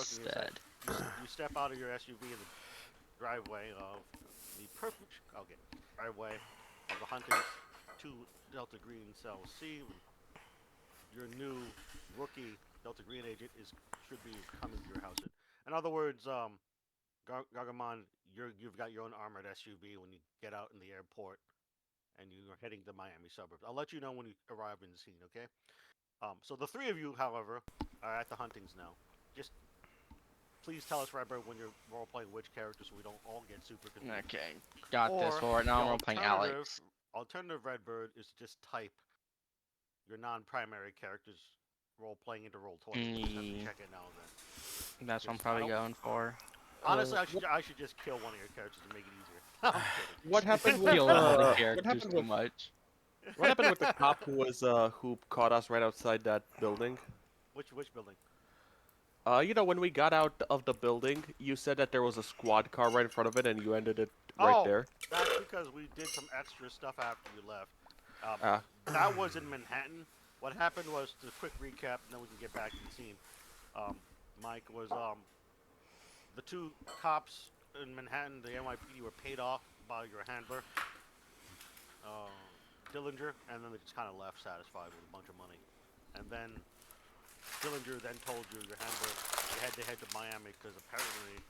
joking aside, Instead. you step out of your SUV in the driveway of the perfect okay driveway of the Hunting's 2 Delta Green Cell C. Your new rookie Delta Green agent is should be coming to your house. In other words, Gargamon, you've got your own armored SUV when you get out in the airport and you're heading to Miami suburbs. I'll let you know when you arrive in the scene, okay? So the three of you, however, are at the Huntings now. Just please tell us, Redbird, when you're role playing which character, so we don't all get super confused. Okay, got this. Or Well, right the now I'm role playing Alex. alternative Redbird is to just type your non-primary characters role playing into Roll 20. We'll just have to Mm, check it now and then. that's what I'm Because I probably don't. going for. Honestly, What I should just kill one of your characters to make it easier. I'm what kidding. happened with Kill one of the what characters happened too with much. what happened with the cop who caught us right outside that building? Which building? When we got out of the building, you said that there was a squad car right in front of it, and you ended it right Oh, there. that's because we did some extra stuff after you left. Um, Ah, that was in Manhattan. What happened was, to quick recap, and then we can get back to the scene. Um, Mike was the 2 cops in Manhattan, the NYPD, were paid off by your handler, uh, Dillinger, and then they just kind of left satisfied with a bunch of money. And then Dillinger then told your handler you had to head to Miami because apparently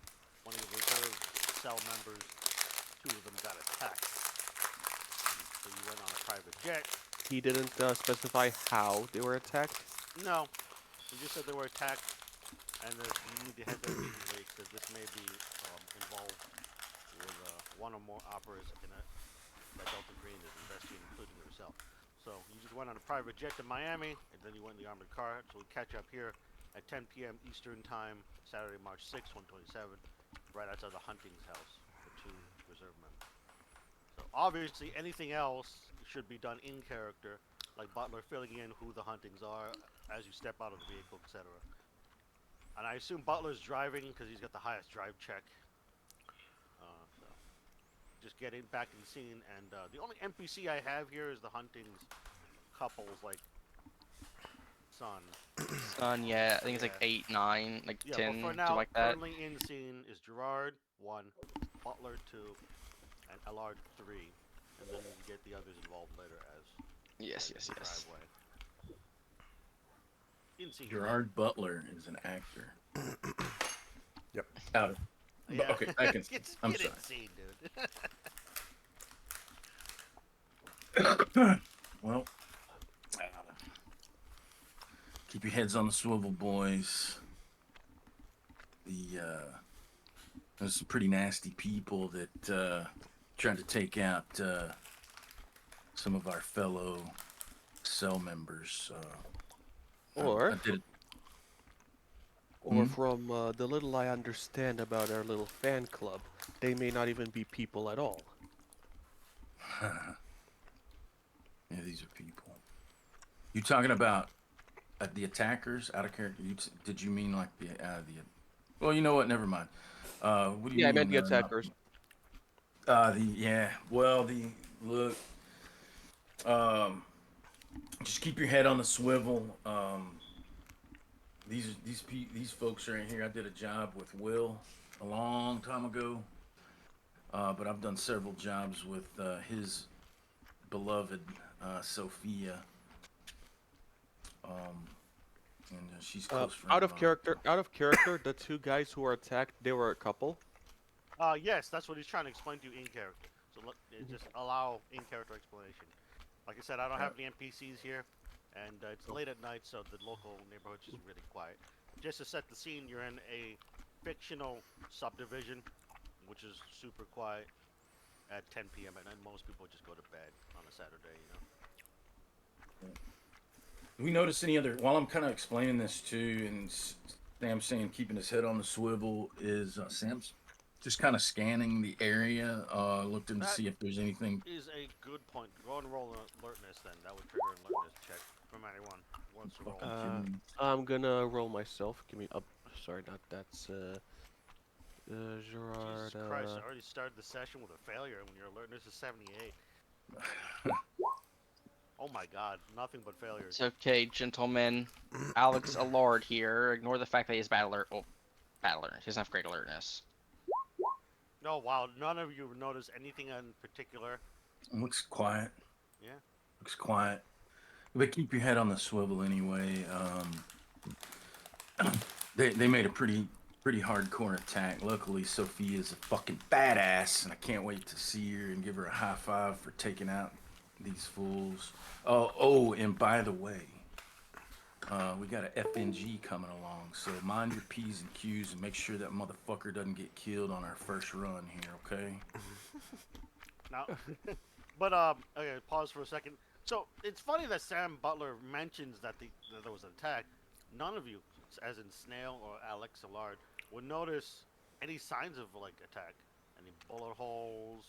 one of your reserve cell members, 2 of them got attacked. And so you went on a private jet. he didn't specify how they were attacked. No, he just said they were attacked, and that you need to head there immediately because this may be involved with one or more operas in a that Delta Green is investigating, including yourself. So you just went on a private jet to Miami, and then you went in the armored car. So we catch up here at 10 p.m. Eastern Time, Saturday, March 6th, 127, right outside the Hunting's house for 2 reserve members. So obviously, anything else should be done in character, like Butler filling in who the Huntings are as you step out of the vehicle, etc. And I assume Butler's driving because he's got the highest drive check. So just get in back in the scene, and the only NPC I have here is the Hunting's couple's like son. Son, yeah, I think it's like Yeah, 8, 9, like yeah. But 10, for something now, like that. currently in scene is Gerard 1, Butler 2, and Allard 3, and then you get the others involved later as Yes, in yes, the yes. driveway. In scene. Gerard Butler is an actor. Yep. Out of, but Yeah. okay, I can. I'm get sorry. in scene, dude. Well, keep your heads on the swivel, boys. There's some pretty nasty people that tried to take out some of our fellow cell members. Or, I did. or from the little I understand about our little fan club, they may not even be people at all. Yeah, these are people. You talking about the attackers out of character? Did you mean like the Well, you know what? Never mind. What do you Yeah, I mean? meant the attackers. The look. Um, just keep your head on the swivel. These folks right here. I did a job with Will a long time ago, but I've done several jobs with his beloved Sophia. Um, and she's close friend Out of of mine. character, the 2 guys who were attacked, they were a couple. Yes, that's what he's trying to explain to you in character. So just allow in character explanation. Like I said, I don't have any NPCs here, and it's late at night, so the local neighborhood's just really quiet. Just to set the scene, you're in a fictional subdivision, which is super quiet at 10 p.m. at night. Most people just go to bed on a Saturday, you know. Do we notice any other? While I'm kind of explaining this too, and Sam's saying keeping his head on the swivel, is Sam's just kind of scanning the area, looking to That see if there's anything. is a good point. Go and roll an alertness then. That would trigger an alertness check from anyone who wants to roll. Fucking kidding me. I'm gonna roll myself. Give me up. Sorry, not that's Jesus Gerard. Christ, I already started the session with a failure when your alertness is 78. Oh my god, nothing but failures. It's okay, gentlemen. Alex Allard here. Ignore the fact that he's bad alert. Oh, bad alertness. He doesn't have great alertness. No, wow. None of you noticed anything in particular. Looks quiet. Yeah. Looks quiet. But keep your head on the swivel anyway. They made a pretty hardcore attack. Luckily, Sophia's a fucking badass, and I can't wait to see her and give her a high five for taking out these fools. Oh, and by the way, we got a FNG coming along, so mind your P's and Q's and make sure that motherfucker doesn't get killed on our first run here, okay? Now, but okay, pause for a second. So it's funny that Sam Butler mentions that that there was an attack. None of you, as in Snail or Alex Allard, would notice any signs of like attack, any bullet holes,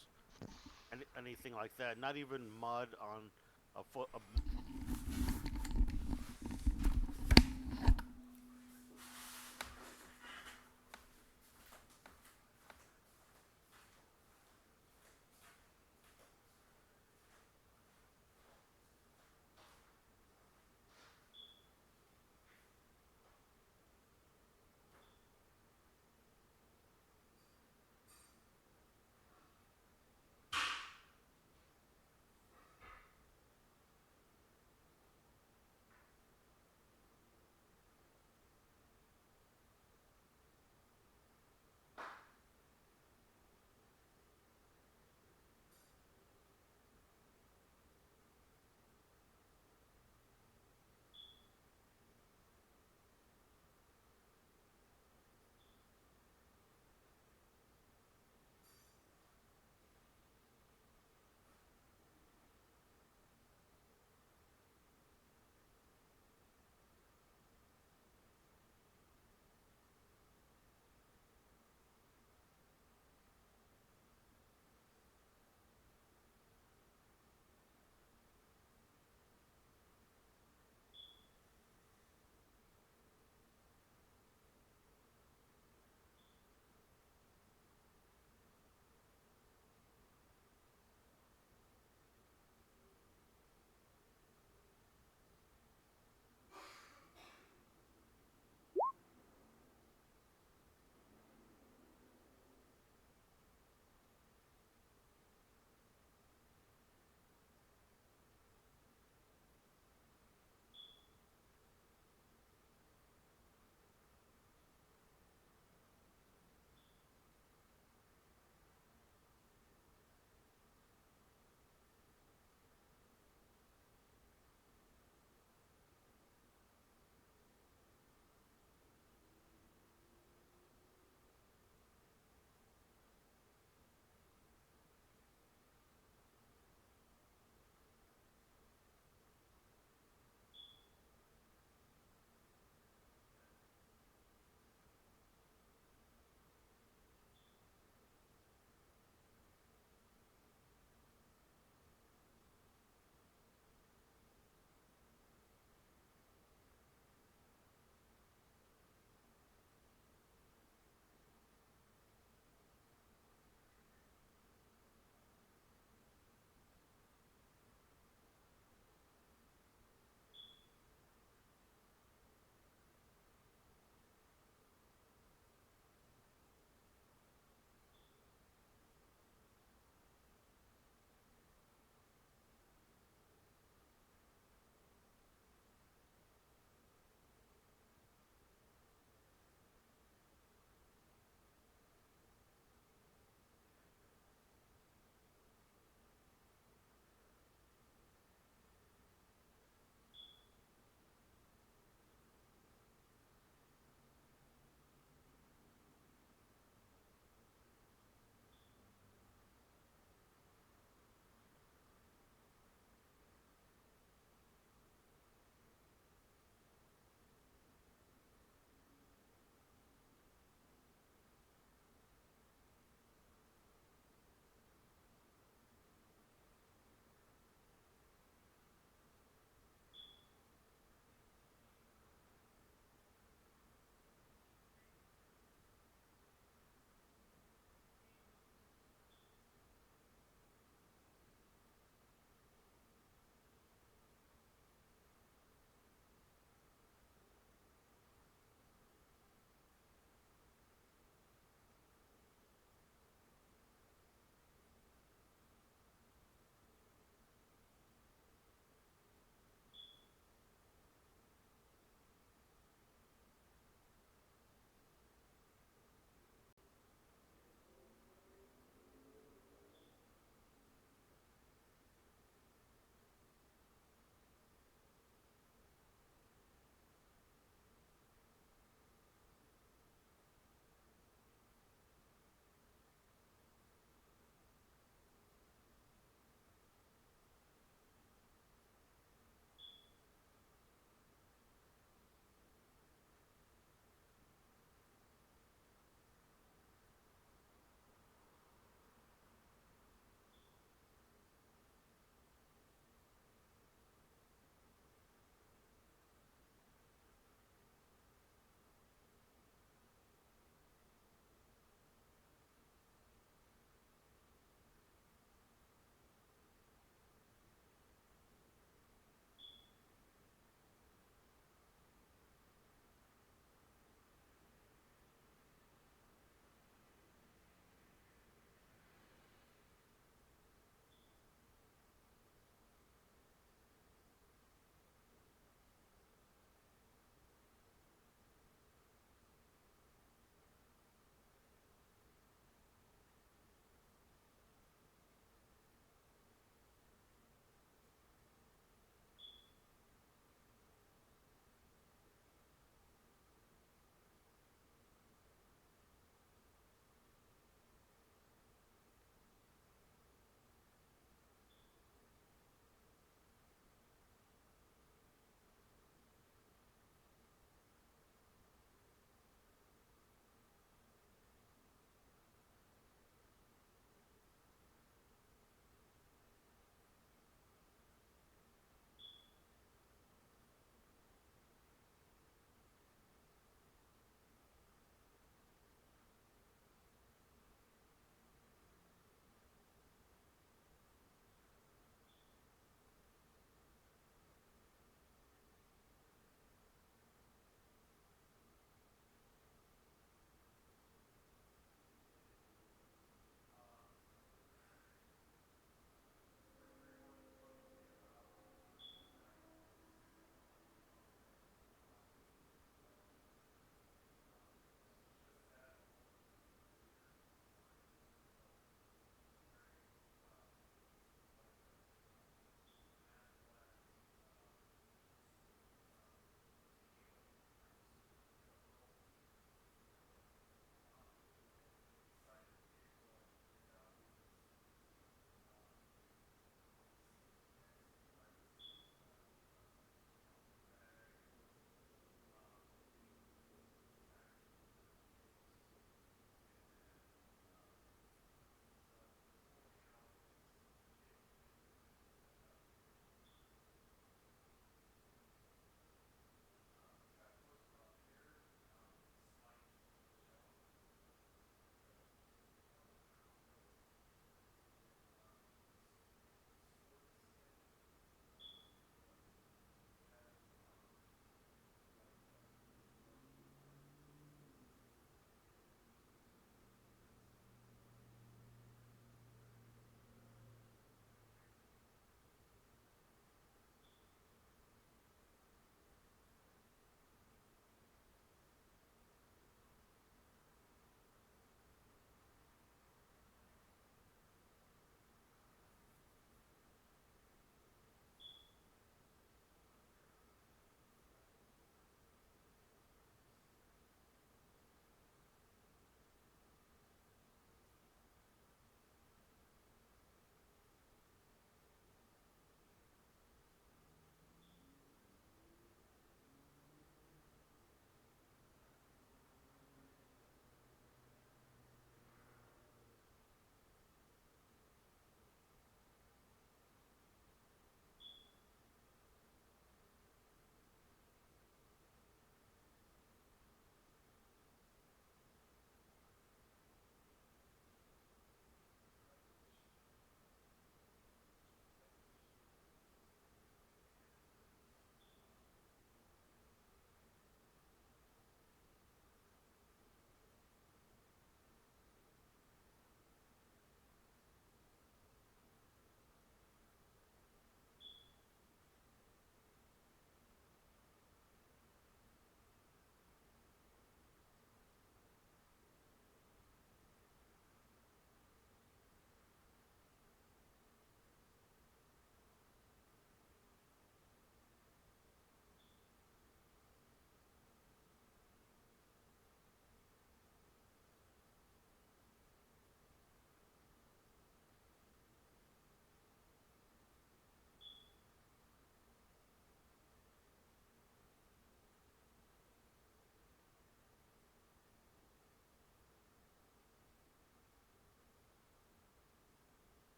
anything like that. Not even mud on a foot.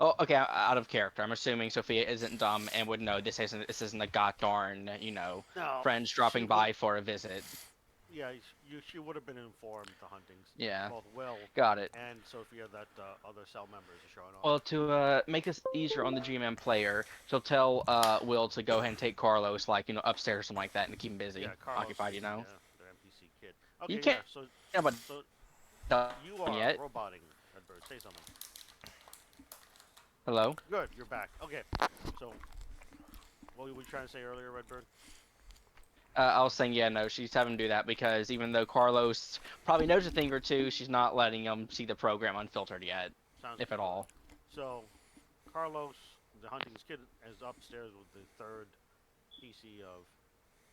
Oh, okay. Out of character. I'm assuming Sophia isn't dumb and would know this isn't a god darn, No, friends she dropping would. by for a visit. Yeah, she would have been informed the huntings. Yeah, Both Will got it. and Sophia that other cell members are showing up. Well, to make this easier on the GMM player, she'll tell Will to go ahead and take Carlos, like, upstairs or something like that, and to keep him busy, Yeah, Carlos occupied, is their NPC kid. You Okay, can't, yeah. So but so done you are yet. roboting, Redbird. Say something. Hello. Good, you're back. Okay, so what were we trying to say earlier, Redbird? I was saying, yeah, no, she's having to do that because even though Carlos probably knows a thing or two, she's not letting him see the program unfiltered yet, Sounds if good. at all. So Carlos, the hunting's kid, is upstairs with the third PC of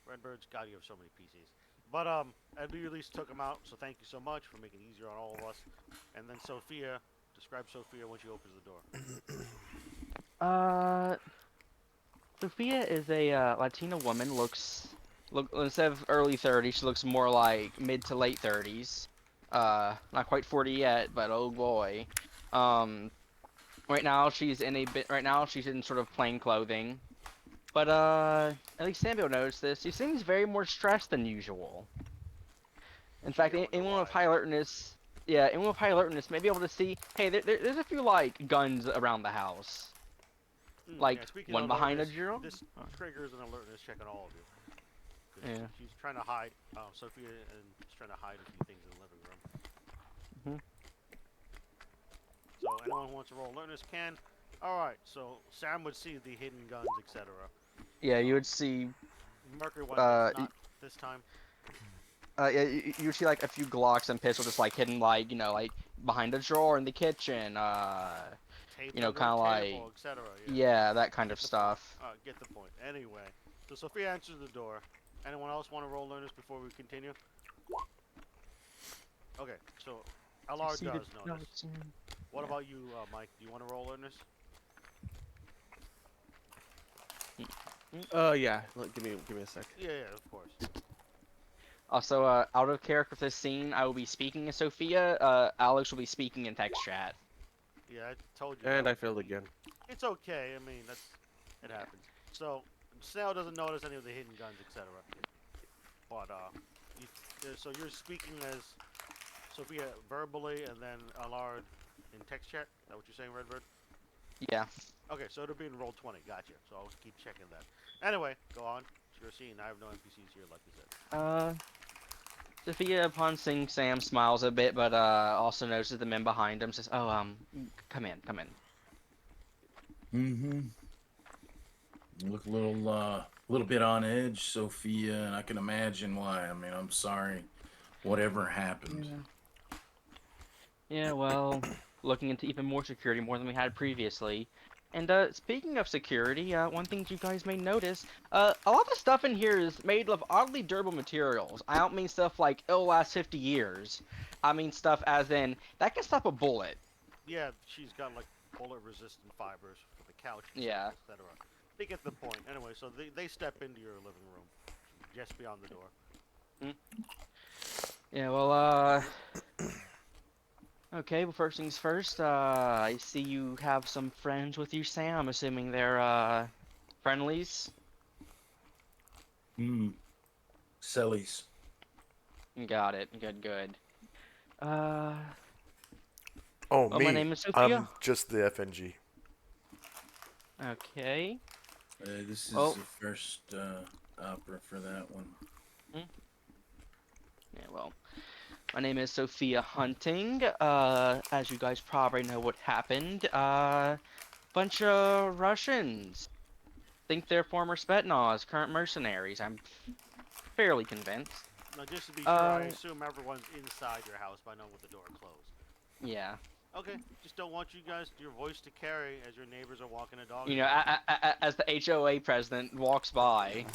Redbird's. God, you have so many PCs. But Ed, we at least took him out, so thank you so much for making it easier on all of us. And then Sophia, describe Sophia when she opens the door. Sophia is a Latina woman. Instead of early 30s, she looks more like mid to late 30s. Not quite 40 yet, but oh boy. Right now she's in sort of plain clothing. But at least Samuel noticed this. She seems very more stressed than usual. In fact, wonder anyone with why. high alertness, may be able to see. Hey, there's a few like guns around the house. Like, Speaking one of behind a alertness, drill? this triggers an alertness check on all of you. 'Cause Yeah. She's trying to hide. Sophia is trying to hide a few things in the living room. So anyone who wants to roll alertness can. All right. So Sam would see the hidden guns, etc. Yeah, you would see. Mercury one Uh, does not this time. Yeah, you would see like a few Glocks and pistols just like hidden like like behind a drawer in the kitchen. Tape Kind under of the like table, etc. yeah, that kind of Get the point. stuff. Get the point. Anyway, so Sophia answers the door. Anyone else want to roll alertness before we continue? Okay, so Alar See does the notice. notes in- What yeah. about you, Mike? Do you want to roll alertness? Yeah. Give me a sec. Yeah, of course. Also, out of character for this scene, I will be speaking to Sophia. Alex will be speaking in text chat. Yeah, I told you. And that I failed again. It's okay. I mean, it happens. So Snail doesn't notice any of the hidden guns, etc. But so you're speaking as Sophia verbally, and then Allard in text chat. Is that what you're saying, Redbird? Yeah. Okay, so it'll be in roll 20. Gotcha. So I'll keep checking that. Anyway, go on. It's your scene. I have no NPCs here, like you said. Sophia, upon seeing Sam, smiles a bit, but also notices the men behind him. Says, "Oh, come in." Mm-hmm. Look a little bit on edge, Sophia, and I can imagine why. I mean, I'm sorry, whatever happened. Yeah, well, looking into even more security, more than we had previously. And speaking of security, one thing you guys may notice, a lot of the stuff in here is made of oddly durable materials. I don't mean stuff like it'll last 50 years. I mean stuff as in that can stop a bullet. Yeah, she's got like bullet-resistant fibers for the couch, Yeah. etc. They get the point. Anyway, so they step into your living room, just beyond the door. Yeah, well, okay, well, first things first, I see you have some friends with you, Sam. I'm assuming they're, friendlies? Sellies. Got it. Good. Oh, Well, me. my name is Sophia. I'm just the FNG. Okay. This is Oh. the first opera for that one. Yeah, well, my name is Sophia Hunting. As you guys probably know what happened, bunch of Russians. Think they're former Spetsnaz, current mercenaries. I'm fairly convinced. Now, just to be sure, I assume everyone's inside your house by now with the door closed. Yeah. Okay, just don't want you guys, your voice to carry as your neighbors are walking a dog. You know, as the HOA president walks by.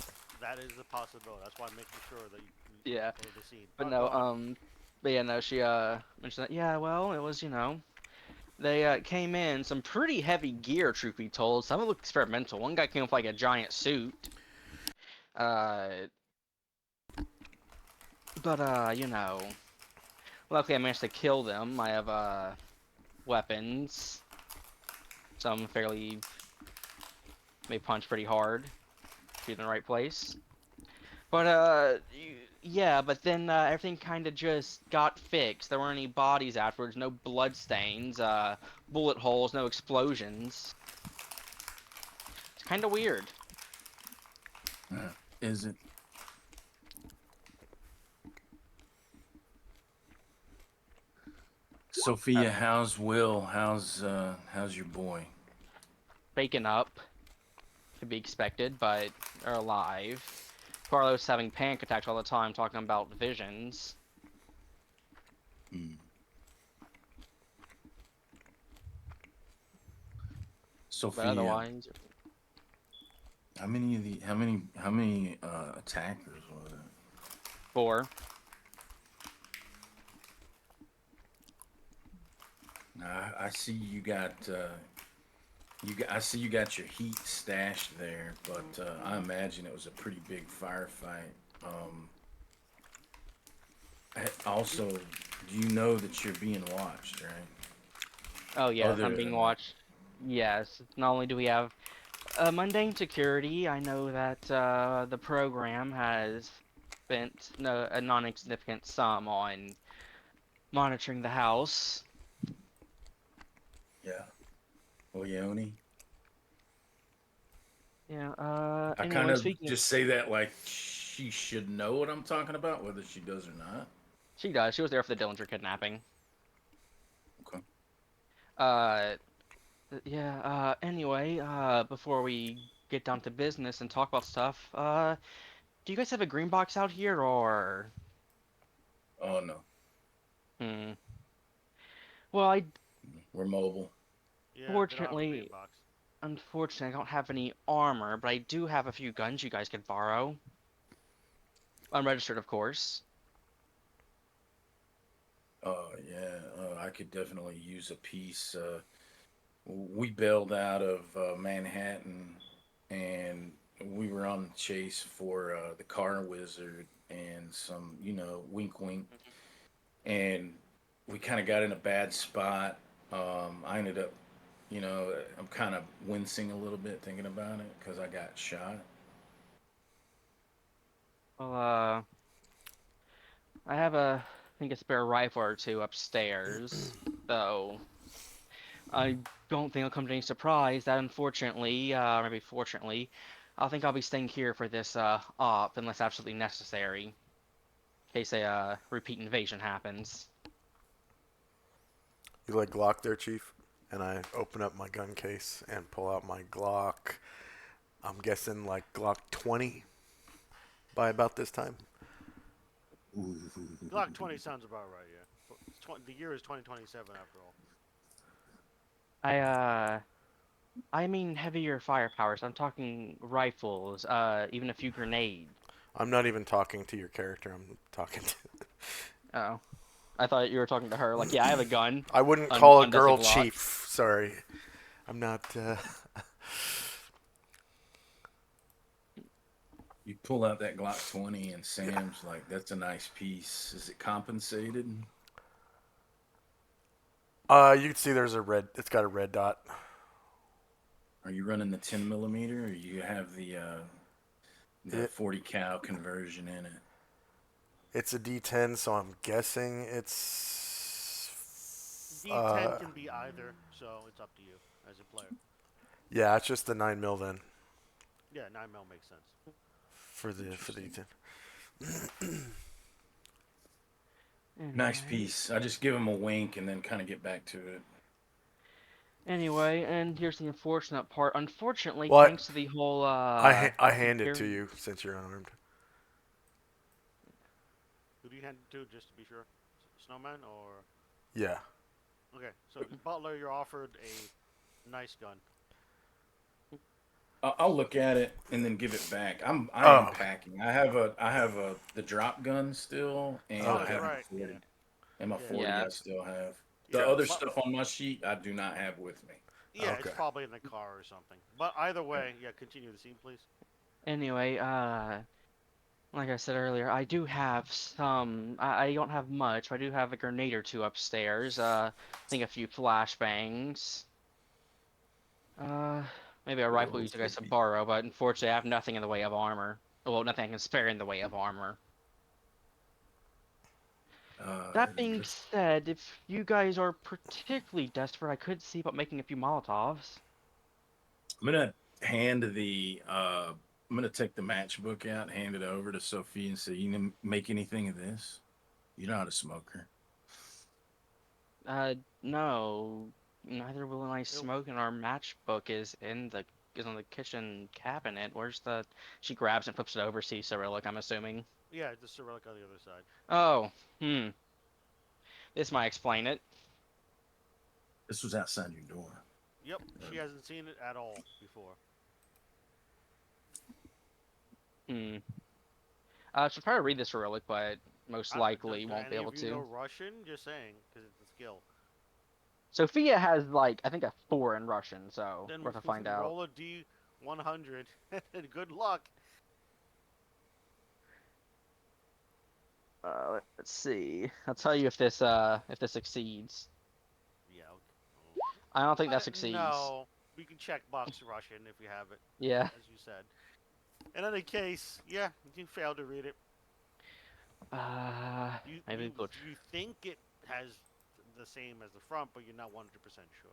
That is a possibility. That's why I'm making sure that you Yeah. go to the scene. But Oh, no, go on. but yeah, no, she mentioned that. Yeah, well, it was, they came in some pretty heavy gear, truth be told. Some of it looked experimental. One guy came with like a giant suit. But luckily I managed to kill them. I have weapons. Some fairly may punch pretty hard if you're in the right place. But yeah, but then everything kind of just got fixed. There weren't any bodies afterwards, no blood stains, bullet holes, no explosions. It's kind of weird. Is it? Sophia, how's Will? How's your boy? Waking up, to be expected, but are alive. Carlos having panic attacks all the time, talking about visions. Hmm. But Sophia, otherwise, how many attackers was it? 4. I see you got I see you got your heat stashed there, but I imagine it was a pretty big firefight. Also, do you know that you're being watched, right? Oh yeah, Other I'm being than watched. Yes, not only do we have mundane security, I know that the program has spent a non-insignificant sum on monitoring the house. Yeah, Leone. Yeah, I kind anyway, of speaking of, just say that like she should know what I'm talking about, whether she does or not. she does, she was there for the Dillinger kidnapping. Okay. Uh, yeah, anyway, before we get down to business and talk about stuff, do you guys have a green box out here, or? Oh no, Hmm. Well, we're mobile. Yeah, they don't have a green fortunately, box. unfortunately, I don't have any armor, but I do have a few guns you guys could borrow. Unregistered, of course. Yeah, I could definitely use a piece. We bailed out of Manhattan, and we were on the chase for the car wizard and some, wink, wink. And we kind of got in a bad spot. I ended up, I'm kind of wincing a little bit thinking about it because I got shot. Well, I have I think a spare rifle or two upstairs, though I don't think it'll come to any surprise that unfortunately, or maybe fortunately, I think I'll be staying here for this op unless absolutely necessary, in case a repeat invasion happens. You like Glock there, Chief? And I open up my gun case and pull out my Glock. I'm guessing like Glock 20 by about this time. Glock 20 sounds about right. Yeah, the year is 2027 after all. I mean heavier firepower, so I'm talking rifles, even a few grenades. I'm not even talking to your character. I'm talking to. Oh, I thought you were talking to her. Like, yeah, I have a gun. I wouldn't call a Undusted girl Glock. Chief. Sorry. I'm not. You pull out that Glock 20, and Sam's like, "That's a nice piece. Is it compensated?" You can see there's a red. It's got a red dot. Are you running the 10 millimeter, or you have the 40 cal conversion in it? It's a D10, so I'm guessing it's. D10 can be either, so it's up to you as a player. Yeah, it's just the 9mm then Yeah, 9mm makes sense. for the D10. Nice piece. I just give him a wink and then kind of get back to it. Anyway, and here's the unfortunate part. Unfortunately, Well, thanks to the whole I hand it to security- you since you're unarmed. Who do you hand it to, just to be sure? Snowman or? Yeah. Okay, so Butler, you're offered a nice gun. I'll look at it and then give it back. I am Oh. packing. I have the drop gun still, and Oh, I have right, my 40. yeah. And my Yeah. 40 Yeah. I still have. The Yeah, other but- stuff on my sheet I do not have with me. Yeah, Okay. it's probably in the car or something. But either way, yeah, continue the scene, please. Anyway, like I said earlier, I do have some. I don't have much, but I do have a grenade or two upstairs. I think a few flashbangs. Maybe a Well, rifle you those guys could can be. borrow, but unfortunately I have nothing in the way of armor. Well, nothing I can spare in the way of armor. That being Let's said, if you guys are particularly desperate, I could see about making a few Molotovs. I'm gonna I'm gonna take the matchbook out, hand it over to Sophie, and say, "You can make anything of this? You're not a smoker." No, neither will I It, smoke, and our matchbook is on the kitchen cabinet. Where's the? She grabs and flips it over. See Cyrillic, I'm assuming. yeah, the Cyrillic on the other side. Oh, hmm. This might explain it. This was outside your door. Yep, she hasn't seen it at all before. Hmm. Should probably read the Cyrillic, but most likely Do won't be any able of you know to. Russian? Just saying, because it's a skill. Sophia has like I think a 4 in Russian, so Then worth a find out. roll a D100 and good luck. Let's see. I'll tell you if this succeeds. Yeah. Okay. I don't think that succeeds. No, we can check box Russian if you have it, Yeah. as you said. In any case, yeah, you failed to read it. Uh, You maybe you good. you think it has the same as the front, but you're not 100% sure.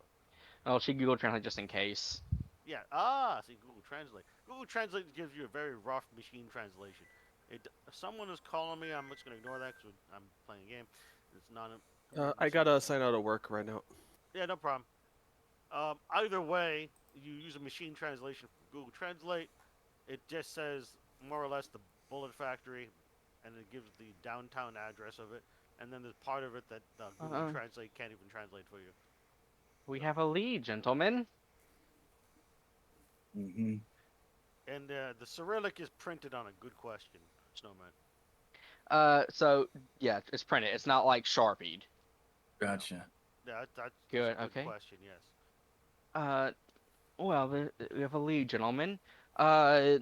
Oh, she Google Translate just in case. Yeah. See Google Translate. Google Translate gives you a very rough machine translation. If someone is calling me, I'm just gonna ignore that because I'm playing a game. It's not an I emergency. gotta sign out of work right now. Yeah, no problem. Either way, you use a machine translation from Google Translate. It just says more or less the Bullet Factory, and it gives the downtown address of it. And then there's part of it that Google Uh, Translate can't even translate for you. we So, have a lead, gentlemen. Mm-hmm. and the Cyrillic is printed on a good question, Snowman. So yeah, it's printed. It's not like Sharpied. No, Gotcha. that's a Good. good Okay. question. Yes. Uh, well, we have a lead, gentlemen. Uh,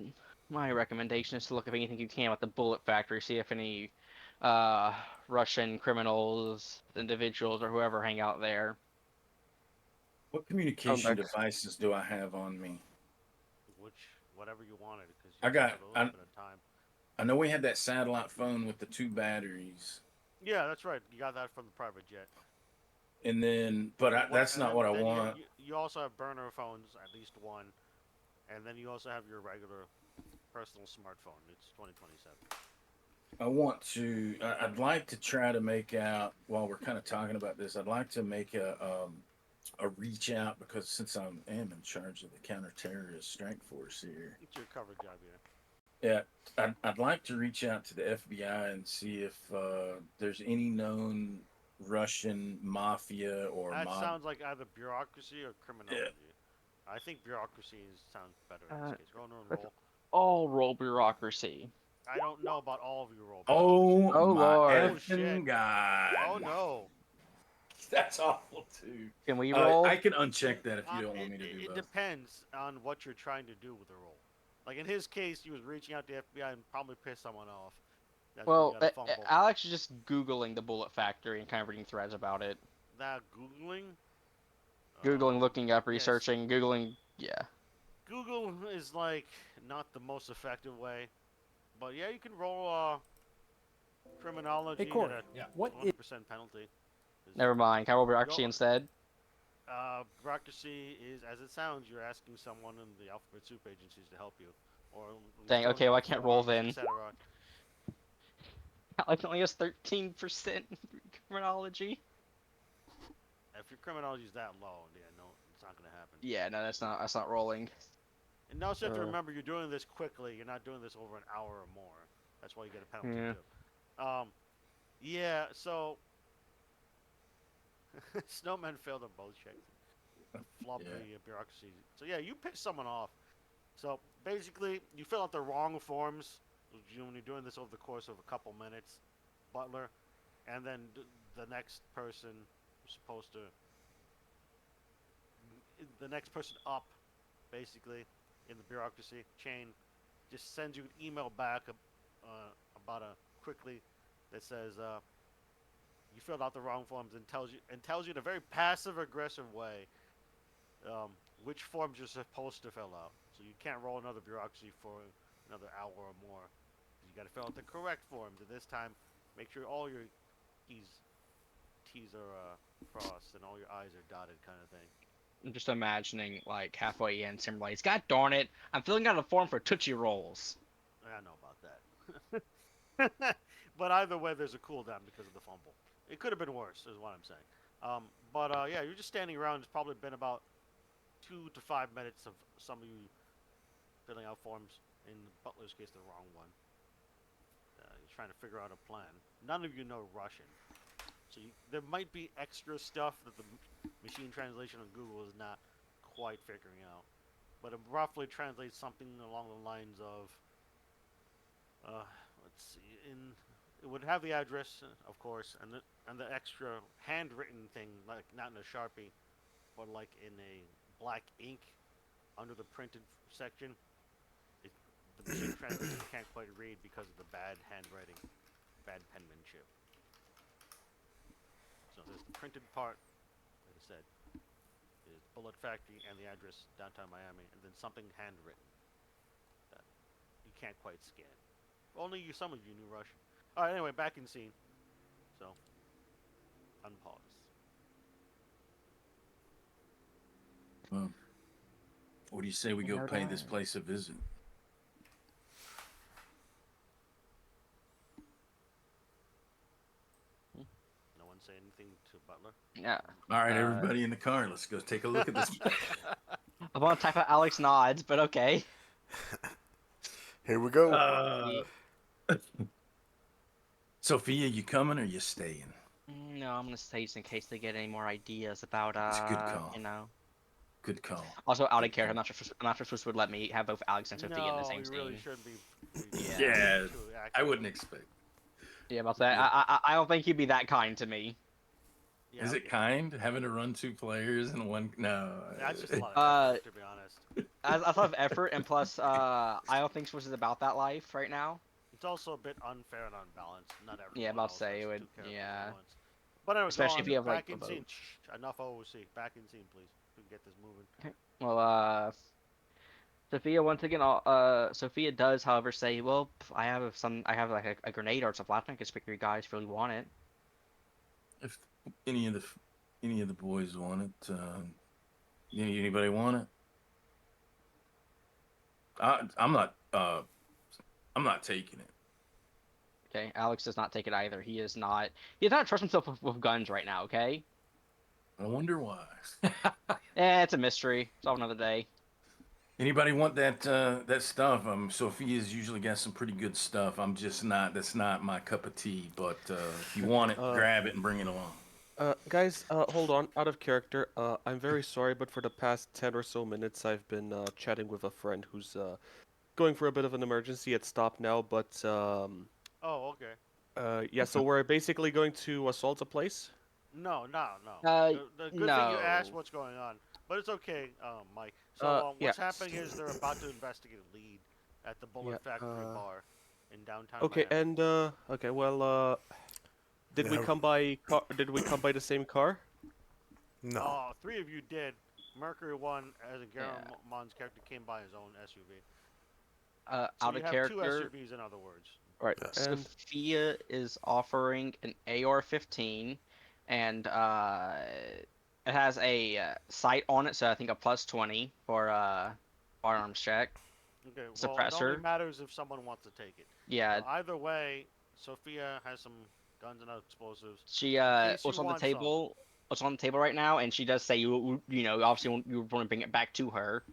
my recommendation is to look up anything you can at the Bullet Factory. See if any uh Russian criminals, individuals, or whoever hang out there. What communication devices do I have on me? Whatever you wanted, because I you only got. have a little bit of time. I know we had that satellite phone with the 2 batteries, Yeah, that's right. You got that from the private jet. and then, but that's And not what I then want. you also have burner phones, at least one, and then you also have your regular personal smartphone. It's 2027. I want to. I'd like to try to make out while we're kind of talking about this. I'd like to make a reach out because since I am in charge of the counter-terrorist strike force here, It's your cover job, yeah. yeah, I'd like to reach out to the FBI and see if there's any known Russian mafia or That mob. sounds like either bureaucracy or Yeah. criminology. I think bureaucracy sounds better in this case. Go on and Let's roll. all roll bureaucracy. I don't know about all of you roll bureaucracy. Oh Oh my Lord. Oh shit. effing god! Oh no. That's awful too. Can we roll? I can uncheck that if you don't want me to do It that. depends on what you're trying to do with the roll. Like in his case, he was reaching out to the FBI and probably pissed someone off. That's why Well, you got a fumble. Alex is just Googling the Bullet Factory and kind of reading threads about it. Now Googling. Googling, looking up, Yes. researching, Googling. Yeah. Google is like not the most effective way, but yeah, you can roll criminology Hey, Corey, at a yeah. What is 20% penalty. 'Cause, Never mind. Can I roll bureaucracy Go- instead? Bureaucracy is, as it sounds, you're asking someone in the alphabet soup agencies to help you, or Dang, telling okay, you well, I if can't your roll arms, then. etc. Alex only has 13% criminology. If your criminology is that low, yeah, no, it's not gonna happen. Yeah, no, that's not rolling. And also you have to Uh. remember you're doing this quickly. You're not doing this over an hour or more. That's why you get a penalty Yeah. too. Yeah. So Snowman failed on both checks. Flop Yeah. the bureaucracy. So yeah, you pick someone off. So basically, you fill out the wrong forms when you're doing this over the course of a couple minutes, Butler, and then the next person is supposed to, the next person up, basically, in the bureaucracy chain, just sends you an email back about a quickly that says you filled out the wrong forms and tells you in a very passive aggressive way which forms you're supposed to fill out. So you can't roll another bureaucracy for another hour or more. You got to fill out the correct forms. And this time, make sure all your T's are crossed and all your I's are dotted, kind of thing. I'm just imagining like halfway in, Timberlake's, God darn it, I'm filling out a form for Tootsie Rolls. I know about that. But either way, there's a cooldown because of the fumble. It could have been worse, is what I'm saying. Yeah, you're just standing around. It's probably been about 2 to 5 minutes of some of you filling out forms. In Butler's case, the wrong one. You're trying to figure out a plan. None of you know Russian. So there might be extra stuff that the machine translation on Google is not quite figuring out. But it roughly translates something along the lines of, let's see, it would have the address, of course, and the extra handwritten thing, like not in a Sharpie, but like in a black ink under the printed section. The machine translation can't quite read because of the bad handwriting, bad penmanship. So there's the printed part, like I said, is Bullet Factory and the address downtown Miami, and then something handwritten that you can't quite scan. Only some of you knew Russian. All right, anyway, back in scene. So, unpause. Well, what do you say we go pay this place a visit? No one say anything to Butler? Yeah. All right, everybody in the car, let's go take a look at this. I want to type out Alex nods, but okay. Here we go. Sophia, you coming or you staying? No, I'm gonna stay just in case they get any more ideas about It's a good call. you know. Good call. Also, out of Good character, call. I'm not sure Swiss would let me have both Alex and Sophia in the same you scene. really shouldn't be. Yeah, too I accurate. wouldn't expect. Yeah, about that. Yeah. I don't think he'd be that kind to me. Yeah, Is it kind having to run 2 players and one? No. That's just a lot of effort, to be honest. As a lot of effort, and plus, I don't think Swiss is about that life right now. It's also a bit unfair and unbalanced. Not everyone. Yeah, about to else say has it would. 2 characters at Yeah. once. But anyway, Especially go if on. you have, like, back in a scene. vote. Shh, enough OOC. Back in scene, please. We can get this moving. Well, Sophia once again. Sophia does, however, say, "Well, I have like a grenade or some flashbang. I can speak to you guys if you really want it." If any of the boys want it, anybody want it? I'm not taking it. Okay, Alex does not take it either. He is not. He does not trust himself with guns right now. Okay. I wonder why. It's a mystery. It's all another day. Anybody want that stuff? Sophia's usually got some pretty good stuff. I'm just not. That's not my cup of tea. But if you want it, grab it and bring it along. Guys, hold on. Out of character. I'm very sorry, but for the past 10 or so minutes, I've been chatting with a friend who's going for a bit of an emergency. It's stopped now, but Oh, okay. yeah. So we're basically going to assault a place. No. Uh, The good thing you asked no. what's going on, but it's okay, Mike. So Yeah. what's happening is they're about to investigate a lead at the Bullet Yeah, Factory bar in downtown Okay, Miami. and okay. Well, did we Yeah. come by? Did we come by the same car? No. Oh, 3 of you did. Mercury 1, as a Yeah. Garamond's character, came by his own SUV. So Out you of have character. 2 SUVs, in other words. Right. Yes. And Sophia is offering an AR-15, and it has a sight on it, so I think a +20 for firearms check. Okay, well, it Suppressor. only matters if someone wants to take it. Yeah, So either way, Sophia has some guns and explosives. she case what's you on the want some. table. What's on the table right now, and she does say you know obviously you want to bring it back to her.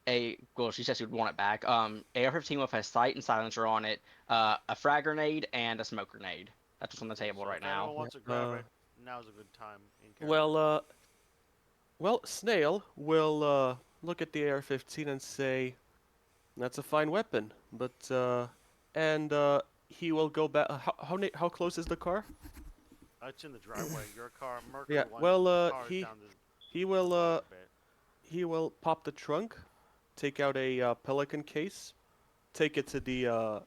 She says she would want it back. AR-15 with a sight and silencer on it, a frag grenade, and a smoke grenade. That's what's on the table So right if anyone now. wants to grab uh, it, now's a good time. In character. well, Snail will look at the AR-15 and say, "That's a fine weapon," but and he will go back. How close is the car? It's in the driveway. Your car, Mercury Yeah. one. Well, car is he down the he will road a bit. he will pop the trunk, take out a Pelican case, take it to the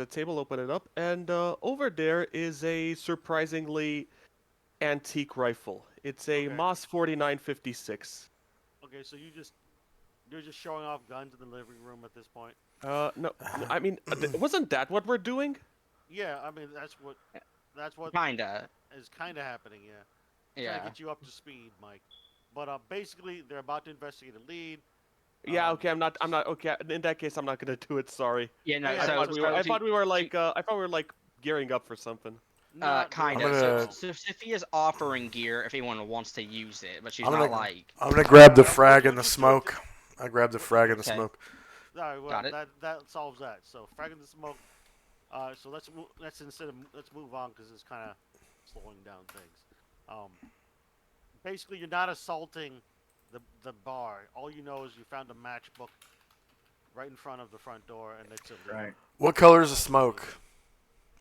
table, open it up, and over there is a surprisingly antique rifle. It's a Okay. Moss 4956. Okay, so you're just showing off guns in the living room at this point. No, I mean, wasn't that what we're doing? Yeah, I mean that's what Kinda. is kind of happening. Yeah, trying to Yeah. get you up to speed, Mike. But basically, they're about to investigate a lead. Yeah, okay, I'm not, okay, in that case, I'm not gonna do it, sorry. Yeah. No. Yeah, I So thought we were, so I to, thought we were to like, I thought we were like gearing up for something. Not really. kinda. I'm So gonna- so Sophia's offering gear if anyone wants to use it, but she's I'm not gonna like. I'm gonna grab the We'll frag and the just do it smoke. I grab the frag and the Okay. smoke. All right, well, Got it. that solves that. So fragging the smoke. So let's move on because it's kind of slowing down things. Basically, you're not assaulting the bar. All you know is you found a matchbook right in front of the front door, and it's illegal. Right. What color is the smoke?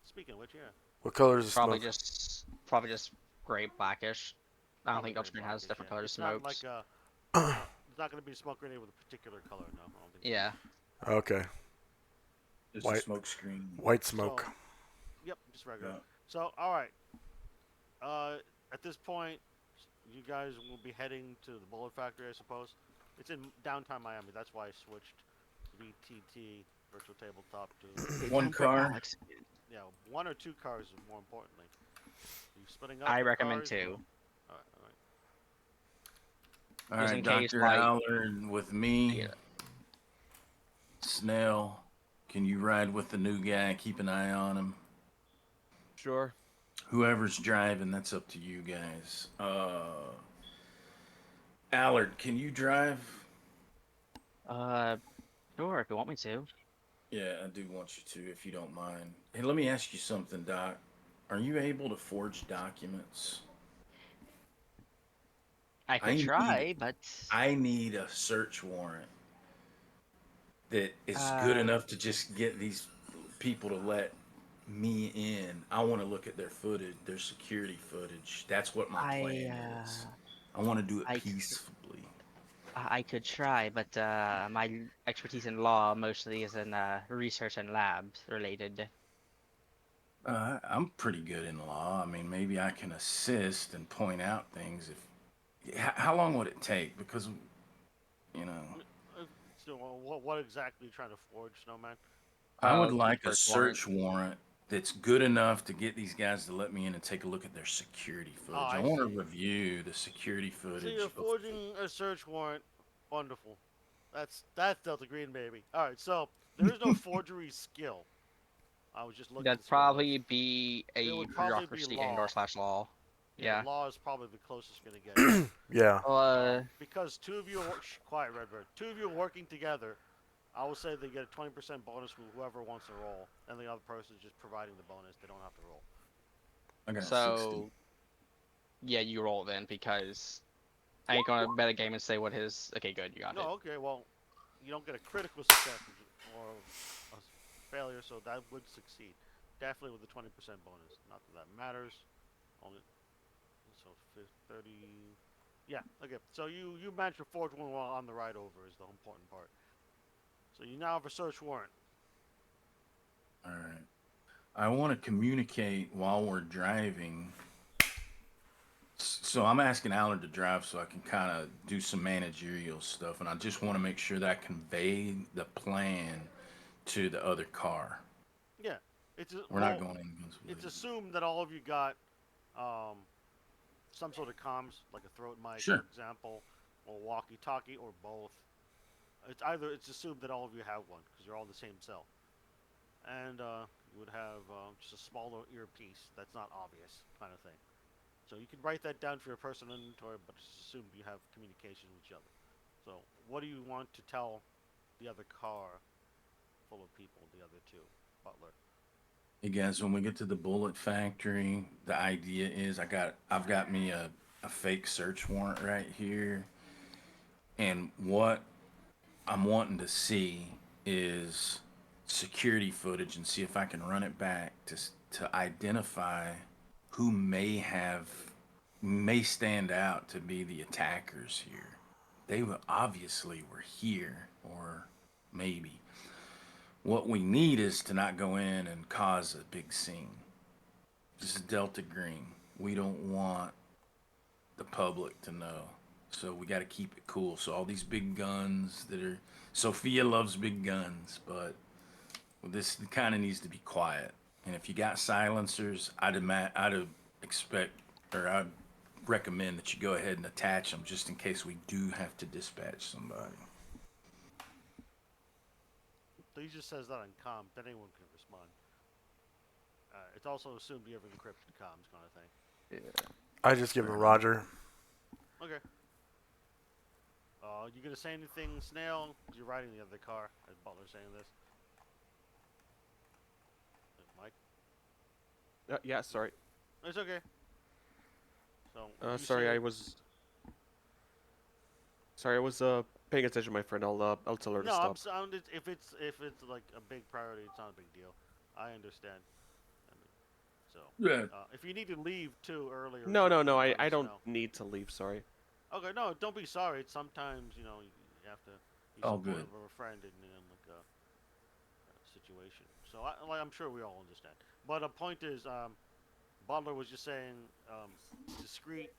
Speaking of which, yeah. What color is the Probably smoke? just gray blackish. I don't think Probably Upstream has blackish, different yeah. color It's not smokes. like it's not going to be a smoke grenade with a particular color. No, I don't think. Yeah. Okay. Just White. a smoke screen. White smoke. So, yep, just regular. Yeah. So, all right. At this point, you guys will be heading to the Bullet Factory, I suppose. It's in downtown Miami. That's why I switched VTT virtual tabletop to One car. Alex, yeah, one or two cars. More importantly, you splitting up. I the recommend cars, two. All right, all right. All Just right, in case, Dr. like- Allard with me. Yeah. Snell, can you ride with the new guy? Keep an eye on him. Sure. Whoever's driving, that's up to you guys. Allard, can you drive? Sure, if you want me to. Yeah, I do want you to, if you don't mind. Hey, let me ask you something, Doc. Are you able to forge documents? I I could need- try, but I need a search warrant that is good enough to just get these people to let me in. I want to look at their footage, their security footage. That's what my plan is. I want to do it I- peacefully. I could try, but my expertise in law mostly is in research and labs related. I'm pretty good in law. I mean, maybe I can assist and point out things. How long would it take? Because, you know, So, what exactly are you trying to forge, Snowman? I would Uh, like a search warrant. search warrant that's good enough to get these guys to let me in and take a look at their security footage. I I want to see. review the security So footage. you're forging a search warrant. Wonderful. That's Delta Green, baby. All right, so there is no forgery skill. I was just looking. That'd to see what it was. probably be It a would probably be bureaucracy law. and/or slash law. Yeah. Law is probably the closest you're gonna get. Yeah. Because two of you are quiet, Redbird. Two of you are working together. I will say they get a 20% bonus for whoever wants to roll, and the other person is just providing the bonus. They don't have to roll. I got So, 60. yeah, you roll then because I ain't gonna bet a game and say what his. Okay, good, you got No, it. okay, well, you don't get a critical success or a failure, so that would succeed. Definitely with a 20% bonus. Not that that matters. Only so 30. Yeah, okay. So you managed to forge one while on the ride over is the important part. So you now have a search warrant. All right. I want to communicate while we're driving. So I'm asking Allard to drive so I can kind of do some managerial stuff, and I just want to make sure that I convey the plan to the other car. Yeah, We're not going in guns It's blazing. assumed that all of you got some sort of comms, like a throat mic, Sure. for example, or walkie-talkie, or both. It's assumed that all of you have one because you're all in the same cell, and you would have just a smaller earpiece that's not obvious, kind of thing. So you can write that down for your personal inventory, but it's assumed you have communication with each other. So what do you want to tell the other car full of people, the other two, Butler? Hey guys, when we get to the Bullet Factory, the idea is I've got me a fake search warrant right here, and what I'm wanting to see is security footage and see if I can run it back to identify who may stand out to be the attackers here. They obviously were here, or maybe. What we need is to not go in and cause a big scene. This is Delta Green. We don't want the public to know. So we got to keep it cool. So all these big guns that are, Sophia loves big guns, but this kind of needs to be quiet. And if you got silencers, I'd expect, or I'd recommend that you go ahead and attach them just in case we do have to dispatch somebody. So he just says that on comm, then anyone can respond. It's also assumed you have encrypted comms kind of thing. Yeah. I just give him a Roger. Okay. You gonna say anything, Snail? You're riding the other car, as Butler's saying this. Mike? Yeah, sorry. It's okay. So. you Sorry, say- I was paying attention to my friend. I'll tell her to No, stop. I'm sounded. If it's like a big priority, it's not a big deal. I understand. I mean, so. Yeah. If you need to leave too early. Or No, something, let I us don't know. need to leave. Sorry. Okay, no, don't be sorry. It's sometimes you have to be All supportive good. of a friend in like a situation. So I'm sure we all understand. But the point is, Butler was just saying, discreet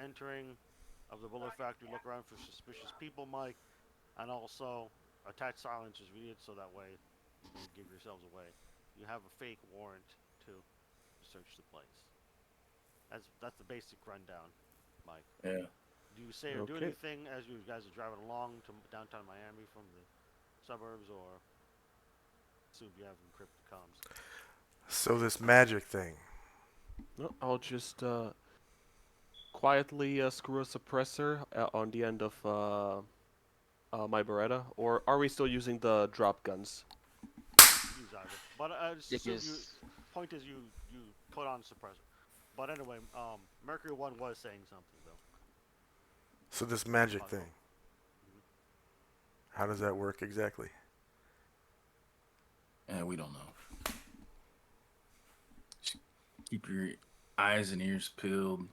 entering of the bullet factory. Look around for suspicious people, Mike, and also attach silencers needed so that way you can give yourselves away. You have a fake warrant to search the place. That's the basic rundown, Mike. Yeah. Do you say or do Okay. anything as you guys are driving along to downtown Miami from the suburbs, or assume you have encrypted comms? So this magic thing. No, I'll just quietly screw a suppressor on the end of my Beretta. Or are we still using the drop guns? Use either. But just assume point is you put on suppressor. But anyway, Mercury 1 was saying something though. So this magic Okay. thing. How does that work exactly? And we don't know. Just keep your eyes and ears peeled.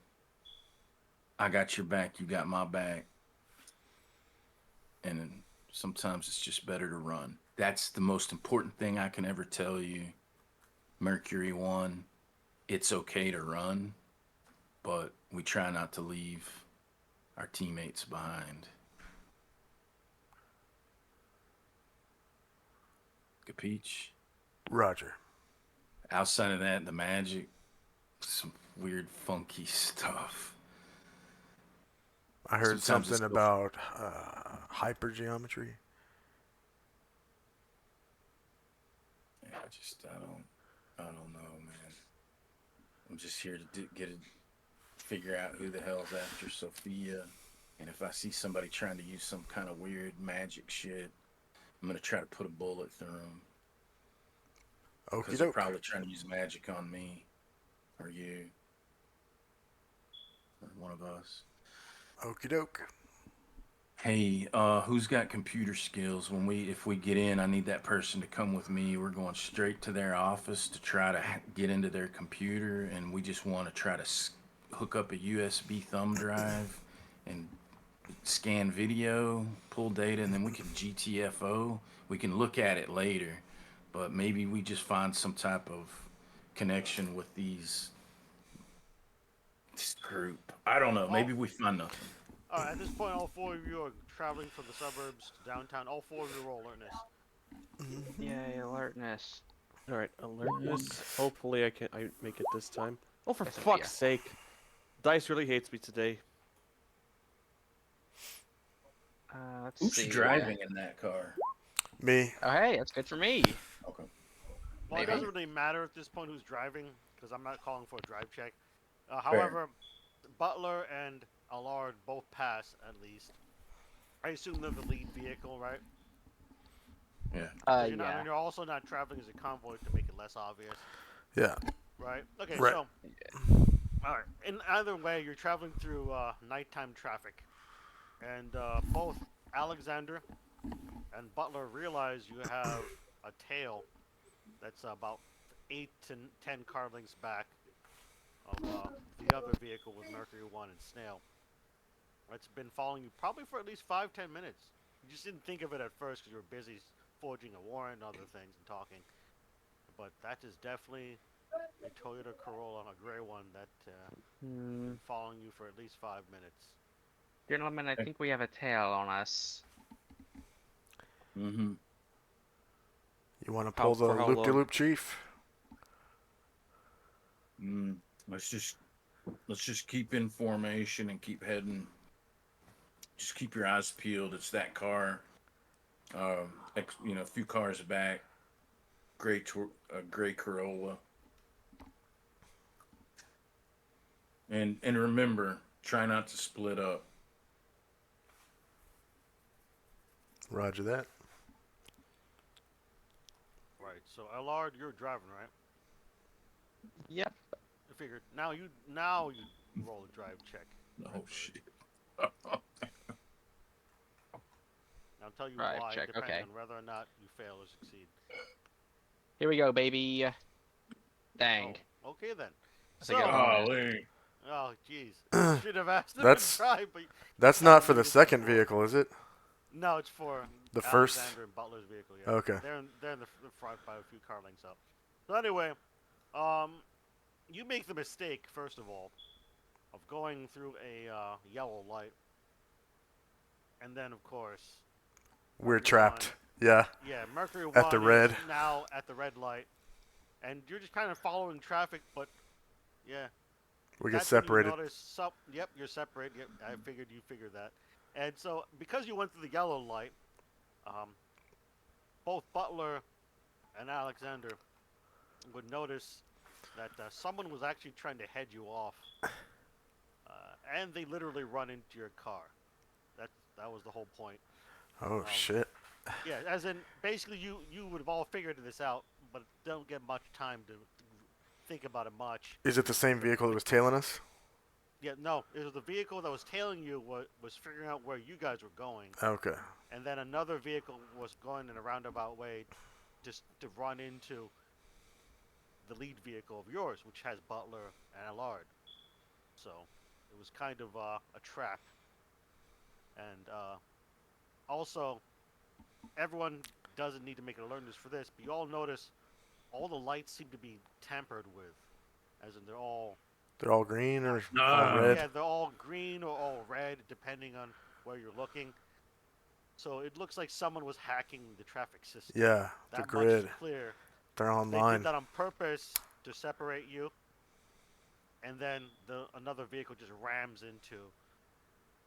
I got your back, you got my back. And then sometimes it's just better to run. That's the most important thing I can ever tell you. Mercury 1, it's okay to run, but we try not to leave our teammates behind. Capiche? Roger. Outside of that, the magic, some weird, funky stuff. I heard Sometimes it's something so- about hypergeometry. Yeah, I don't know, man. I'm just here to figure out who the hell's after Sophia, and if I see somebody trying to use some kind of weird magic shit, I'm gonna try to put a bullet through them. Okie Because they're doke. probably trying to use magic on me, or you, or one of us. Okie doke. Hey, who's got computer skills? If we get in, I need that person to come with me. We're going straight to their office to try to get into their computer, and we just want to try to hook up a USB thumb drive and scan video, pull data, and then we can GTFO. We can look at it later, but maybe we just find some type of connection with this group. I don't know. Maybe we find nothing. Alright, at this point, all four of you are traveling from the suburbs to downtown. All four of you roll alertness. Yay, alertness. All right, alertness. Hopefully, I make it this time. Oh, for Yes, Sophia. fuck's sake! Dice really hates me today. Let's Who's see. driving in that car? Me. Oh, hey, that's good for me. Okay. Well, Maybe. it doesn't really matter at this point who's driving, because I'm not calling for a drive check. However, Butler and Allard both pass, at least. I assume they're the lead vehicle, right? Yeah. 'Cause you're not, Yeah. and you're also not traveling as a convoy to make it less obvious, Yeah. right? Okay, Right. so... Alright, in either way, you're traveling through nighttime traffic. And both Alexander and Butler realize you have a tail that's about 8 to 10 car lengths back of the other vehicle with Mercury 1 and Snail. It's been following you probably for at least 5-10 minutes. You just didn't think of it at first because you were busy forging a warrant and other things and talking. But that is definitely a Toyota Corolla, a gray one that Hmm. been following you for at least 5 minutes. Gentlemen, I think we have a tail on us. Mm-hmm. You want to How- pull the for how loop de long? loop, Chief? Mm. Let's just keep in formation and keep heading. Just keep your eyes peeled. It's that car. A few cars back. Gray Corolla. And remember, try not to split up. Roger that. Right. So Allard, you're driving, right? Yep. I figured. Now you roll a drive check. Oh Redbird. shit. I'll tell you Drive why, check, depending okay. on whether or not you fail or succeed. Here we go, baby. Dang. Oh, okay then. I think I So, won. Golly. oh jeez, should have asked him to That's- drive, but That's not for the second vehicle, is it? no, it's for The first. Alexander and Butler's vehicle. Yeah. Okay. They're in the front by a few car lengths up. So anyway, you make the mistake first of all of going through a yellow light, and then of course We're Mercury trapped. Yeah. Yeah, Mercury At the 1 red. is now at the red light, and you're just kind of following traffic, but yeah. We get That's when you separated. notice yep, you're separated. Yep, I figured you figured that. And so, because you went through the yellow light, both Butler and Alexander would notice that someone was actually trying to head you off, and they literally run into your car. That was the whole point. Oh shit. Yeah, as in basically you would have all figured this out, but don't get much time to think about it much. Is it the same vehicle that was tailing us? Yeah, no, it was the vehicle that was tailing you was figuring out where you guys were going, Okay. and then another vehicle was going in a roundabout way just to run into the lead vehicle of yours, which has Butler and Allard. So it was kind of a trap. And also, everyone doesn't need to make a alertness for this, but you all notice all the lights seem to be tampered with, as in they're all green or Ah. all red? yeah, they're all green or all red, depending on where you're looking. So it looks like someone was hacking the traffic system. Yeah, the That grid. much is clear. They're They online. did that on purpose to separate you, and then another vehicle just rams into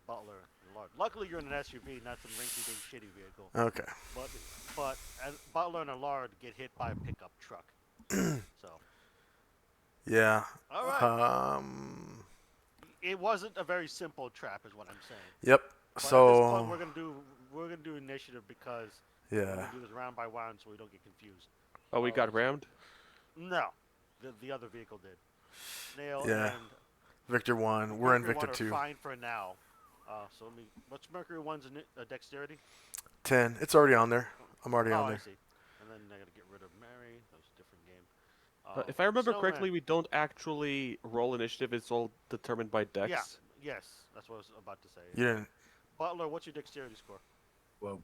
Butler and Allard. Luckily, you're in an SUV, not some rinky-dink shitty vehicle. Okay. But Butler and Allard get hit by a pickup truck. So, Yeah. all right, it wasn't a very simple trap, is what I'm saying. Yep. But at this point, So we're gonna do initiative because yeah. we're gonna do this round by round so we don't get confused. Oh, we got rammed? No, the other vehicle did. Snail Yeah. and Victor 1. We're in Mercury Victor 1 are 2. fine for now. So what's Mercury 1's dexterity? 10. It's already on there. I'm already Oh, on I there. see. And then I gotta get rid of Mary. That was a different game. If I remember Snowman. correctly, we don't actually roll initiative. It's all determined by dex. Yeah. Yes, that's what I was about to say. You didn't. Butler, what's your dexterity score? Well,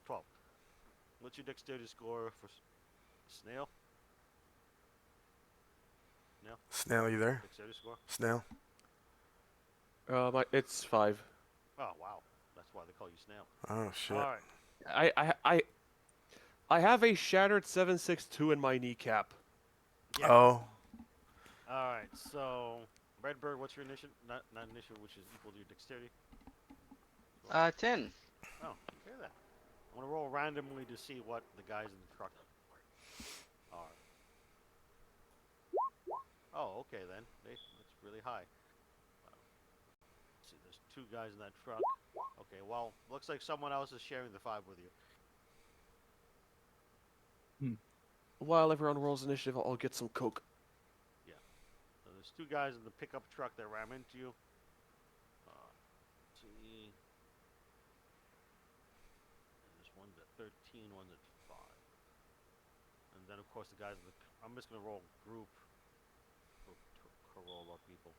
12. What's your dexterity score for Snail? Snail, you there? Dexterity score? Snail? It's 5. Oh, wow. That's why they call you Snail. Oh shit. All right. I have a shattered 762 in my kneecap. Yeah. Oh. All right. So, Redbird, what's your initiative? Not initiative, which is equal to your dexterity. 10. Oh, okay then. I'm gonna roll randomly to see what the guys in the truck are. Oh, okay then. That's really high. Let's see, there's 2 guys in that truck. Okay, well, looks like someone else is sharing the 5 with you. While everyone rolls initiative, I'll get some coke. So there's 2 guys in the pickup truck that ram into you. Let's see. And there's one's at 13, one's at 5. And then of course the guys in the. I'm just gonna roll group. Corolla people.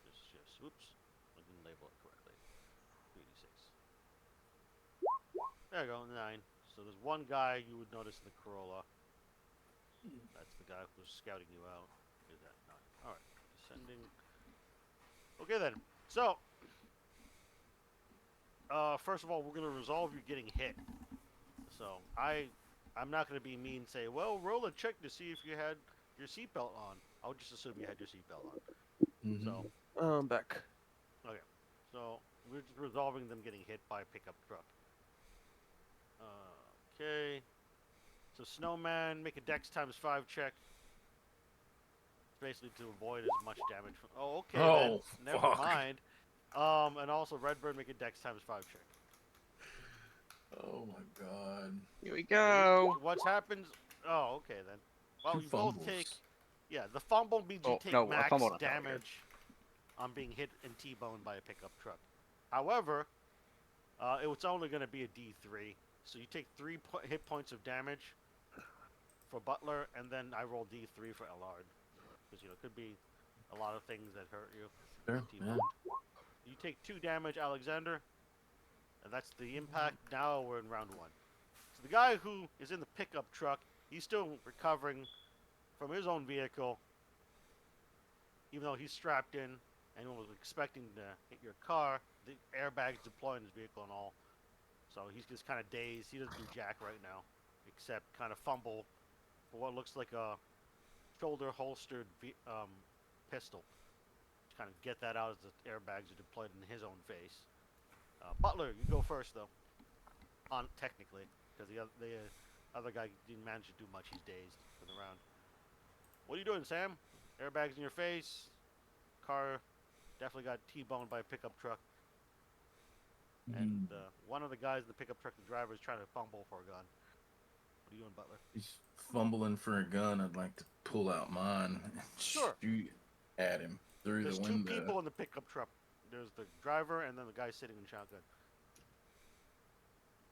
Just oops, I didn't label it correctly. 3d6. There you go, 9. So there's one guy you would notice in the Corolla. That's the guy who's scouting you out. Is that not? All right. Descending. Okay then. So, first of all, we're gonna resolve you getting hit. So I'm not gonna be mean. And say, well, roll a check to see if you had your seatbelt on. I'll just assume you had your seatbelt on. Mhm. So, I'm back. okay. So we're just resolving them getting hit by a pickup truck. Okay. So Snowman, make a Dex ×5 check. Basically to avoid as much damage. Oh, okay then. Oh, Never fuck. mind. And also Redbird, make a Dex ×5 check. Oh my god. Here we go. What's happens? Oh, okay then. Well, Two you fumbles. both take. Yeah, the fumble means you Oh, take no, I max fumbled on that one. damage on being hit and T-boned by a pickup truck. However, it's only going to be a D3, so you take 3 hit points of damage for Butler, and then I roll D3 for Ellard, because it could be a lot of things that hurt you. Sure, T-boned. You take 2 damage, Alexander, and that's the impact. Now we're in round 1. So the guy who is in the pickup truck, he's still recovering from his own vehicle, even though he's strapped in and was expecting to hit your car. The airbags deploy in his vehicle and all. So he's just kind of dazed. He doesn't do jack right now, except kind of fumble for what looks like a shoulder holstered pistol. Just kind of get that out as the airbags are deployed in his own face. Butler, you go first though. Technically, because the other guy didn't manage to do much. He's dazed for the round. What are you doing, Sam? Airbags in your face. Car definitely got T-boned by a pickup truck. And one of the guys in the pickup truck, the driver, is trying to fumble for a gun. What are you doing, Butler? He's fumbling for a gun. I'd like to pull out mine and Sure. shoot at him through There's the 2 window. people in the pickup truck. There's the driver and then the guy sitting in shotgun.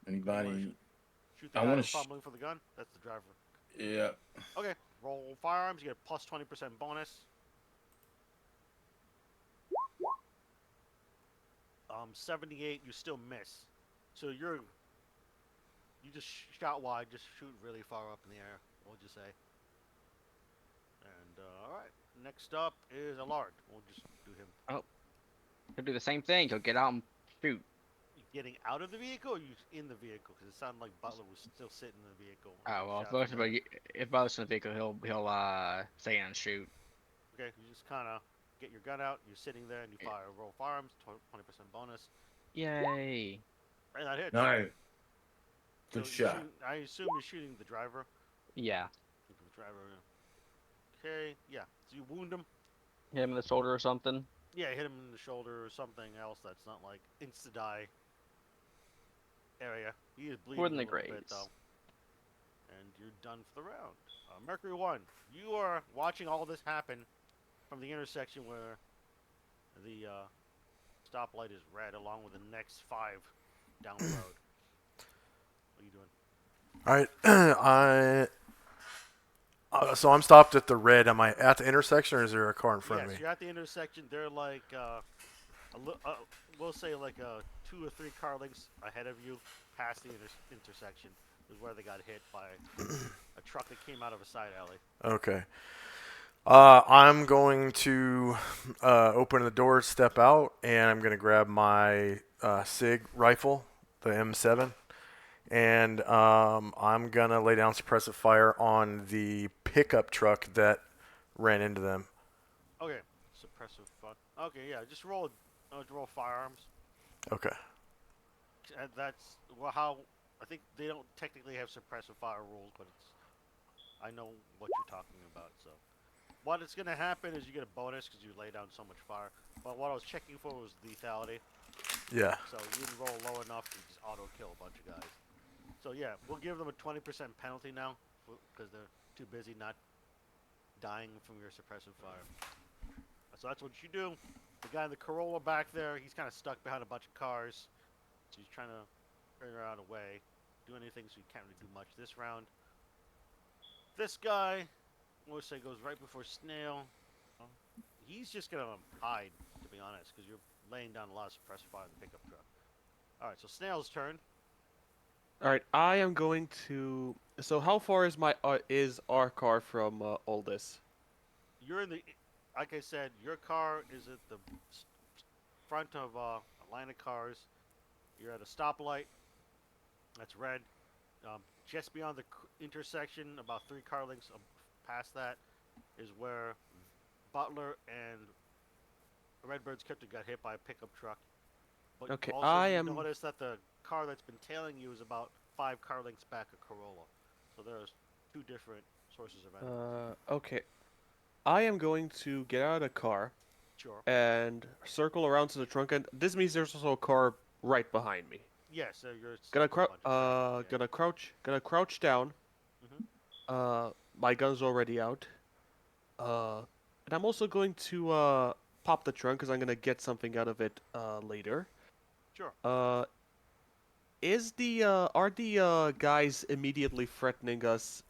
Anybody? Shoot the I guy wanna who's fumbling for the gun. That's the driver. Yeah. Okay, roll firearms. You get a plus 20% bonus. 78, you still miss. So you just shot wide, just shoot really far up in the air. What would you say? And all right, next up is Allard. We'll just do him. He'll do the same thing. He'll get out and shoot. Getting out of the vehicle, or you in the vehicle? Because it sounded like Butler was still sitting in the vehicle. Oh well, if Butler's in the vehicle, he'll stay and shoot. Okay, you just kind of get your gun out. You're sitting there and you fire. Roll firearms, 20% bonus, Yay! and that hits. Nice. So Good you're shot. I assume you're shooting the driver. Yeah. The driver. Okay, yeah. So you wound him. Hit him in the shoulder or something. Yeah, hit him in the shoulder or something else that's not like insta-die area. He is bleeding More than a the little bit graves. though. And you're done for the round. Mercury 1, you are watching all this happen from the intersection where the stoplight is red, along with the next 5 down the road. What are you doing? All right. So I'm stopped at the red. Am I at the intersection, or is there a car in front Yes, of me? you're at the intersection. They're like, we'll say like 2 or 3 car lengths ahead of you, past the intersection, is where they got hit by a truck that came out of a side alley. Okay. I'm going to open the door, step out, and I'm going to grab my SIG rifle, the M7, and I'm going to lay down suppressive fire on the pickup truck that ran into them. Okay, suppressive fun. Okay, yeah, just roll firearms. Okay. And that's how I think they don't technically have suppressive fire rules, but I know what you're talking about. So what is going to happen is you get a bonus because you lay down so much fire. But what I was checking for was lethality. Yeah. So you didn't roll low enough to just auto kill a bunch of guys. So yeah, we'll give them a 20% penalty now because they're too busy not dying from your suppressive fire. So that's what you do. The guy in the Corolla back there, he's kind of stuck behind a bunch of cars. So he's trying to figure out a way, do anything, so he can't really do much this round. This guy, we'll say, goes right before Snail. He's just going to hide, to be honest, because you're laying down a lot of suppressive fire in the pickup truck. Alright, so Snail's turn. All right, I am going to. So how far is our car from all this? You're in the, like I said, your car is at the front of a line of cars. You're at a stoplight. That's red. Just beyond the intersection, about 3 car lengths past that, is where Butler and Redbird's character got hit by a pickup truck. But Okay, also, I you am. notice that the car that's been tailing you is about 5 car lengths back of Corolla. So there's 2 different sources of enemies. Okay, I am going to get out of the car Sure. and circle around to the trunk, and this means there's also a car right behind me. Yeah, so you're Gonna stuck with a bunch of traffic. Yeah. gonna crouch down. Mhm. My gun's already out. Uh, and I'm also going to pop the trunk because I'm gonna get something out of it later. Sure. Uh, are the guys immediately threatening us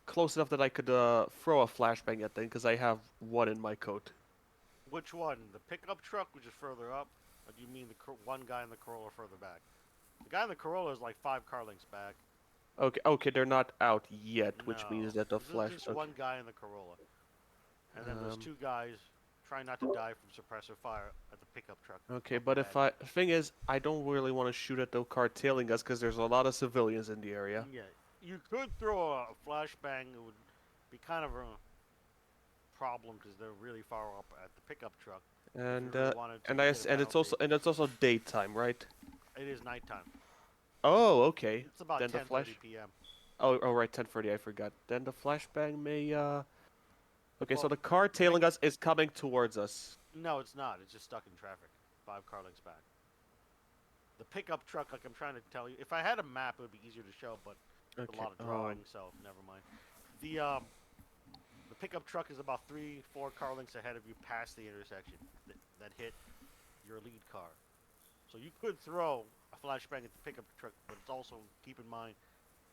close enough that I could throw a flashbang at them because I have one in my coat? Which one? The pickup truck, which is further up, or do you mean the one guy in the Corolla further back? The guy in the Corolla is like 5 car lengths back. Okay, they're not out yet, which No, means that the this flash. is just Okay. one guy in the Corolla, and then there's Um, 2 guys trying not to die from suppressor fire at the pickup truck. Okay, up but ahead. thing is, I don't really want to shoot at the car tailing us because there's a lot of civilians in the area. Yeah, you could throw a flashbang. It would be kind of a problem because they're really far up at the pickup truck. And if you really wanted to and get a it's also daytime, right? It is nighttime. Oh, okay. It's about Then the 10:30 p.m. Oh, right, 10:30. I forgot. Then the flashbang may. Okay, so Well, the car tailing us is coming towards us. No, it's not. It's just stuck in traffic. 5 car lengths back. The pickup truck, like I'm trying to tell you, if I had a map, it would be easier to show, but Okay. a lot of drawing, so never mind. The pickup truck is about 3-4 car lengths ahead of you past the intersection that hit your lead car. So you could throw a flashbang at the pickup truck, but it's also, keep in mind,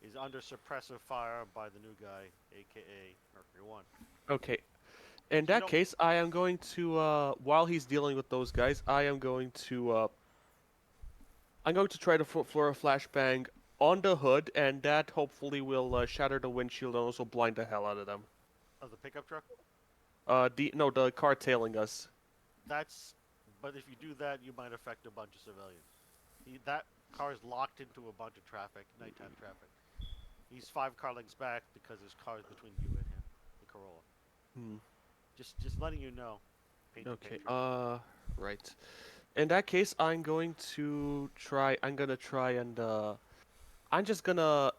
is under suppressive fire by the new guy, aka Mercury 1. Okay. In that case, I am going to while he's dealing with those guys, I'm going to try to floor a flashbang on the hood, and that hopefully will shatter the windshield and also blind the hell out of them. Of the pickup truck? The car tailing us. But if you do that, you might affect a bunch of civilians. That car is locked into a bunch of traffic, nighttime traffic. He's 5 car lengths back because there's cars between you and him, the Corolla. Hmm. Just letting you know. Paint the Okay. picture. Right. In that case, I'm gonna try and I'm just gonna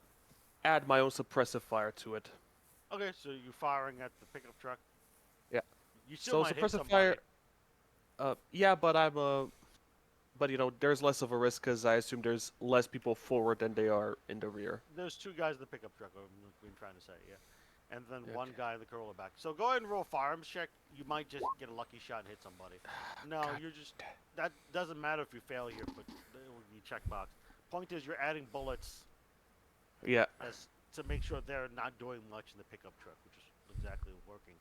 add my own suppressive fire to it. Okay, so you're firing at the pickup truck. Yeah. You still So might hit suppressive somebody. fire. Yeah, but but there's less of a risk because I assume there's less people forward than they are in the rear. There's 2 guys in the pickup truck. I've been trying to say, yeah, and then one Okay. guy in the Corolla back. So go ahead and roll firearms check. You might just get a lucky shot and hit somebody. No, God. that doesn't matter if you fail here, but it will be checkbox. Point is, you're adding bullets Yeah. as to make sure they're not doing much in the pickup truck, which is exactly working.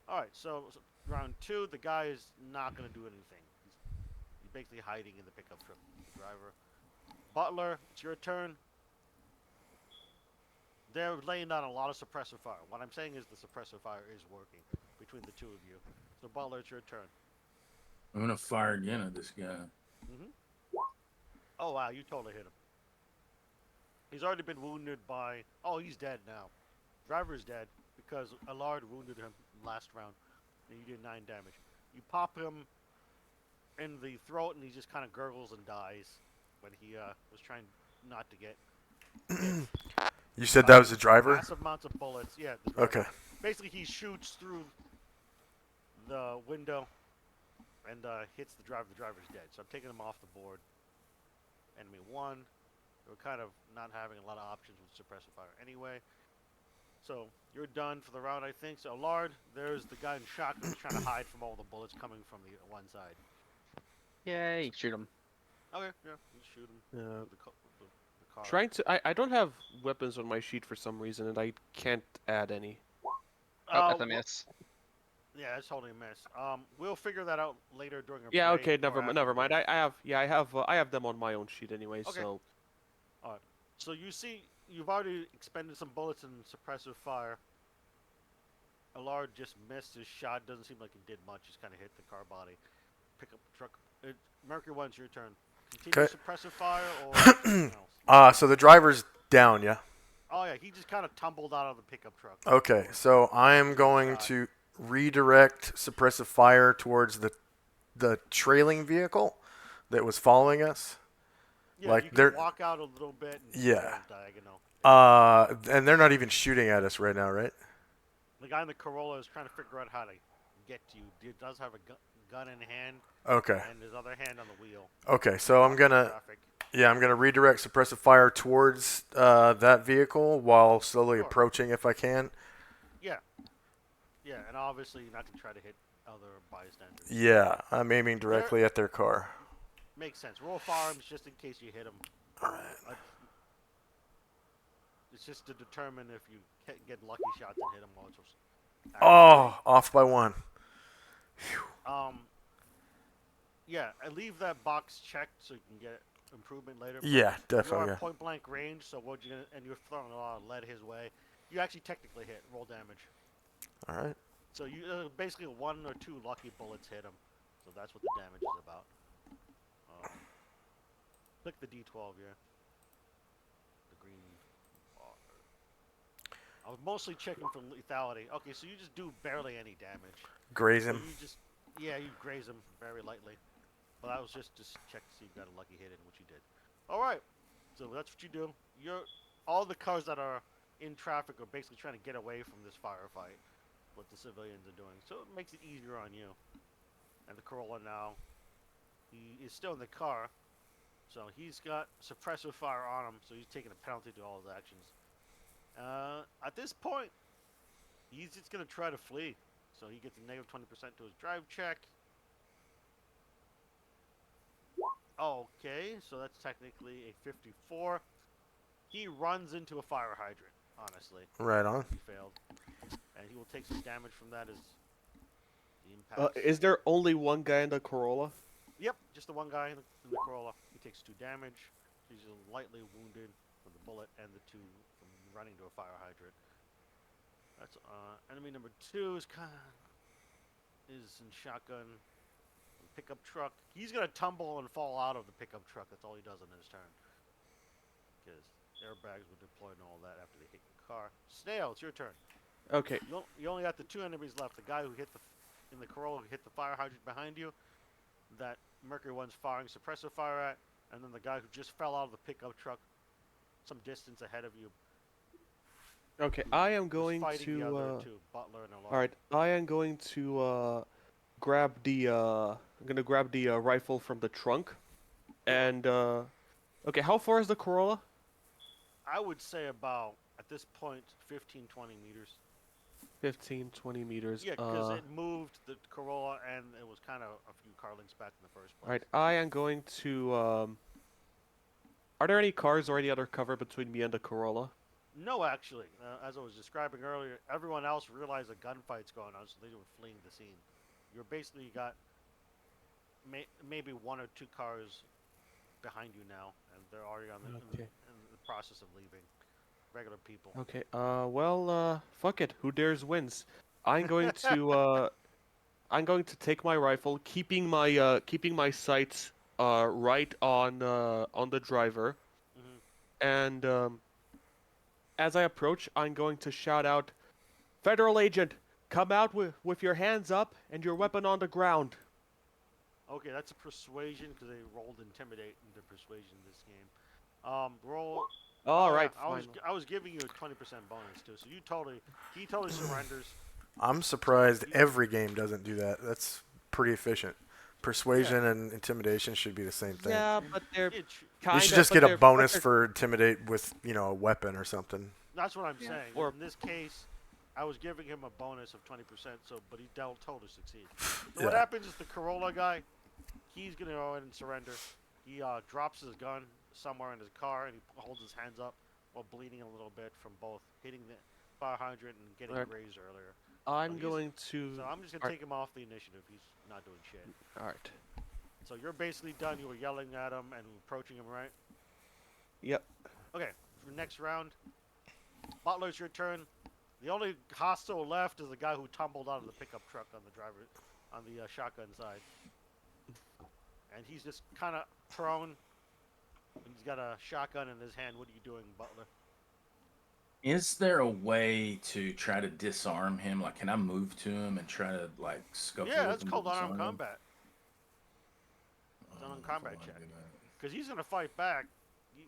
All right, so round 2, the guy is not going to do anything. He's basically hiding in the pickup truck. The driver. Butler, it's your turn. They're laying down a lot of suppressor fire. What I'm saying is the suppressor fire is working between the 2 of you. So Butler, it's your turn. I'm gonna fire again at this guy. Oh wow, you totally hit him. He's already been wounded by. Oh, he's dead now. Driver's dead because Allard wounded him last round, and you did 9 damage. You pop him in the throat, and he just kind of gurgles and dies when he was trying not to get. You said that was the driver? Massive amounts of bullets. Yeah. The driver. Okay. Basically, he shoots through the window and hits the driver. The driver's dead. So I'm taking him off the board. Enemy 1. We're kind of not having a lot of options with suppressor fire anyway. So you're done for the round, I think. So Allard, there's the guy in shotgun who's trying to hide from all the bullets coming from the one side. Yay! Shoot him. Okay, yeah, you shoot him. With the car. Trying to. I don't have weapons on my sheet for some reason, and I can't add any. Oh, that's a miss. Yeah, that's holding a miss. We'll figure that out later during our Yeah. break Okay. or after Never the mind. break. I have them on my own sheet anyway. Okay. So Alright. So you see, you've already expended some bullets in suppressive fire. Allard just missed his shot. Doesn't seem like he did much. Just kind of hit the car body. Pickup truck. Mercury 1's your turn. Continue 'Kay. suppressive fire or something else? So the driver's down, yeah? Oh yeah, he just kind of tumbled out of the pickup truck. Okay, so I am going Shot. to redirect suppressive fire towards the trailing vehicle that was following us. Yeah, like, you they're- can walk out a little bit and Yeah. go diagonal. And they're not even shooting at us right now, right? The guy in the Corolla is trying to figure out how to get to you. He does have a gun in hand Okay. and his other hand on the wheel. Okay, so I'm gonna redirect suppressive fire towards that vehicle while slowly Sure. approaching if I can. Yeah. Yeah, and obviously not to try to hit other bystanders. Yeah, I'm aiming directly at their car. Makes sense. Roll firearms just in case you hit him. All right. It's just to determine if you get lucky shots and hit him while it's Oh, off by one. Yeah, I leave that box checked so you can get improvement later. but Yeah, You're definitely. at Yeah. point blank range, so what you gonna, and you're throwing a lot of lead his way. You actually technically hit. Roll damage. All right. So you basically 1 or 2 lucky bullets hit him. So that's what the damage is about. Click the D12, yeah. The green bar. I was mostly checking for lethality. Okay, so you just do barely any damage. Graze So him. you just, yeah, you graze him very lightly. But that was just to check to see if you got a lucky hit in, which you did. All right, so that's what you do. All the cars that are in traffic are basically trying to get away from this firefight. What the civilians are doing, so it makes it easier on you. And the Corolla now, he is still in the car, so he's got suppressive fire on him, so he's taking a penalty to all his actions. At this point, he's just gonna try to flee, so he gets a negative 20% to his drive check. Okay, so that's technically a 54. He runs into a fire hydrant, honestly. Right on. He failed. And he will take some damage from that as the impact. Is there only one guy in the Corolla? Yep, just the one guy in the Corolla. He takes 2 damage. He's lightly wounded from the bullet and the 2 from running to a fire hydrant. That's enemy number 2 is in shotgun. Pickup truck. He's gonna tumble and fall out of the pickup truck. That's all he does on his turn. Because airbags will deploy and all that after they hit your car. Snail, it's your turn. Okay. You only got the 2 enemies left. The guy who hit in the Corolla who hit the fire hydrant behind you, that Mercury 1's firing suppressive fire at, and then the guy who just fell out of the pickup truck some distance ahead of you. Okay, I am who's going fighting the to. other 2, Butler and Allard. All right, I am going to grab the. I'm gonna grab the rifle from the trunk, and okay, how far is the Corolla? I would say about at this point 15-20 meters. 15, 20 meters. Yeah, because it moved the Corolla and it was kind of a few car links back in the first place. Alright, I am going to. Are there any cars or any other cover between me and the Corolla? No, actually, as I was describing earlier, everyone else realized a gunfight's going on, so they were fleeing the scene. You're basically got maybe 1 or 2 cars behind you now, and they're already on in the process of leaving. Regular people. Okay. Well, fuck it. Who dares wins. I'm going to. I'm going to take my rifle, keeping my sights right on the driver, and as I approach, I'm going to shout out, "Federal agent, come out with your hands up and your weapon on the ground." Okay, that's a persuasion because they rolled intimidate into persuasion this game. Roll. All Oh, right. yeah, Fine. I was giving you a 20% bonus too, so he totally surrenders. I'm surprised every game doesn't do that. That's pretty efficient. Persuasion and intimidation should be the same thing. Yeah, but they're Yeah, kind You should of. just get a bonus for intimidate with, a weapon or something. that's what I'm saying. Or- In this case, I was giving him a bonus of 20%, but he totally succeeds. So Yeah. what happens is the Corolla guy, he's gonna go ahead and surrender. He drops his gun somewhere in his car and he holds his hands up while bleeding a little bit from both hitting the fire hydrant and getting Alright. grazed earlier. I'm he's- going to. So I'm just gonna Alright. take him off the initiative. He's not doing shit. All right. So you're basically done. You were yelling at him and approaching him, right? Yep. Okay, for the next round, Butler, it's your turn. The only hostile left is the guy who tumbled out of the pickup truck on the shotgun side, and he's just kind of prone. And he's got a shotgun in his hand. What are you doing, Butler? Is there a way to try to disarm him? Like, can I move to him and try to like scuffle Yeah, with that's him? to called disarm unarmed him? combat. It's an I don't unarmed know if I combat wanna check. do that. Because he's gonna fight back.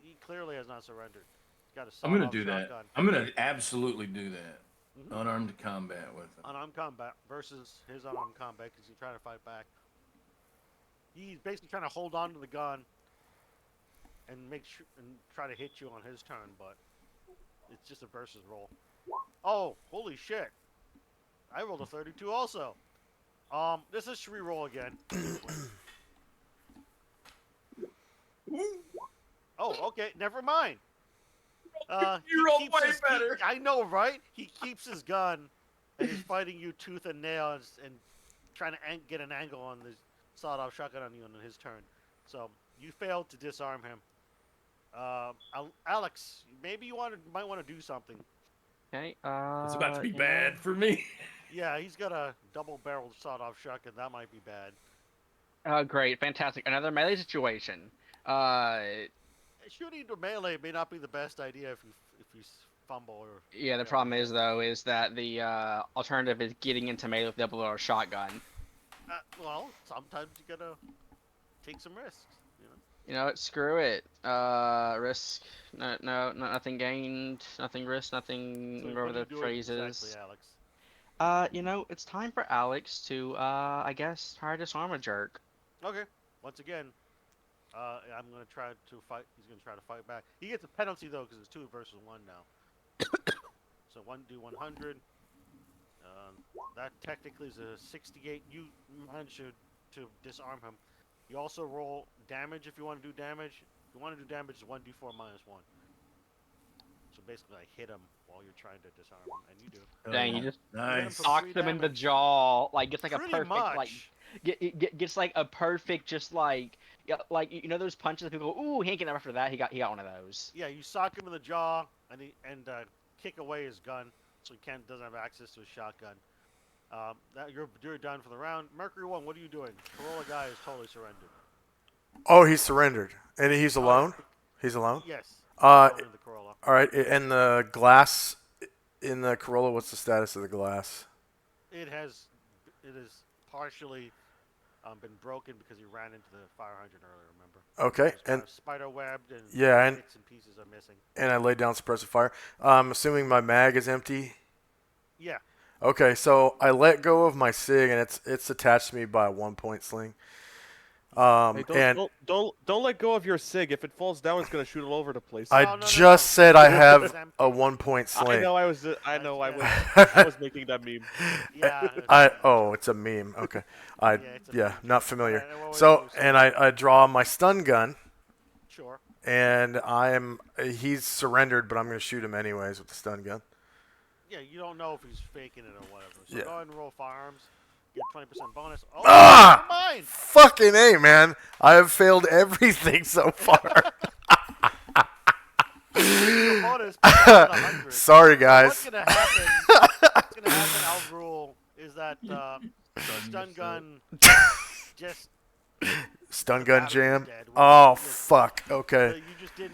He clearly has not surrendered. He's got a I'm gonna sawed-off do that. shotgun. I'm gonna absolutely do that. Mhm. Unarmed combat with him. Unarmed combat versus his unarmed combat because he's trying to fight back. He's basically trying to hold on to the gun and make sure and try to hit you on his turn, but it's just a versus roll. Oh, holy shit! I rolled a 32 also. This is re-roll again. Oh, okay, never mind. You He rolled keeps way his- better. I know, right? He keeps his gun and he's fighting you tooth and nail and trying to get an angle on this sawed-off shotgun on you on his turn. So you failed to disarm him. Alex, maybe you might want to do something. Okay. It's about to be you know, bad for me. Yeah, he's got a double-barreled sawed-off shotgun. That might be bad. Great, fantastic. Another melee situation. Shooting into melee may not be the best idea if you fumble or. Yeah, the whatever, problem yeah. is though is that the alternative is getting into melee with double or shotgun. Well, sometimes you gotta take some risks. You know. You know what? Screw it. Risk. No, nothing gained, nothing risked, nothing. So Whatever what are you the doing phrase exactly, is. Alex? You know, it's time for Alex to, I guess, try to disarm a jerk. Okay. Once again, I'm gonna try to fight. He's gonna try to fight back. He gets a penalty though because it's 2 versus 1 now. So do 100. That technically is a 68. You managed to disarm him. You also roll damage if you want to do damage. If you want to do damage, it's 1d4 minus 1. So basically, I hit him while you're trying to disarm him, and you do. Dang, you just hit him Nice. for knocks 3 him in the damage. jaw, like gets like Pretty a perfect much. like gets like a perfect just like like you know those punches that people go, ooh, he ain't getting up after that. He got one of those. Yeah, you sock him in the jaw and kick away his gun, so he doesn't have access to his shotgun. You're done for the round. Mercury 1, what are you doing? Corolla guy is totally surrendered. Oh, he's surrendered, and he's alone. He's alone. Yes. Uh, Over in the Corolla. All right, and the glass in the Corolla. What's the status of the glass? It is partially been broken because he ran into the fire hydrant earlier. Remember? Okay, It's kind and of spider webbed and yeah, and bits and pieces are missing. I laid down suppressive fire. I'm assuming my mag is empty. Yeah. Okay, so I let go of my SIG, and it's attached to me by a 1-point sling. Hey, And don't let go of your SIG. If it falls down, it's gonna shoot all over the place. I No. just said I have It's empty. a 1-point I sling. know. I was making that meme. Yeah. It's a meme. Okay, it's a meme. not familiar. Alright, what So, was it? and I draw my stun gun, Sure. and he's surrendered, but I'm gonna shoot him anyways with the stun gun. Yeah, you don't know if he's faking it or whatever. So Yeah. go ahead and roll firearms. Get 20% bonus. Oh, Ah! never mind. Fucking A, man! I have failed everything so far. Your bonus but down to 100. Sorry, What's guys. gonna happen? Alvrul, is that stun gun just Stun the gun battery's jam. dead. Oh Just- fuck. Okay. you just didn't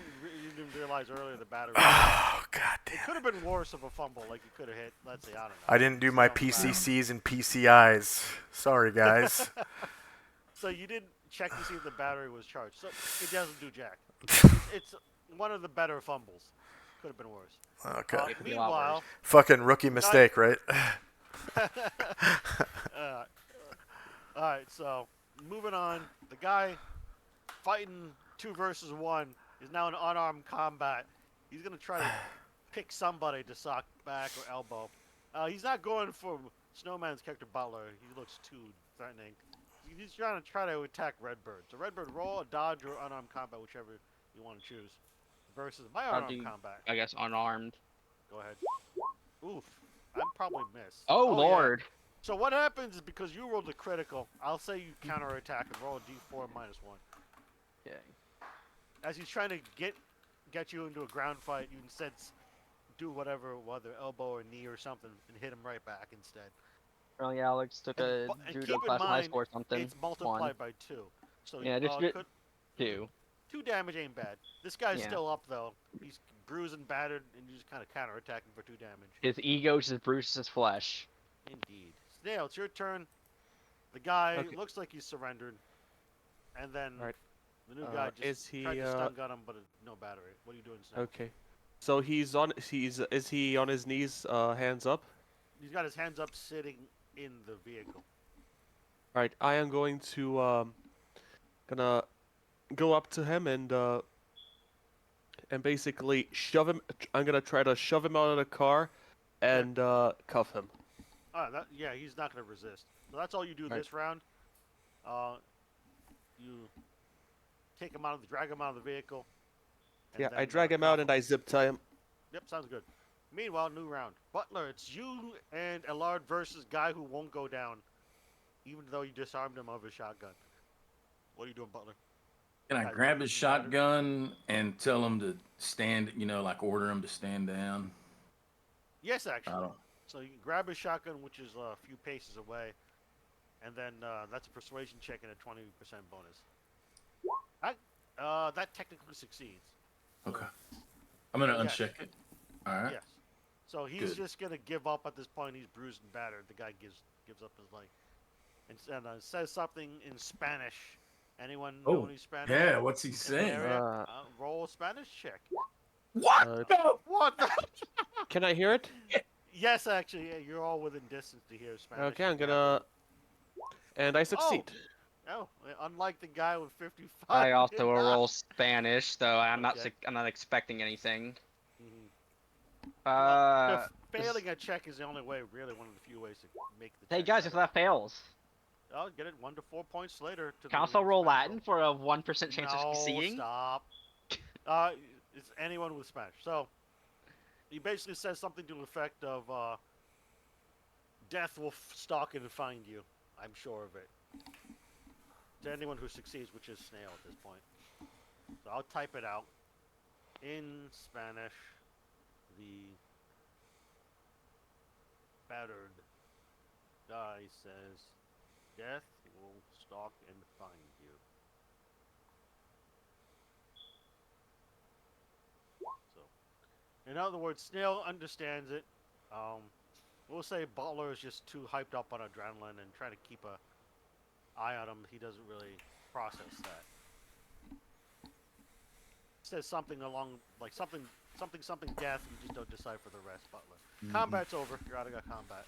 realize earlier the battery. Oh god It damn. could have been worse of a fumble, like you could have hit. Let's say I don't know. I didn't do my Down the battery. PCCs and PCIs. Sorry, guys. So you didn't check to see if the battery was charged. So it doesn't do jack. It's one of the better fumbles. Could have been worse. Okay. It could be a lot Meanwhile, worse. Fucking rookie mistake, right? all right. So moving on, the guy fighting 2 versus 1 is now in unarmed combat. He's gonna try to pick somebody to sock back or elbow. He's not going for Snowman's character Butler. He looks too threatening. He's trying to attack Redbird. So Redbird, roll a dodge or unarmed combat, whichever you want to choose. Versus my I'll unarmed do- combat. I guess unarmed. Go ahead. Oof. I'm probably miss. Oh, yeah. lord. So what happens is because you rolled a critical, I'll say you counterattack and roll a d4 minus 1. Okay. As he's trying to get you into a ground fight, you instead do whatever, whether elbow or knee or something, and hit him right back instead. Apparently, Alex took a And judo keep in class in high mind, school or something. it's One. multiplied by 2. So Yeah, just could 2. 2 damage ain't bad. This guy's Yeah. still up though. He's bruised and battered, and you just kind of counterattack him for 2 damage. His ego just bruises his flesh. Indeed. Snail, it's your turn. The guy Okay. looks like he's surrendered, and then Alright. the new guy just Is he, tried to stun gun him, but no battery. What are you doing, Snail? Okay. So is he on his knees, hands up? He's got his hands up, sitting in the vehicle. Alright, I am going to, gonna go up to him and basically shove him. I'm gonna try to shove him out of the car and, cuff him. Yeah, he's not gonna resist. So that's all you do Right. this round. You drag him out of the vehicle. and Yeah, then, I drag him out cuff and I zip tie him. Yep, sounds good. Meanwhile, new round. Butler, it's you and Ellard versus guy who won't go down, even though you disarmed him of his shotgun. What are you doing, Butler? Can I Guys, grab his bruised and battered. shotgun and tell him to stand? Like order him to stand down. Yes, I actually. don't. So you can grab his shotgun, which is a few paces away, and then that's a persuasion check and a 20% bonus. That technically succeeds. Okay. I'm gonna Yes. uncheck it. All right. Yes. So he's Good. just gonna give up at this point. He's bruised and battered. The guy gives up his leg, and says something in Spanish. Anyone know Oh, any Spanish? Yeah. What's he in the saying? area? Uh, Roll a Spanish check. What? Uh, the- What? The? Can I hear it? Yes, actually, yeah, you're all within distance to hear Spanish. Okay, I'm gonna. And I succeed. Oh, unlike the guy with 55. I also will roll Spanish, though I'm Okay. I'm not expecting anything. Mhm. Uh, Failing a check is the only way, really, one of the few ways to make the. hey check guys, if better. that fails, I'll get it 1 to 4 points later. To can I the also roll Spanish Latin for a 1% chance of No, succeeding? stop. It's anyone with Spanish. So he basically says something to the effect of, "Death will stalk and find you." I'm sure of it. To anyone who succeeds, which is Snail at this point. So I'll type it out in Spanish. The battered guy says, "Death will stalk and find you." So, in other words, Snail understands it. We'll say Butler is just too hyped up on adrenaline and trying to keep a eye on him. He doesn't really process that. Says something along like something death. You just don't decipher the rest. Butler. Combat's over. You're out of combat.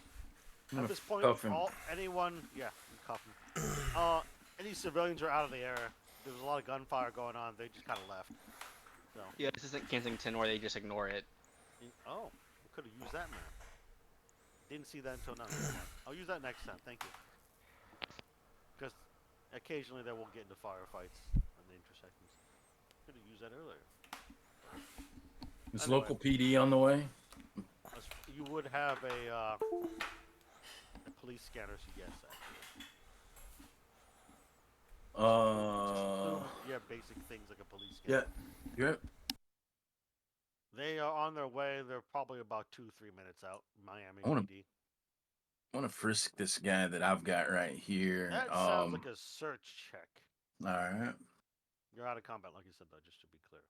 I'm At gonna this point, cuff him. anyone, yeah, you cuff him. Any civilians are out of the area. There was a lot of gunfire going on. They just kind of left. So, Yeah, this isn't Kensington where they just ignore it. oh, we could have used that map. Didn't see that until now. Never mind. I'll use that next time. Thank you. Because occasionally they will get into firefights on the intersections. Could have used that earlier. Is Anyway. local PD on the way? You would have a police scanner, so yes, actually. Yeah, basic things like a police scanner. Yeah. Yep. They are on their way. They're probably about 2-3 minutes out. Miami I wanna- PD. I want to frisk this guy that I've got right here. That sounds like a search check. All right. You're out of combat, like you said, though, just to be clear.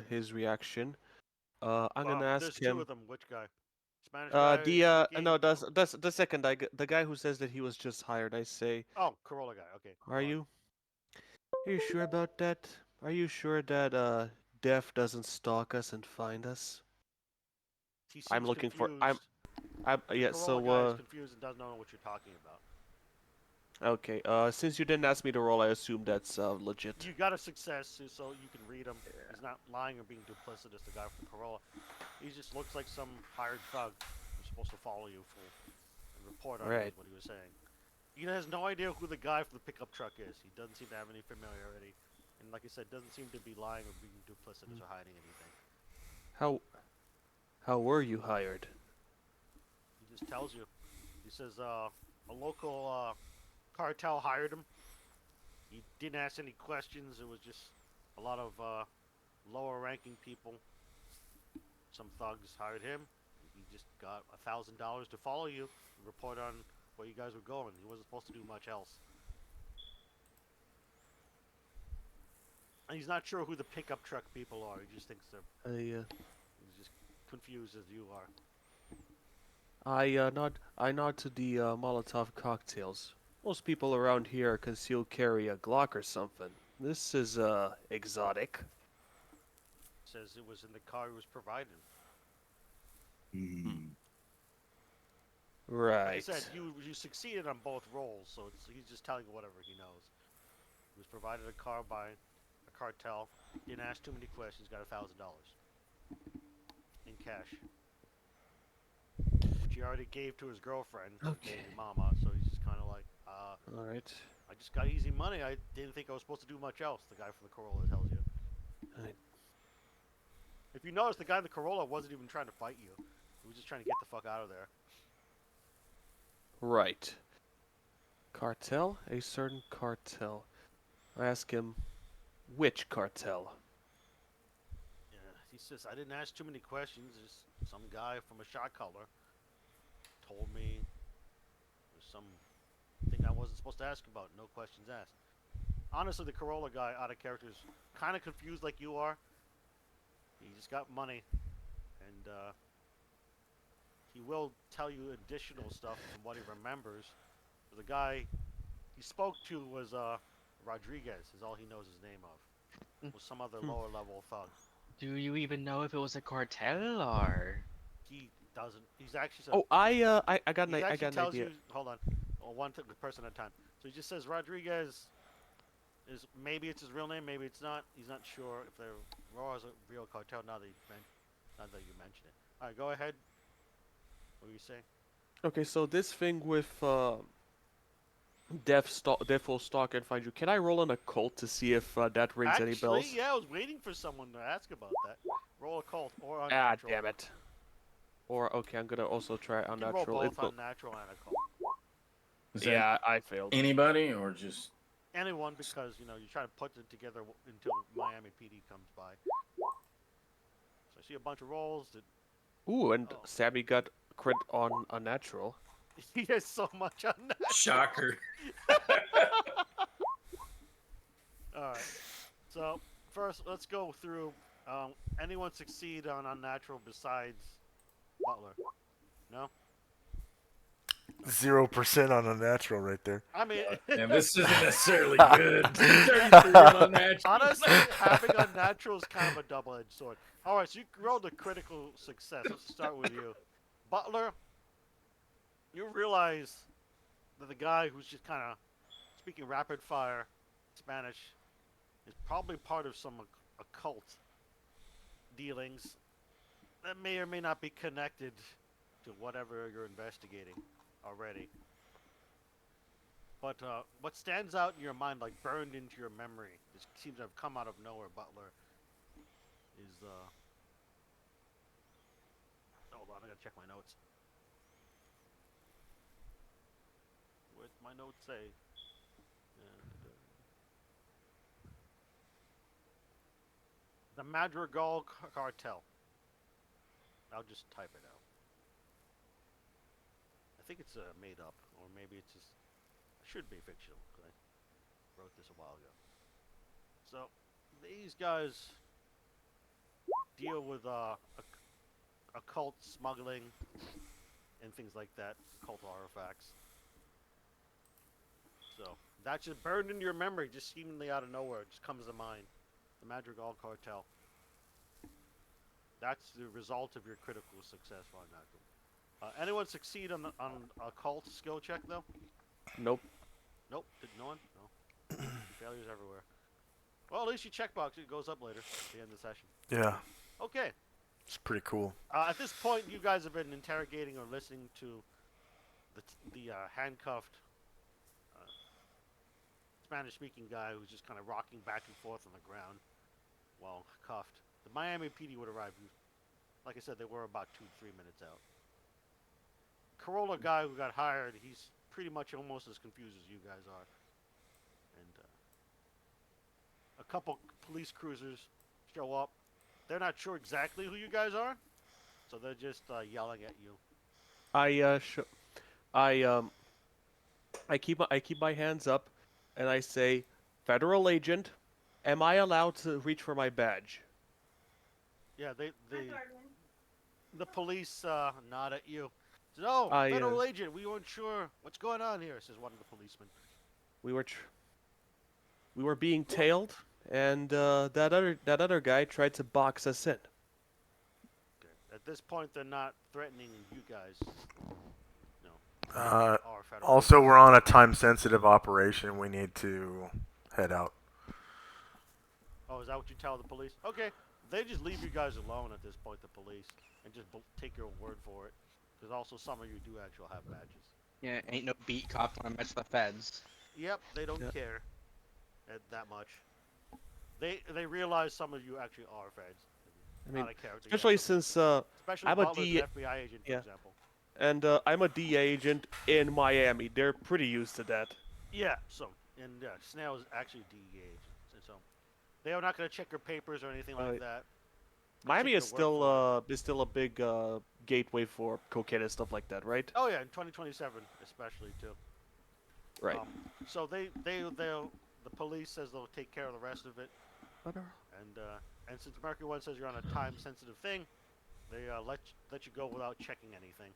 his reaction. I'm gonna There's ask two him. of them. Which guy? Spanish guy? speaking? No, that's the second guy, the guy who says that he was just hired. I say, Oh, Corolla guy. Okay. are go on. you? Are you sure about that? Are you sure that Def doesn't stalk us and find us? He seems I'm looking for. confused. The Yeah. Corolla So guy is confused and doesn't know what you're talking about. okay. Since you didn't ask me to roll, I assume that's legit. You got a success, so you can read him. He's not lying or being duplicitous. The guy from the Corolla. He just looks like some hired thug who's supposed to follow you for and report on you, Right. is what he was saying. He has no idea who the guy from the pickup truck is. He doesn't seem to have any familiarity, and like I said, doesn't seem to be lying or being duplicitous or hiding anything. How were you hired? He just tells you. He says a local cartel hired him. He didn't ask any questions. It was just a lot of lower-ranking people. Some thugs hired him. He just got $1,000 to follow you and report on where you guys were going. He wasn't supposed to do much else. And he's not sure who the pickup truck people are. He just thinks they're. He's just confused as you are. I nod to the Molotov cocktails. Most people around here conceal carry a Glock or something. This is exotic. Says it was in the car he was provided. Right. Like I said, you succeeded on both roles, so he's just telling you whatever he knows. He was provided a car by a cartel. Didn't ask too many questions. Got $1,000 in cash, which he already gave to his girlfriend, Okay. baby mama. So he's just kind of like, All right. I just got easy money. I didn't think I was supposed to do much else. The guy from the Corolla tells you. Right. If you notice, the guy in the Corolla wasn't even trying to fight you. He was just trying to get the fuck out of there. Right. Cartel? A certain cartel. I ask him, which cartel? Yeah, he says, I didn't ask too many questions. Just some guy from a shot caller told me there's some thing I wasn't supposed to ask about. No questions asked. Honestly, the Corolla guy, out of character, is kind of confused like you are. He just got money, and he will tell you additional stuff from what he remembers. The guy he spoke to was Rodriguez, is all he knows his name of. Was some other lower level thug. Do you even know if it was a cartel or? He doesn't. He's actually. Oh, I got he I actually got an tells idea. you. Hold on. Person at a time. So he just says Rodriguez is maybe it's his real name, maybe it's not. He's not sure if they're Raw is a real cartel. Now that you mention it. All right, go ahead. What were you saying? Okay, so this thing with Def will stalk and find you. Can I roll an occult to see if that rings any bells? Actually, yeah, I was waiting for someone to ask about that. Roll a cult or Ah, unnatural. damn it. Or okay, I'm gonna also try You can unnatural. roll It both will- unnatural and a cult. Is that Yeah, I failed. anybody or just Anyone, because you're trying to put it together until Miami PD comes by. So I see a bunch of rolls that Ooh, and Oh. Sammy got crit on unnatural. he has so much on that. shocker? Alright. So first let's go through anyone succeed on unnatural besides Butler? No? 0% on a natural right there. I mean And this isn't necessarily good. 33 on that. honestly having unnatural is kind of a double-edged sword. Alright, so you rolled a critical success. Let's start with you. Butler, you realize that the guy who's just kind of speaking rapid fire Spanish is probably part of some occult dealings that may or may not be connected to whatever you're investigating already. But what stands out in your mind, like burned into your memory, this seems to have come out of nowhere, Butler, is hold on, I gotta check my notes. What my notes say? And, the Madrigal Cartel. I'll just type it out. I think it's made up, or maybe it's just should be fictional. 'Cause I wrote this a while ago. So these guys deal with occult smuggling and things like that, occult artifacts. So that just burned into your memory, just seemingly out of nowhere. It just comes to mind. The Madrigal Cartel. That's the result of your critical success, Von Malcolm. Anyone succeed on occult skill check though? Nope. Nope. Did no one? No. Failures everywhere. Well, at least your checkbox it goes up later at the end of the session. Yeah, Okay. it's pretty cool. At this point, you guys have been interrogating or listening to the handcuffed Spanish-speaking guy who's just kind of rocking back and forth on the ground while cuffed. The Miami PD would arrive. Like I said, they were about 2-3 minutes out. Corolla guy who got hired, he's pretty much almost as confused as you guys are. And a couple police cruisers show up. They're not sure exactly who you guys are, so they're just yelling at you. I keep my hands up, and I say, "Federal agent, am I allowed to reach for my badge?" Yeah, the police nod at you. Says, "Oh, federal agent, we weren't sure what's going on here," says one of the policemen. We were being tailed, and that other guy tried to box us in. Okay. At this point, they're not threatening you guys. No. Our federal Also, agents. we're on a time-sensitive operation. We need to head out. Oh, is that what you tell the police? Okay. They just leave you guys alone at this point, the police, and just take your word for it. Because also some of you do actually have badges. Yeah, ain't no beat cop when I met the feds. Yep, they don't Yeah. care that much. They realize some of you actually are feds. I mean, Not a character. especially since especially I'm a Butler's D- an FBI agent, for yeah. example. and I'm a DA agent in Miami. They're pretty used to that. Yeah. So and Snail is actually a DEA agent, so they are not going to check your papers or anything like that. Miami take is your word still a big gateway for cocaine and stuff like that, right? Oh yeah, in 2027 especially too. Right. So the police says they'll take care of the rest of it, and since Mercury One says you're on a time-sensitive thing, they let you go without checking anything.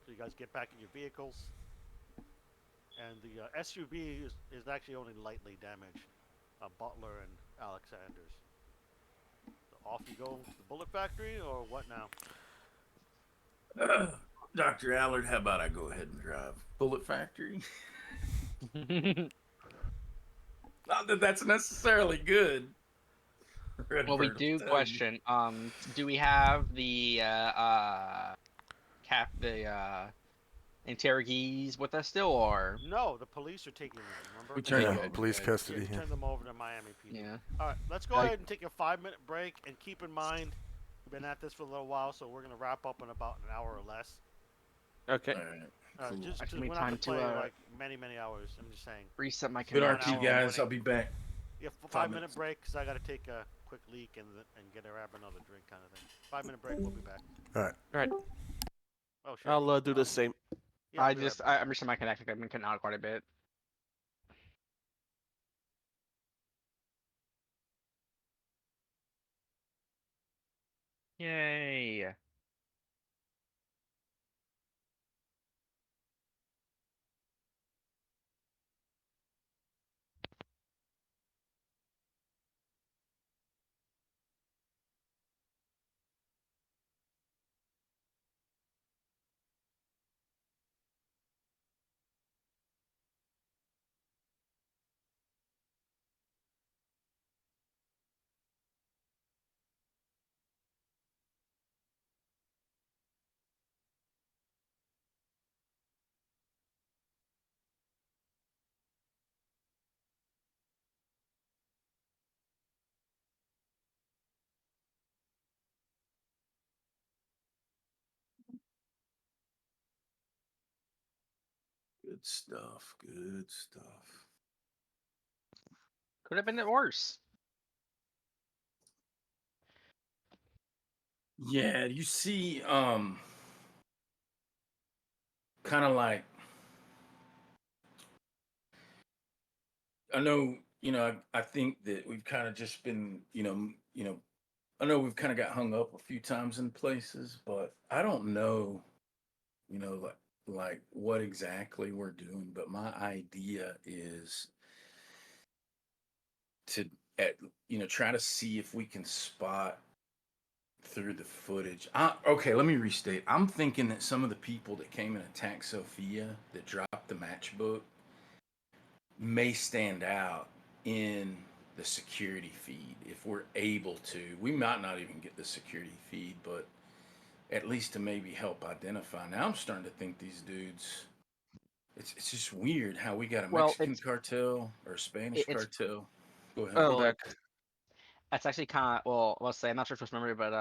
So you guys get back in your vehicles, and the SUV is actually only lightly damaged. Butler and Alexander's. So off you go to the bullet factory, or what now? Dr. Allard, how about I go ahead and drive? Bullet Factory? Not that that's necessarily good. Well, we Redbird will do tell you. question. Do we have the interrogees with us still, or? No, the police are taking them. Remember? We turn Yeah, them over. police good. custody. You Yeah. turn them over to Miami PD. Yeah. All right, let's go ahead and take a 5-minute break, and keep in mind we've been at this for a little while, so we're gonna wrap up in about an hour or less. Okay. All right. Cool. Just Actually, we're we not gonna time to, play like many hours. I'm just saying. Reset my Good An connection. hour RT, guys. morning. I'll be back. Yeah, 5-minute break because I gotta take a quick leak and grab another drink, kind of thing. 5-minute break. We'll be back. All right. Oh shit. I'll do the same. Yeah, I'll be right back. I'm resetting my connection. I've been cutting out quite a bit. Yay. Good stuff. Good stuff. Could have been worse. Yeah, you see, kind of like, I know, I think that we've kind of just been, I know we've kind of got hung up a few times in places, but I don't know, like what exactly we're doing. But my idea is to, at try to see if we can spot through the footage. Okay, let me restate. I'm thinking that some of the people that came and attacked Sophia that dropped the matchbook may stand out in the security feed if we're able to. We might not even get the security feed, but at least to maybe help identify. Now I'm starting to think these dudes. It's just weird how we got a Well, Mexican cartel or a Spanish it's cartel. Go ahead. Go well, back. that's actually kind of well. Let's say I'm not sure if it's memory, but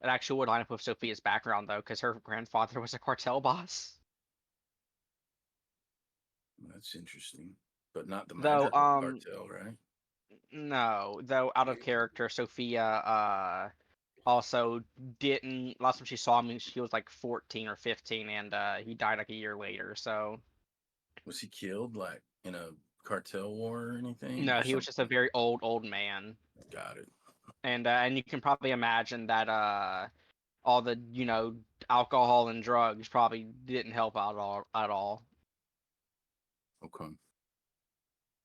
it actually would line up with Sophia's background though, because her grandfather was a cartel boss. That's interesting, but not the Though, Madrigal cartel, right? no, though out of character, Sophia also didn't. Last time she saw him, she was like 14 or 15, and he died like a year later. So Was he killed like in a cartel war or anything no, or he was just a something? very old man, Got it. and you can probably imagine that all the alcohol and drugs probably didn't help out at all. Okay.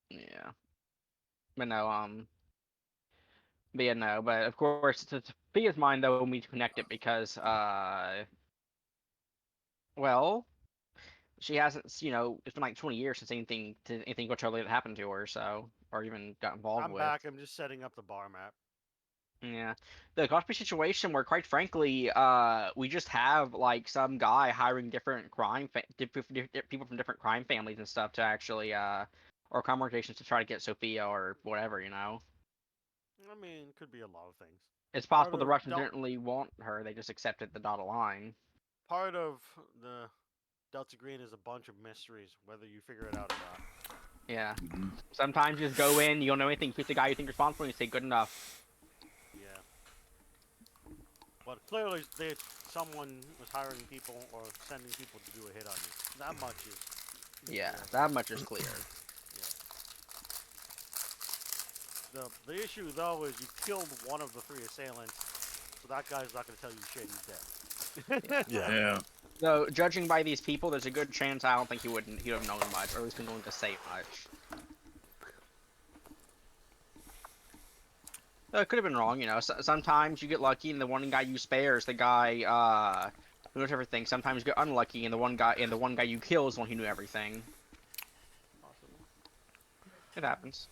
Yeah, but no, but yeah, no, but of course, to Sophia's mind though, we need to connect it because well, she hasn't, it's been like 20 years since anything totally that happened to her, so, or even got involved I'm with. back. I'm just setting up the bar map. Yeah, the Cosby situation where, quite frankly, we just have like some guy hiring people from different crime families and stuff to actually, or crime organizations to try to get Sophia or whatever, I mean, it could be a lot of things. It's Part possible the of Russians Del- didn't really want her; they just accepted the dotted line. part of the Delta Green is a bunch of mysteries, whether you figure it out or not. Yeah. Mm-hmm. Sometimes you just go in, you don't know anything, you pick the guy you think is responsible, and you say good enough. Yeah. But clearly, someone was hiring people or sending people to do a hit on you. That much is. Yeah, clear. that much is clear. The issue though is you killed one of the three assailants, so that guy's not going to tell you shit. He's dead. Yeah. Yeah. So, judging by these people, there's a good chance I don't think he would have known much, or at least been willing to say much. It could have been wrong, sometimes you get lucky and the one guy you spare is the guy, who knows everything. Sometimes you get unlucky and the one guy you kill is the one who knew everything. Possible. It happens.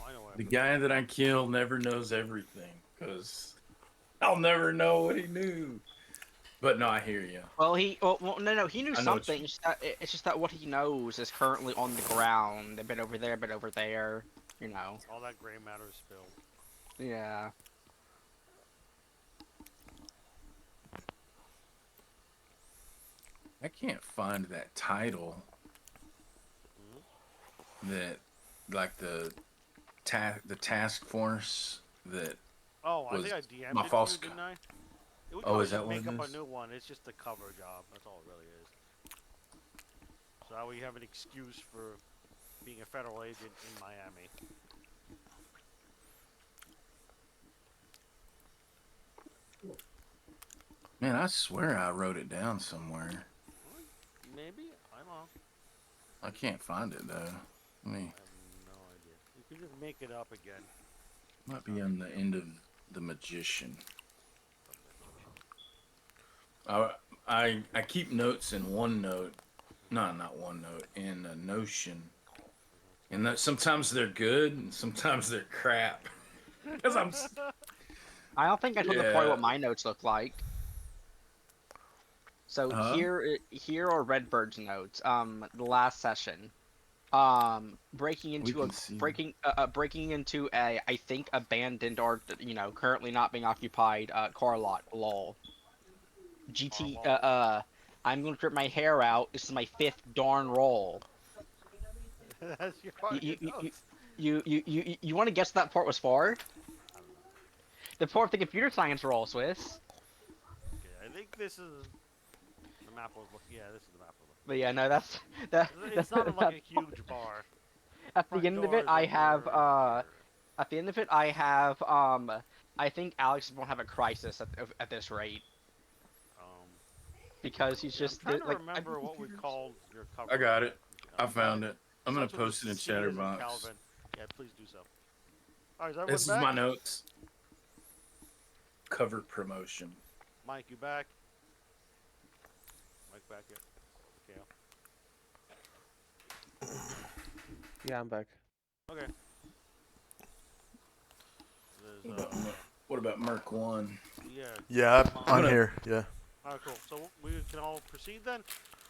I know what The happened. guy that I kill never knows everything because I'll never know what he knew. But no, I hear you. Well, no, he knew I know what something. It's just that what he knows is currently on the ground. A bit over there, a bit over there. All that gray matter is spilled. Yeah. I can't find that title Hmm? that, like the task force that. Oh, I Was think I DM'd my it false to you, didn't I? We Oh, probably is that should what make it up a is? new one. It's just a cover job. That's all it really is. So that way you have an excuse for being a federal agent in Miami. Man, I swear I wrote it down somewhere. Maybe? I don't know. I can't find it though. Let I me. have no idea. You can just make it up again. Might be on the end of The Magician. I keep notes in OneNote. No, not OneNote. In Notion. And that sometimes they're good and sometimes they're crap. Because I don't think I told the point yeah. what my notes look like. So Huh? here are Redbird's notes. The last session. Breaking We into a can see. breaking into a, I think, abandoned or currently not being occupied car lot. Lol. GT. I'm going to rip my hair out. This is my fifth darn roll. That's your part of your You notes. you want to guess what that part was for? I don't know. The part of the computer science roll, Swiss. Okay, I think this is the map was looking. Yeah, this is the map was looking. But yeah, no, that's that. It's not like a huge bar. At front the end of door it, is I under have your- at the end of it, I have I think Alex won't have a crisis at this rate um. because he's Yeah, I'm just trying to like remember what we called your cover. I got it. I Got found it. it. I'm gonna Starts with a post it in C as in Chatterbox. Calvin. Yeah, please do so. All right, is everyone This is back? my notes. Cover promotion. Mike, you back? Mike back yet? Okay. Yeah, I'm back. Okay. What There's about, what about Merc 1? yeah. Yeah, I'm gonna- here. Yeah. All right, cool. So we can all proceed then.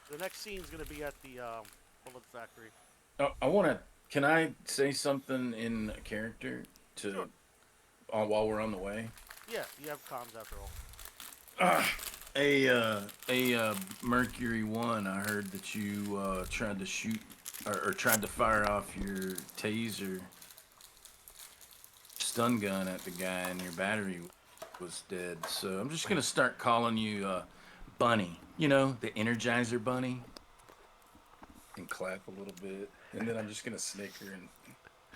The next scene's gonna be at the bullet factory. I want to. Can I say something in character to Sure. while we're on the way? Yeah, you have comms after all. Mercury 1. I heard that you tried to shoot or tried to fire off your taser stun gun at the guy, and your battery was dead. So I'm just gonna start calling you Bunny. You know, the Energizer Bunny. And clap a little bit, and then I'm just gonna snicker and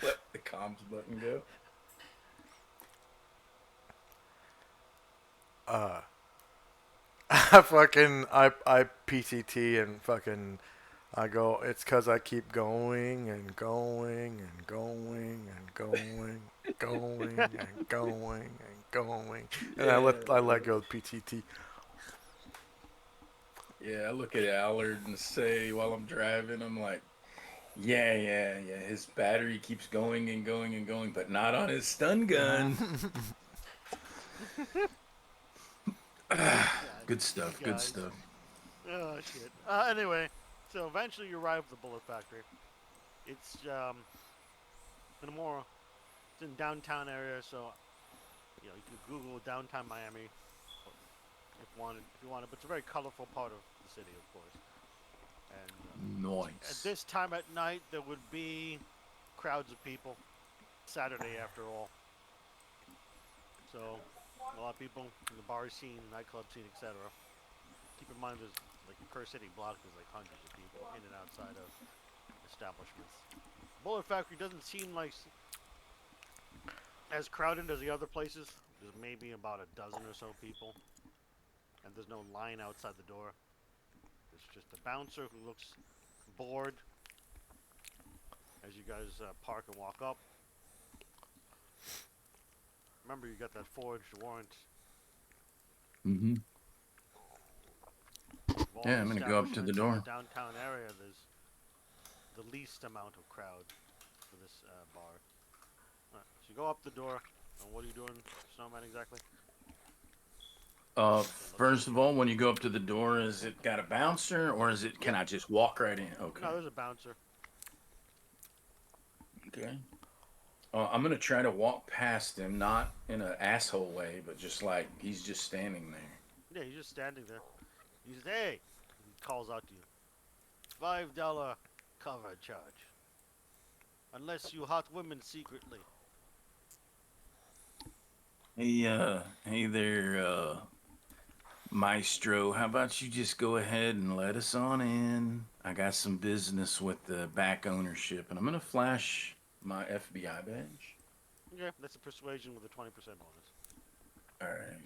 let the comms button go. I PCT and fucking I go. It's cause I keep going and going and going and going, going and going and going, and I let go of PTT. Yeah, I look at Allard and say while I'm driving, I'm like, yeah. His battery keeps going and going and going, but not on his stun gun. Good stuff. Good guys. stuff. Oh shit. Anyway, so eventually you arrive at the bullet factory. It's in a more it's in downtown area, so you know you can Google downtown Miami if you wanted, but it's a very colorful part of the city, of course. And at Nice. this time at night, there would be crowds of people. Saturday, after all. So a lot of people in the bar scene, nightclub scene, etc. Keep in mind, there's like the Curse City block. There's like hundreds of people in and outside of establishments. Bullet Factory doesn't seem like as crowded as the other places. There's maybe about a dozen or so people, and there's no line outside the door. It's just a bouncer who looks bored as you guys park and walk up. Remember, you got that forged warrant. Mm-hmm. Of all Yeah, I'm gonna go up to the establishments in door. Downtown area, there's the least amount of crowd for this bar. Alright, so you go up the door, and what are you doing, Snowman, exactly? First of all, when you go up to the door, is it got a bouncer, or is it? Can I just walk right in? Okay. No, there's a bouncer. Okay. I'm gonna try to walk past him, not in an asshole way, but just like he's just standing there. Yeah, he's just standing there. He says, "Hey," he calls out to you. $5 cover charge. Unless you hot women secretly. Hey there, Maestro. How about you just go ahead and let us on in? I got some business with the back ownership, and I'm gonna flash my FBI badge. Okay, that's a persuasion with a 20% bonus. All right.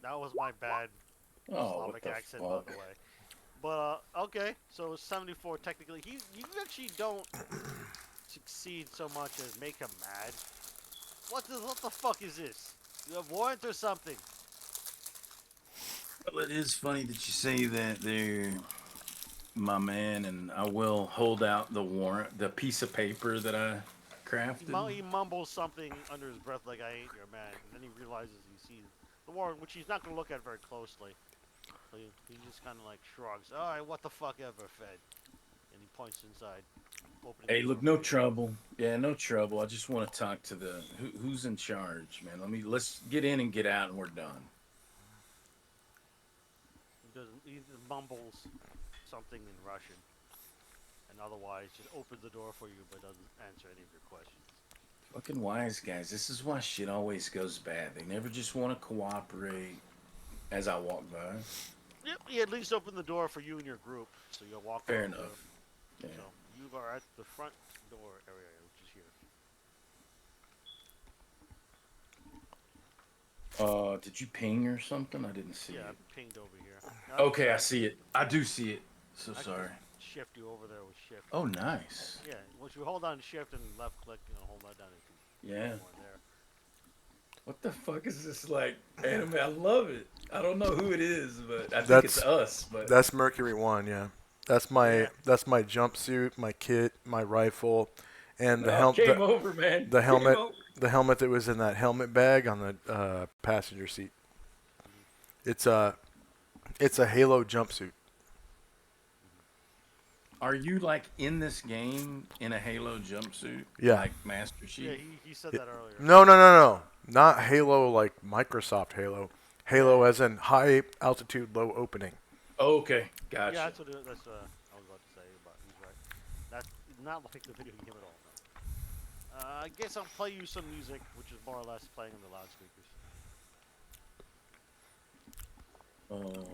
That was my bad Oh, what Slavic the accent, fuck? by the way. But, okay, so 74 technically. You actually don't succeed so much as make him mad. What the fuck is this? You have warrant or something? Well, it is funny that you say that there, my man, and I will hold out the warrant, the piece of paper that I crafted. He mumbles something under his breath like, "I ain't your man," and then he realizes he sees the warrant, which he's not going to look at very closely. So he just kind of like shrugs. "All right, what the fuck ever, Fed?" And he points inside. Hey, look, no trouble. Yeah, no trouble. I just want to talk to the who's in charge, man. Let's get in and get out, and we're done. He mumbles something in Russian, and otherwise just opens the door for you, but doesn't answer any of your questions. Fucking wise guys. This is why shit always goes bad. They never just want to cooperate. As I walk by. Yep, he at least opened the door for you and your group, so you'll walk Fair over. enough. Yeah. So you are at the front door area, which is here. Did you ping or something? I didn't see Yeah, it. I'm pinged over here. Now, Okay, I see it. I do see it. So I can sorry. shift you over there with shift. Oh, nice. Yeah, once you hold on shift and left click, hold that down. Yeah. More there. What the fuck is this like anime? I love it. I don't know who it is, but I think it's That's- us. But That's Mercury 1, yeah. That's my Yeah. that's my jumpsuit, my kit, my rifle, and the Game over, man. the Game helmet over. the helmet that was in that helmet bag on the passenger seat. It's a Halo jumpsuit. Are you like in this game in a Halo jumpsuit? Yeah. Like Master Chief? Yeah, he said that earlier. No. Not Halo like Microsoft Halo. Halo as in high altitude, low opening. Oh, okay, gotcha. Yeah, that's what I was about to say, but he's right. That's not like the video game at all. No. I guess I'll play you some music, which is more or less playing in the loudspeakers. We'll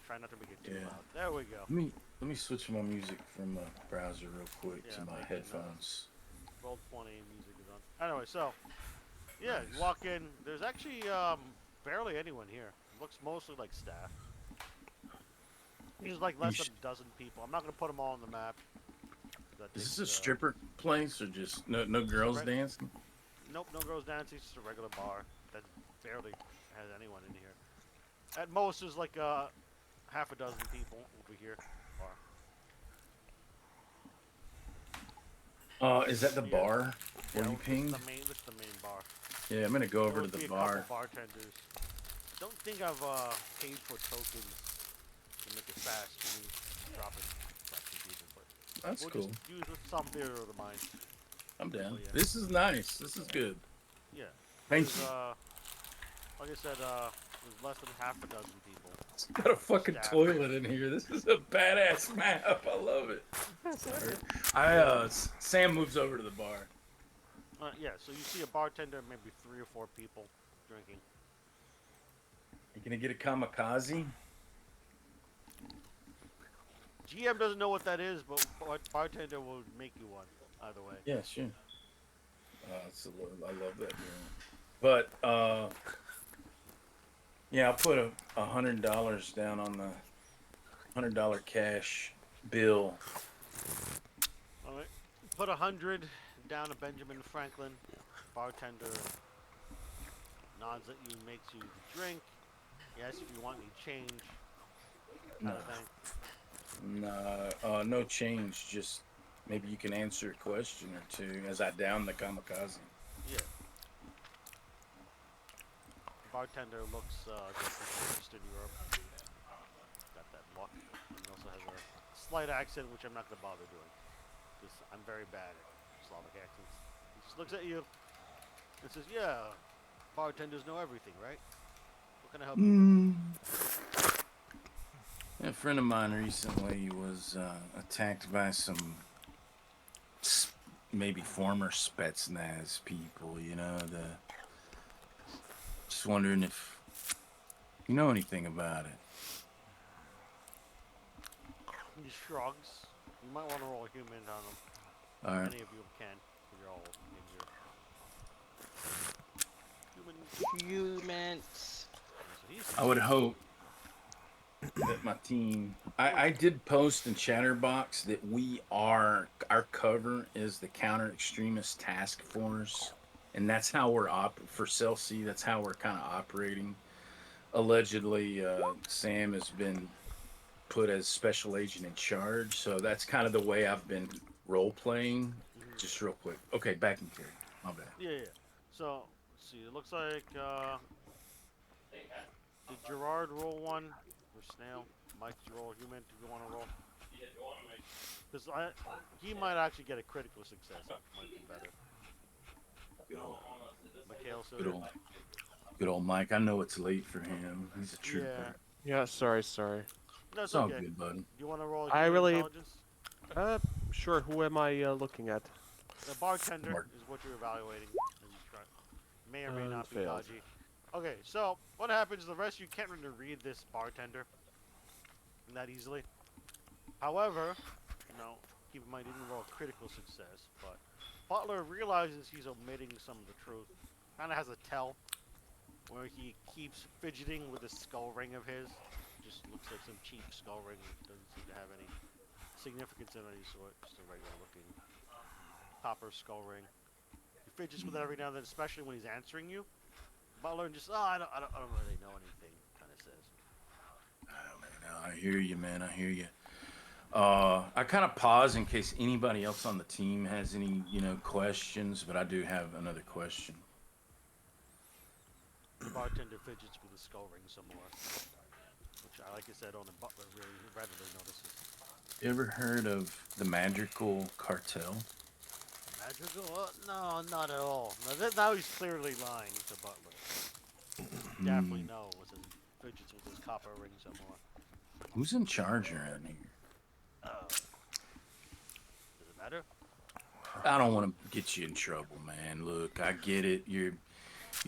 try not to make it too Yeah. loud. There we go. Let me switch my music from my browser real quick Yeah, to my making, headphones. Roll 20 music is on. Anyway, so yeah, you walk in. There's actually barely anyone here. It looks mostly like staff. There's like less than a dozen people. I'm not gonna put them all on the map. That Is takes, this a stripper place or just no girls right. dancing? Nope, no girls dancing. It's just a regular bar that barely has anyone in here. At most, there's like half a dozen people over here. Bar. Is that the Yeah. bar where you This is pinged? this is the main bar. Yeah, I'm gonna go over There to would the be a couple bar. bartenders. Don't think I've paid for tokens to make it fast for me dropping people, but That's we'll cool. just use with some theater of the mind. I'm down. Oh, yeah. This is nice. This is good. Yeah. Thank There's, you. like I said, there's less than half a dozen people. It's got a fucking staff. toilet in here. This is a badass map. I love it. Sorry. Sam moves over to the bar. Yeah, so you see a bartender, maybe 3 or 4 people drinking. You gonna get a kamikaze? GM doesn't know what that is, but bartender will make you one, either way. Yeah, sure. I love that game. But yeah, I'll put $100 down on the $100 cash bill. All right, put 100 down to Benjamin Franklin. Bartender nods at you, makes you drink. Yes, if you want any change. Kind of thing. No change. Just maybe you can answer a question or two as I down the kamikaze. Yeah. Bartender looks just like Eastern Europe. Got that look. And he also has a slight accent, which I'm not going to bother doing. Because I'm very bad at Slavic accents. He just looks at you and says, yeah, bartenders know everything, right? What can I help you with? A friend of mine recently was attacked by some maybe former Spetsnaz people, just wondering if you know anything about it. He shrugs. You might want to roll a human on him. All right. Any of you can, because you're all in here. Human. Humans. So he's I would hope that my team. I did post in Chatterbox that our cover is the Counter Extremist Task Force, and that's how we're for Celsi. That's how we're kind of operating. Allegedly, Sam has been put as special agent in charge, so that's kind of the way I've been role playing. Just real quick. Okay, back in here. My bad. Yeah. So, let's see. It looks like, did Gerard roll one? Or Snail? Mike, did you roll a human? Do you want to roll? Yeah, do you want to make? Because he might actually get a critical success. It might be better. Mikhail, so Good old Mike. I know it's late for him. He's a trooper. Yeah, sorry. No, It's it's all okay. good, buddy. Do you want to roll a I human really- intelligence? Sure, who am I looking at? The bartender Mark. is what you're evaluating. As you try. May or may not be Failed. dodgy. Okay, so what happens? The rest of you can't really read this bartender that easily. However, keep in mind he didn't roll critical success, but Butler realizes he's omitting some of the truth. Kind of has a tell where he keeps fidgeting with this skull ring of his. Just looks like some cheap skull ring. Doesn't seem to have any significance in any sort. Just a regular looking copper skull ring. He fidgets with it every now and then, especially when he's answering you. Butler just, I don't really know anything, kind of says. Oh, man, I hear you, man. I hear you. I kind of pause in case anybody else on the team has any, questions, but I do have another question. The bartender fidgets with the skull ring some more, which, like I said, only Butler really readily notices. You ever heard of the Magical Cartel? Magical? No, not at all. Now he's clearly lying to Butler. Definitely no, with his fidgets with his copper ring some more. Who's in charge around here? Does it matter? I don't want to get you in trouble, man. Look, I get it. You're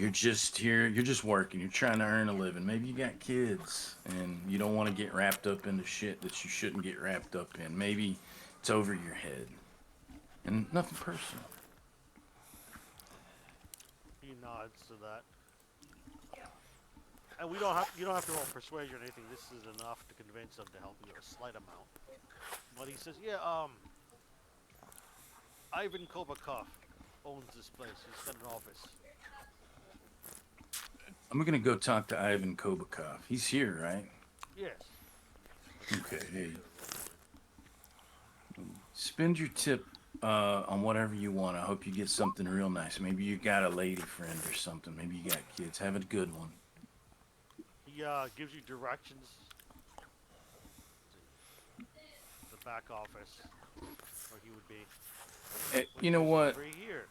just here. You're just working. You're trying to earn a living. Maybe you got kids, and you don't want to get wrapped up into shit that you shouldn't get wrapped up in. Maybe it's over your head, and nothing personal. He nods to that. And you don't have to roll persuasion or anything. This is enough to convince him to help you a slight amount. But he says, yeah, Ivan Kobakov owns this place. He's got an office. I'm gonna go talk to Ivan Kobakov. He's here, right? Yes. Okay. Hey. Spend your tip on whatever you want. I hope you get something real nice. Maybe you got a lady friend or something. Maybe you got kids. Have a good one. He gives you directions. The back office, where he would be. Hey, you know what? Right here.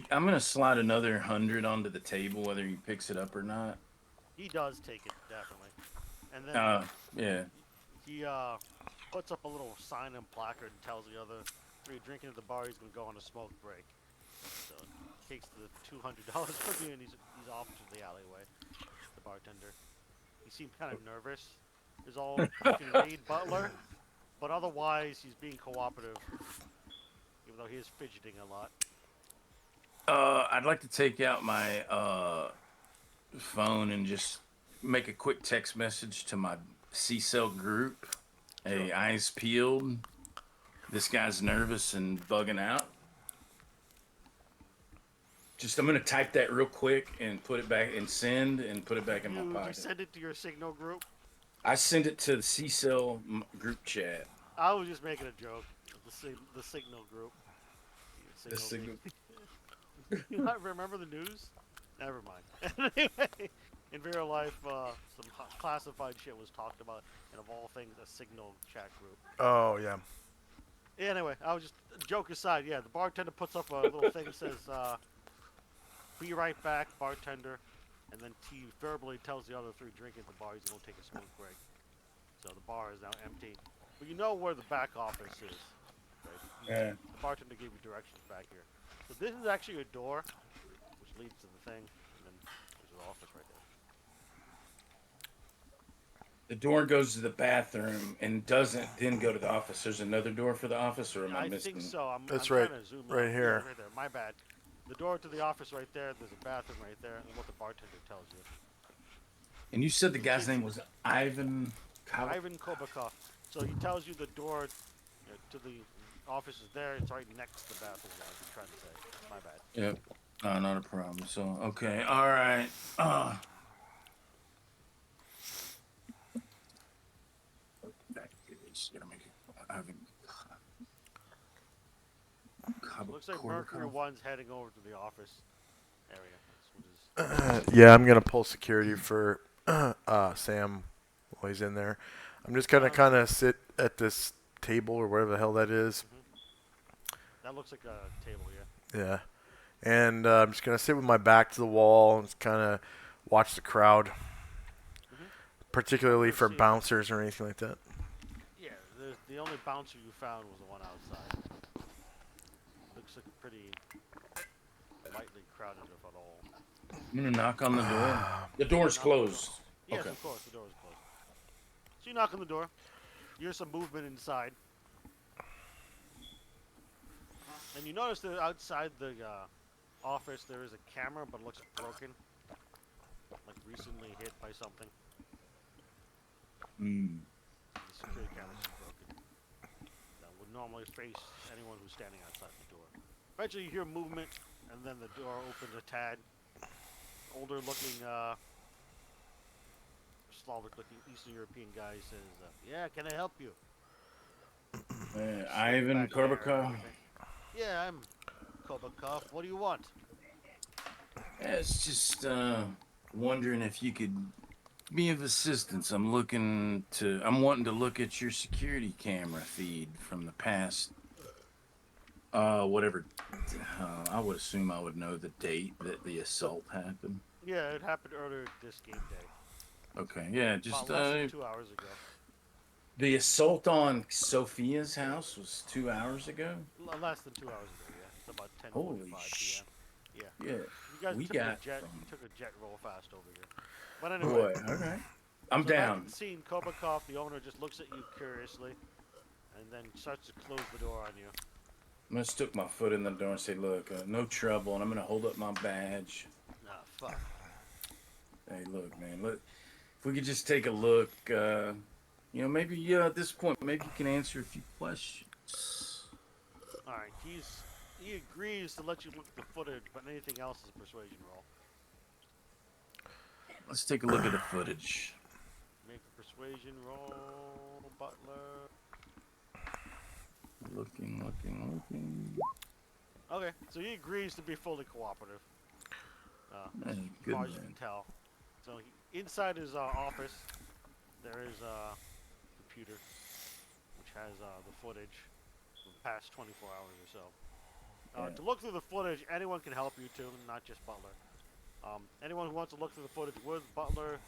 I'm gonna slide another 100 onto the table, whether he picks it up or not. He does take it, definitely. And then Yeah. he puts up a little sign and placard and tells the other three drinking at the bar he's gonna go on a smoke break. So he takes the $200 from you and he's off to the alleyway. The bartender. He seemed kind of nervous. Is all you can read Butler, but otherwise he's being cooperative, even though he is fidgeting a lot. I'd like to take out my phone and just make a quick text message to my C-Cell group. Hey, eyes peeled. This guy's nervous and bugging out. I'm gonna type that real quick and put it back and send and put it back in my You pocket. send it to your Signal group? I send it to the C-Cell group chat. I was just making a joke. The Signal group. The Signal. You not remember the news? Never mind. Anyway, in real life, some classified shit was talked about, and of all things, a Signal chat group. Oh yeah. Anyway, I was just, joke aside, yeah, the bartender puts up a little thing that says, be right back, bartender, and then he verbally tells the other three drinking at the bar he's going to take a smoke break. So the bar is now empty. But you know where the back office is. Right? Yeah. The bartender gave you directions back here. So this is actually a door, which leads to the thing, and then there's an office right there. The door goes to the bathroom and doesn't then go to the office. There's another door for the office, or am I missing? I think so. I'm That's trying right- to zoom right in. here. Yeah, right there. My bad. The door to the office right there. There's a bathroom right there, and what the bartender tells you. And you said the guy's name was Ivan. Ivan Kobakov. So he tells you the door to the office is there. It's right next to the bathroom. I'm trying to say. My bad. Yep. Not a problem. So okay, all right. Just gotta make it. Ivan. Looks like Mercury One's heading over to the office area. That's what is. Yeah, I'm gonna pull security for Sam while he's in there. I'm just gonna kind of sit at this table or whatever the hell that is. That looks like a table, yeah. Yeah, and I'm just gonna sit with my back to the wall and just kind of watch the crowd, particularly for bouncers or anything like that. Yeah, the only bouncer you found was the one outside. Looks like a pretty lightly crowded, if at all. I'm gonna knock on the door. The door's Knock on the door. closed. Yes, Okay. of course, the door is closed. So you knock on the door. You hear some movement inside. And you notice that outside the office there is a camera, but it looks broken. Like recently hit by something. Hmm. The security camera's broken. That would normally face anyone who's standing outside the door. Eventually you hear movement, and then the door opens a tad. Older looking, Slavic looking Eastern European guy says, yeah, can I help you? Ivan Back there and Korbakov. everything. Yeah, I'm Kobakov. What do you want? Yeah, it's just wondering if you could be of assistance. I'm wanting to look at your security camera feed from the past. Whatever. I would assume I would know the date that the assault happened. Yeah, it happened earlier this game day. Okay, yeah, just About less than 2 hours ago. the assault on Sophia's house was 2 hours ago. Less than 2 hours ago, yeah. It's about 10:45 Holy p.m. Yeah. Yeah, You guys we took got a jet. from- You took a jet roll fast over here. But anyway, boy. Okay, I'm so back down. at the scene, Kobakov, the owner, just looks at you curiously, and then starts to close the door on you. I'm gonna stick my foot in the door and say, "Look, no trouble," and I'm gonna hold up my badge. Ah, fuck. Hey, look, man. Look, if we could just take a look. Maybe at this point, maybe you can answer a few questions. All right, he agrees to let you look at the footage, but anything else is a persuasion roll. Let's take a look at the footage. Make a persuasion roll, Butler. Looking. Okay, so he agrees to be fully cooperative. As Good far as you man. can tell. So inside his office, there is a computer which has the footage from the past 24 hours or so. Yeah. To look through the footage, anyone can help you too, not just Butler. Anyone who wants to look through the footage with Butler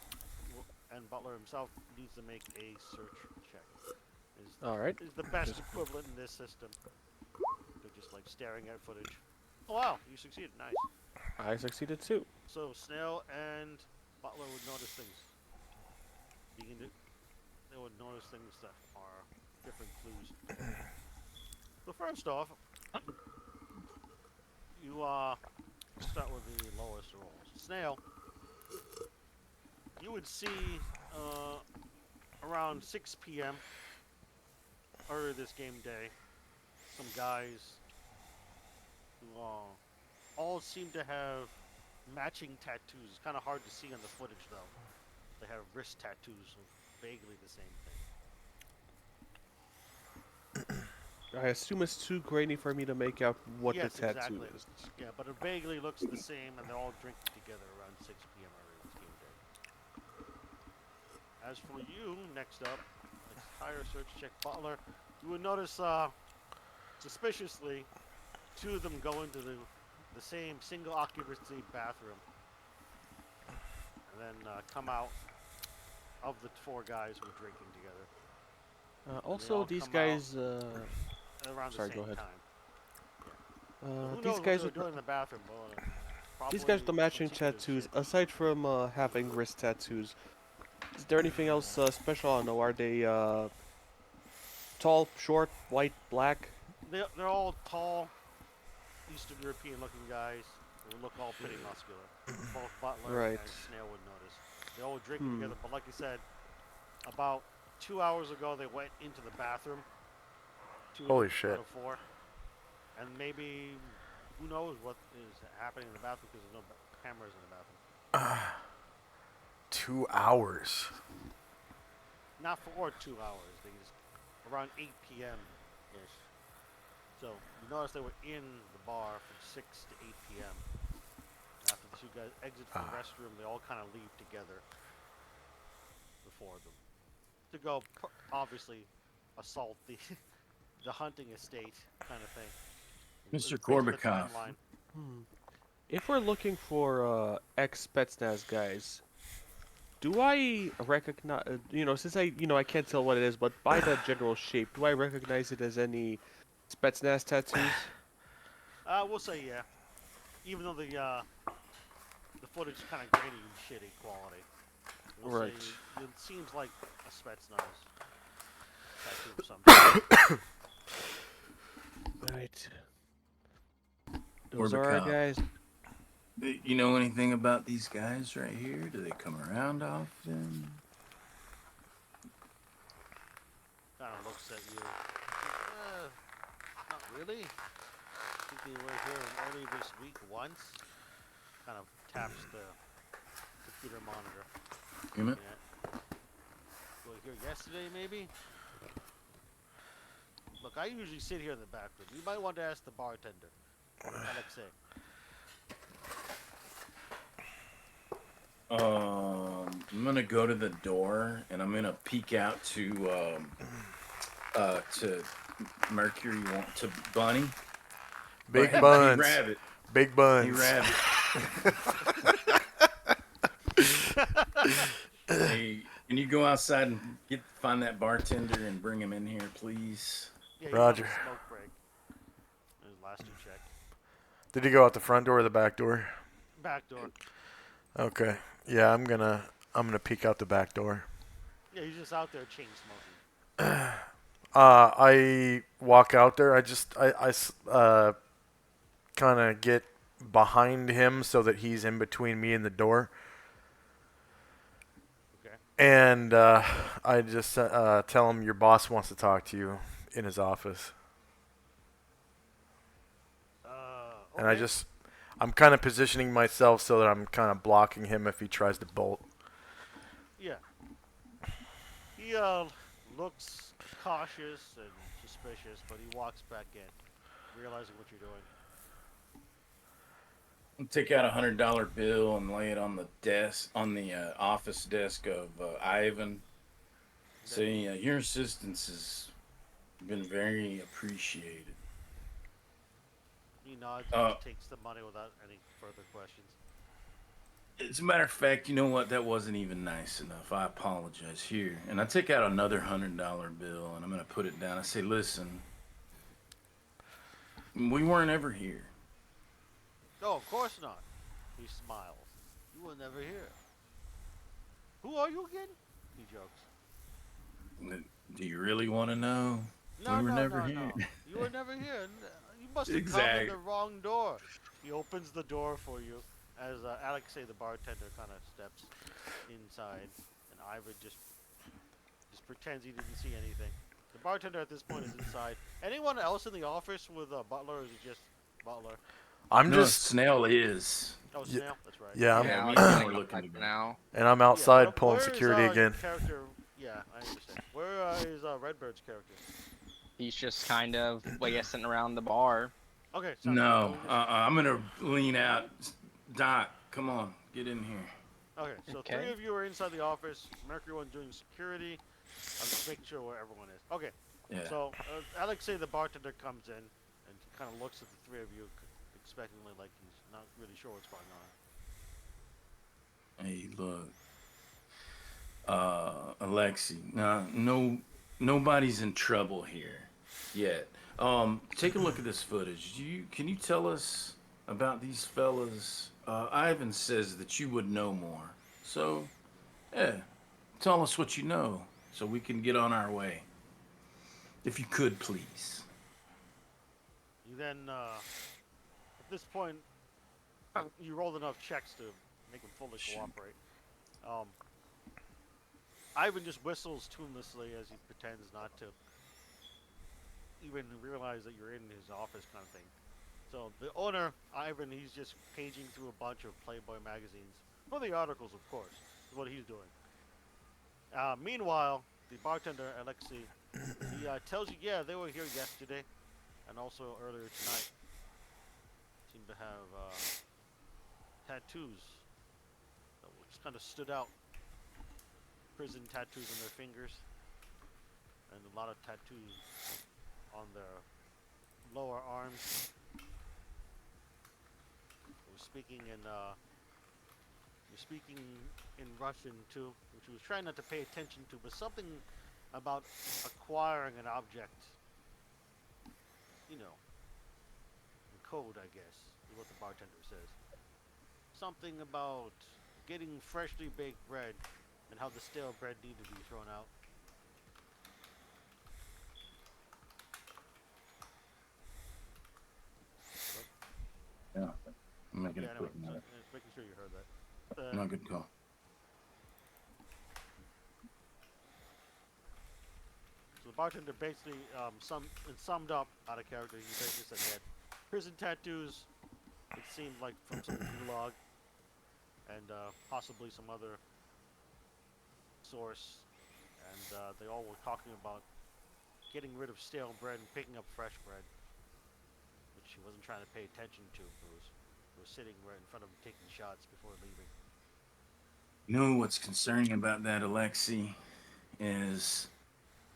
and Butler himself needs to make a search check. All right. Is the best equivalent in this system. They're just like staring at footage. Oh wow, you succeeded, nice. I succeeded too. So Snail and Butler would notice things. They would notice things that are different clues. So first off, you start with the lowest rolls. Snail, you would see around 6 p.m. earlier this game day, some guys who all seem to have matching tattoos. It's kind of hard to see on the footage though. They have wrist tattoos, so vaguely the same thing. I assume it's too grainy for me to make out what Yes, the tattoo exactly. is. Yeah, but it vaguely looks the same, and they're all drinking together around 6 p.m. earlier this game day. As for you, next up, higher search check Butler, you would notice, suspiciously, two of them go into the same single occupancy bathroom, and then come out of the 4 guys who were drinking together Also, all these come guys. around Sorry, the go same ahead. time. Who These knows what guys they were with doing in the bathroom, but these guys with the probably matching some secretive tattoos. shit. Aside from having wrist tattoos, is there anything else special? I don't know. Are they tall, short, white, black? They're all tall, Eastern European looking guys who look all pretty muscular. Both Butler Right. and Snail would notice. They all drinking together, but like you said, about 2 hours ago they went into the bathroom. Holy out shit. of 4. And maybe, who knows what is happening in the bathroom because there's no cameras in the bathroom. 2 hours. Not for 2 hours. They just around 8 p.m. ish. So you notice they were in the bar from 6 to 8 p.m. After the 2 guys exit from the restroom, they all kind of leave together. Before them to go, obviously, assault the the hunting estate kind of thing. Mr. Based on the Korbakov. timeline. If we're looking for ex-Spetsnaz guys, do I recognize? Since I can't tell what it is, but by the general shape, do I recognize it as any Spetsnaz tattoos? We'll say yeah. Even though the footage is kind of grainy and shitty quality. We'll Right. say it seems like a Spetsnaz tattoo of some sort. Right. Or Those are our become. guys. You know anything about these guys right here? Do they come around often? Kind of looks at you. Not really. I think they were here early this week once. Kind of taps the computer monitor. You know? Yeah. Were here yesterday, maybe? Look, I usually sit here in the back room. You might want to ask the bartender, Alexei. I'm gonna go to the door and I'm gonna peek out to Mercury, to Bunny. Big Hey, buns. Rabbit. Big Hey, buns. Rabbit. Hey, can you go outside and find that bartender and bring him in here, please? Yeah, he's Roger. on a smoke break. His last two checked. Did he go out the front door or the back door? Back door. Okay. Yeah, I'm gonna peek out the back door. Yeah, he's just out there chain smoking. I walk out there. I kind of get behind him so that he's in between me and the door. Okay. And I just tell him your boss wants to talk to you in his office. And Okay. I'm kind of positioning myself so that I'm kind of blocking him if he tries to bolt. Yeah. He looks cautious and suspicious, but he walks back in, realizing what you're doing. I'll take out $100 bill and lay it on the desk, on the office desk of Ivan. Say, your assistance has been very appreciated. He nods and just takes the money without any further questions. As a matter of fact, you know what? That wasn't even nice enough. I apologize. Here. And I take out another $100 bill and I'm going to put it down. I say, listen, we weren't ever here. No, of course not. He smiles. You were never here. Who are you again? He jokes. Do you really want to know? No, We were no, never no, here. no. You were never here. You must have come Exactly. in the wrong door. He opens the door for you as Alexei, the bartender, kind of steps inside, and Ivan just pretends he didn't see anything. The bartender at this point is inside. Anyone else in the office with a butler, or is it just butler? I'm No, just Snail is. Oh, Yeah. Snail. That's right. yeah, Yeah, I'll me be and getting we're outside looking for to now. and I'm outside Yeah, pulling where is, security your again. Character? Yeah, I understand. Where is Redbird's character? He's just kind of, sitting around the bar. Okay, sounds No, good. I'm gonna lean out. Doc, come on, get in here. Okay, so Okay. three of you are inside the office. Mercury one doing security. I'm just making sure where everyone is. Okay, Yeah. so Alexei, the bartender, comes in and kind of looks at the three of you expectantly, like he's not really sure what's going on. Hey, look. Alexei, nobody's in trouble here yet. Take a look at this footage. Can you tell us about these fellas? Ivan says that you would know more. So, yeah, tell us what you know so we can get on our way. If you could, please. You then, at this point, you rolled enough checks to make him fully cooperate. Ivan just whistles tunelessly as he pretends not to even realize that you're in his office, kind of thing. So the owner, Ivan, he's just paging through a bunch of Playboy magazines for the articles, of course, is what he's doing. Meanwhile, the bartender, Alexei, he tells you, yeah, they were here yesterday and also earlier tonight. Seem to have tattoos that just kind of stood out. Prison tattoos on their fingers and a lot of tattoos on their lower arms. We're speaking in Russian too, which he was trying not to pay attention to, but something about acquiring an object, in code, I guess, is what the bartender says. something about getting freshly baked bread and how the stale bread needed to be thrown out. Yeah. I'm making Yeah, a anyway, quick so, note. making sure you heard that. No, good call. So the bartender basically summed up out of character. He basically said he had prison tattoos. It seemed like from some gulag and possibly some other source, and they all were talking about getting rid of stale bread and picking up fresh bread, which he wasn't trying to pay attention to. It was sitting right in front of him taking shots before leaving. You know what's concerning about that, Alexi, is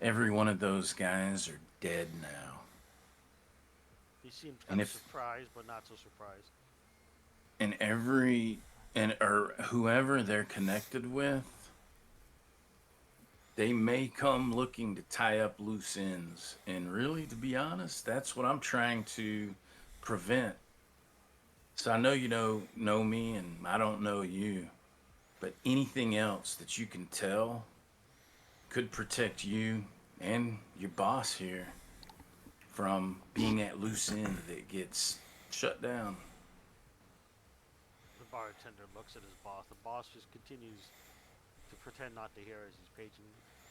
every one of those guys are dead now. He seemed And kind of if- surprised, but not so surprised. Or whoever they're connected with, they may come looking to tie up loose ends. And really, to be honest, that's what I'm trying to prevent. So I know you know me, and I don't know you, but anything else that you can tell could protect you and your boss here from being that loose end that gets shut down. The bartender looks at his boss. The boss just continues to pretend not to hear as he's paging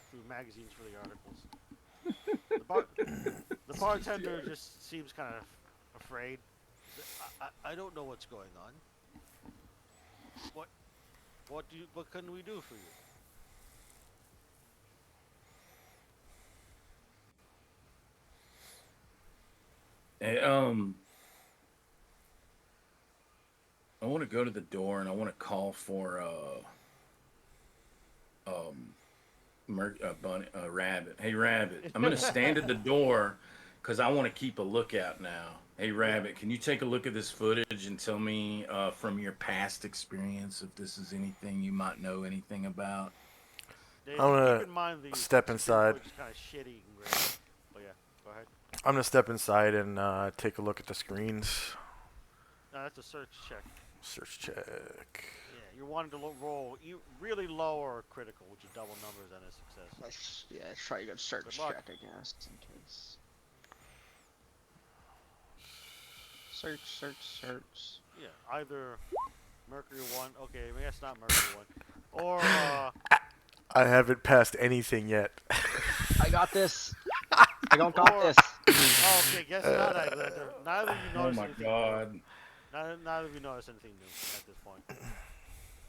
through magazines for the articles. The bartender just seems kind of afraid. I don't know what's going on. What can we do for you? Hey, I want to go to the door and I want to call for Rabbit. Hey, Rabbit, I'm gonna stand at the door because I want to keep a lookout now. Hey, Rabbit, can you take a look at this footage and tell me from your past experience if this is anything you might know anything about? Dave, I'm gonna keep in mind the step inside. Is kind of shitty and great. But yeah, go ahead. I'm gonna step inside and take a look at the screens. No, that's a search check. Search check. Yeah, you're wanting to roll really low or critical, which is double numbers and a success. Let's try a good search Good luck. check, I guess, in case. Search. Yeah, either Mercury 1, okay, maybe that's not Mercury 1, or, I haven't passed anything yet. I got this. I don't got this. oh, okay, guess not, Aglander. Neither of you Oh noticed my anything God! new. Neither of you noticed anything new at this point.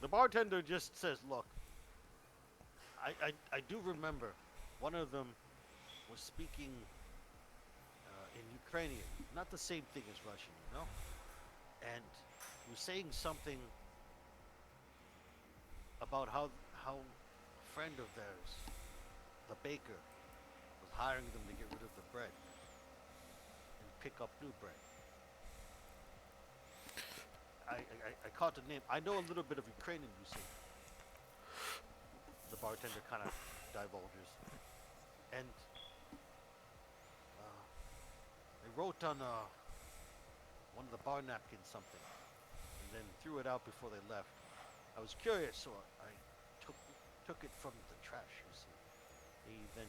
The bartender just says, look, I do remember one of them was speaking in Ukrainian, not the same thing as Russian, you know? And he was saying something about how a friend of theirs, the baker, was hiring them to get rid of the bread and pick up new bread. I caught the name. I know a little bit of Ukrainian, you see. The bartender kind of divulges. And they wrote on one of the bar napkins something, and then threw it out before they left. I was curious, so I took it from the trash, you see. He then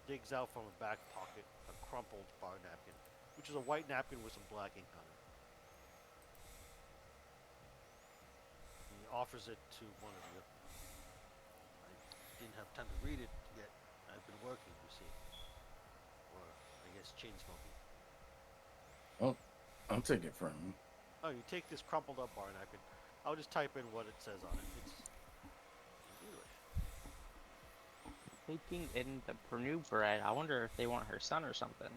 digs out from a back pocket a crumpled bar napkin, which is a white napkin with some black ink on it. He offers it to one of you. I didn't have time to read it yet. I've been working, you see. Or, I guess, chain smoking. Well, I'll take it from him. Oh, you take this crumpled up bar napkin. I'll just type in what it says on it. It's in English. Taking in the new bread. I wonder if they want her son or something.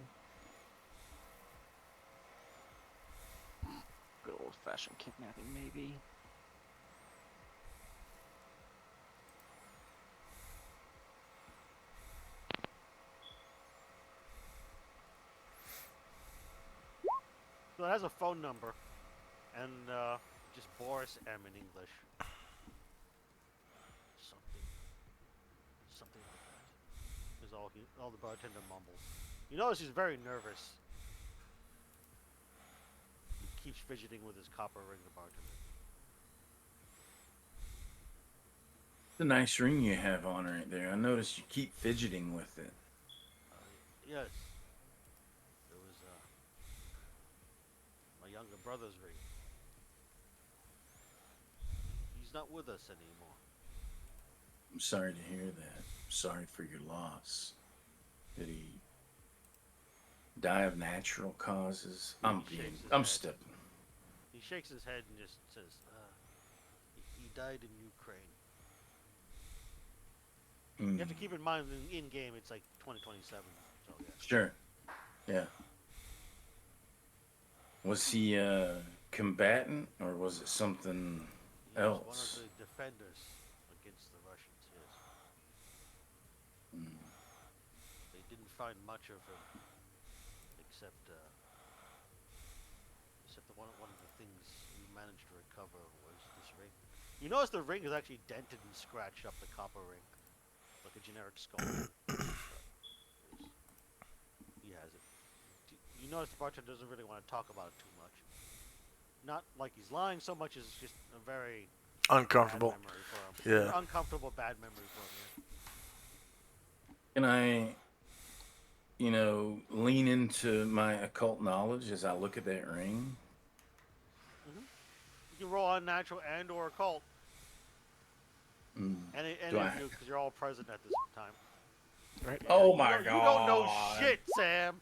Good old-fashioned kidnapping, maybe. So it has a phone number, and just Boris M in English. Something like that. Is all the bartender mumbles. You notice he's very nervous. He keeps fidgeting with his copper ring, the bartender. The nice ring you have on right there. I noticed you keep fidgeting with it. Yes. It was my younger brother's ring. He's not with us anymore. I'm sorry to hear that. Sorry for your loss. Did he die of natural causes? He shakes his I'm head. stepping. He shakes his head and just says, he died in Ukraine. Mm, You have to keep in mind, in game, it's like 2027. So, yeah. sure. Yeah. Was he a combatant or was it something He was one of else? the defenders against the Russians, yes. Mm, They didn't find much of him, except one of the things we managed to recover was this ring. You notice the ring is actually dented and scratched up, the copper ring, like a generic skull ring. He has it. You notice the bartender doesn't really want to talk about it too much. Not like he's lying so much as it's just a very Uncomfortable. bad memory for him. Yeah. Uncomfortable bad memory for him. Yeah. Can I, lean into my occult knowledge as I look at that ring? You can roll unnatural and or occult. Mm. Any Do of I- you, because you're all present at this time. Right. Yeah, Oh you my don't- You don't know God. shit, Sam.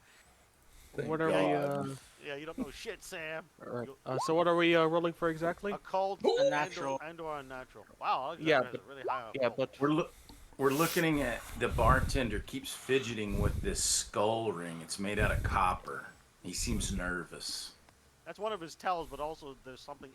Thank What are God. we? Yeah, you don't know shit, Sam. Alright. You- So what are we rolling for exactly? Occult Unnatural. and or unnatural. Wow, Yeah, Alexander has but- a really high Yeah, occult. but We're looking at the bartender keeps fidgeting with this skull ring. It's made out of copper. He seems nervous. That's one of his tells, but also there's something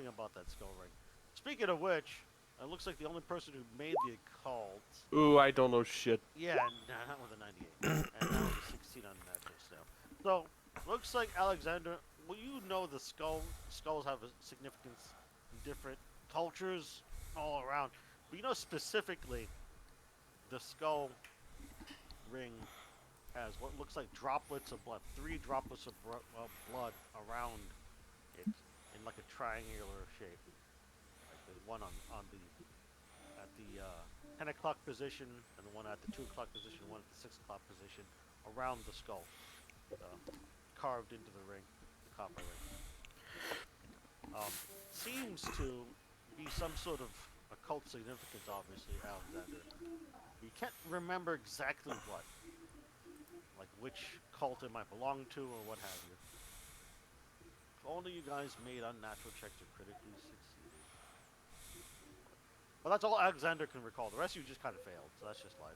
about that skull ring. Speaking of which, it looks like the only person who made the occult. ooh, I don't know shit. Yeah, nah, not with a 98, and that was a 16 on natural still. So looks like Alexander. Well, you know the skulls have a significance in different cultures all around, but you know specifically the skull ring has what looks like droplets of blood, 3 droplets of blood around it in like a triangular shape. Like the one on the at the 10 o'clock position, and the one at the 2 o'clock position, one at the 6 o'clock position, around the skull, carved into the ring, the copper ring. Seems to be some sort of occult significance, obviously, Alexander. You can't remember exactly what, like which cult it might belong to or what have you. Only you guys made unnatural checks or critically succeeded. Well, that's all Alexander can recall. The rest of you just kind of failed, so that's just life.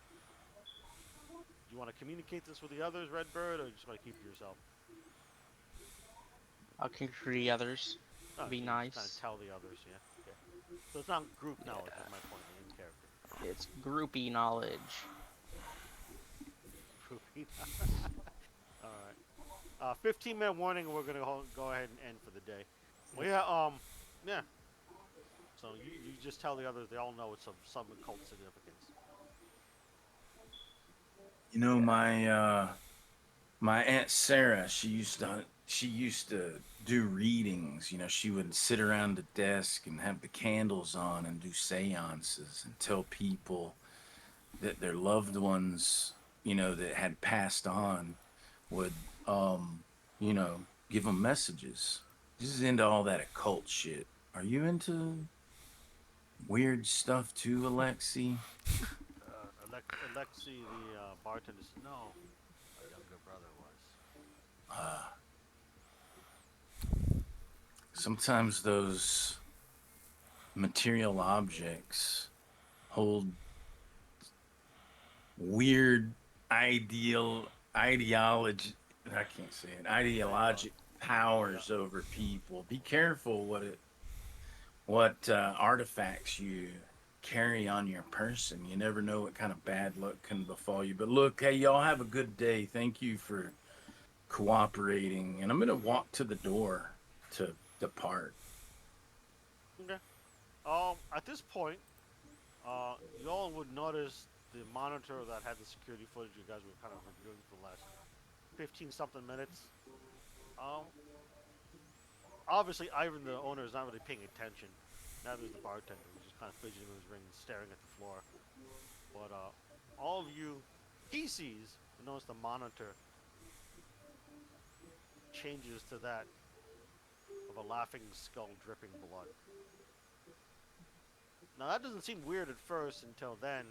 Do you want to communicate this with the others, Redbird, or you just want to keep it yourself? I'll concur the others. Oh, Be so you nice. Just kind of tell the others, yeah. Okay. So it's not group knowledge, is my point, in character. It's groupie knowledge. Groupie. Alright. 15-minute warning, and we're going to go ahead and end for the day. Well, yeah, So you just tell the others, they all know it's of some occult significance. My Aunt Sarah, she used to do readings. She would sit around the desk and have the candles on and do seances and tell people that their loved ones, that had passed on would, give them messages. This is into all that occult shit. Are you into weird stuff too, Alexi? Alexi, the bartender, said, no, my younger brother was. Sometimes those material objects hold weird ideology. I can't say it. Ideologic powers over people. Be careful what artifacts you carry on your person. You never know what kind of bad luck can befall you. But look, hey, y'all have a good day. Thank you for cooperating. And I'm gonna walk to the door to depart. Okay. At this point, you all would notice the monitor that had the security footage you guys were kind of reviewing for the last 15-something minutes. Obviously, Ivan, the owner, is not really paying attention. Neither is the bartender, who's just kind of fidgeting in his ring, staring at the floor. But all of you, he sees, and notice the monitor changes to that of a laughing skull dripping blood. Now that doesn't seem weird at first until then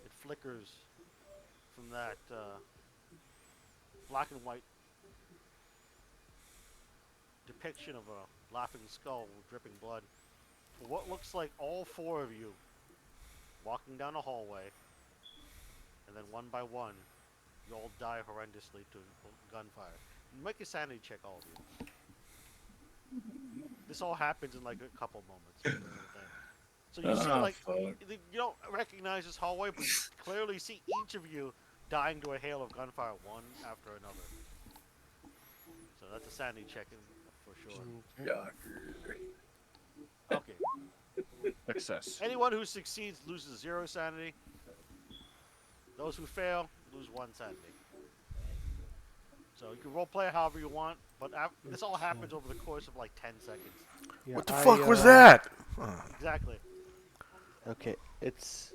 it flickers from that black and white depiction of a laughing skull with dripping blood to what looks like all four of you walking down a hallway, and then one by one you all die horrendously to gunfire. Make a sanity check, all of you. This all happens in like a couple moments. So you see, like, fuck. you don't recognize this hallway, but you clearly see each of you dying to a hail of gunfire, one after another. So that's a sanity check for sure. Shocker. Okay. Success. Anyone who succeeds loses 0 sanity. Those who fail lose 1 sanity. So you can roleplay however you want, but this all happens over the course of like 10 seconds. Yeah, What the fuck was uh, that? Exactly. Okay, it's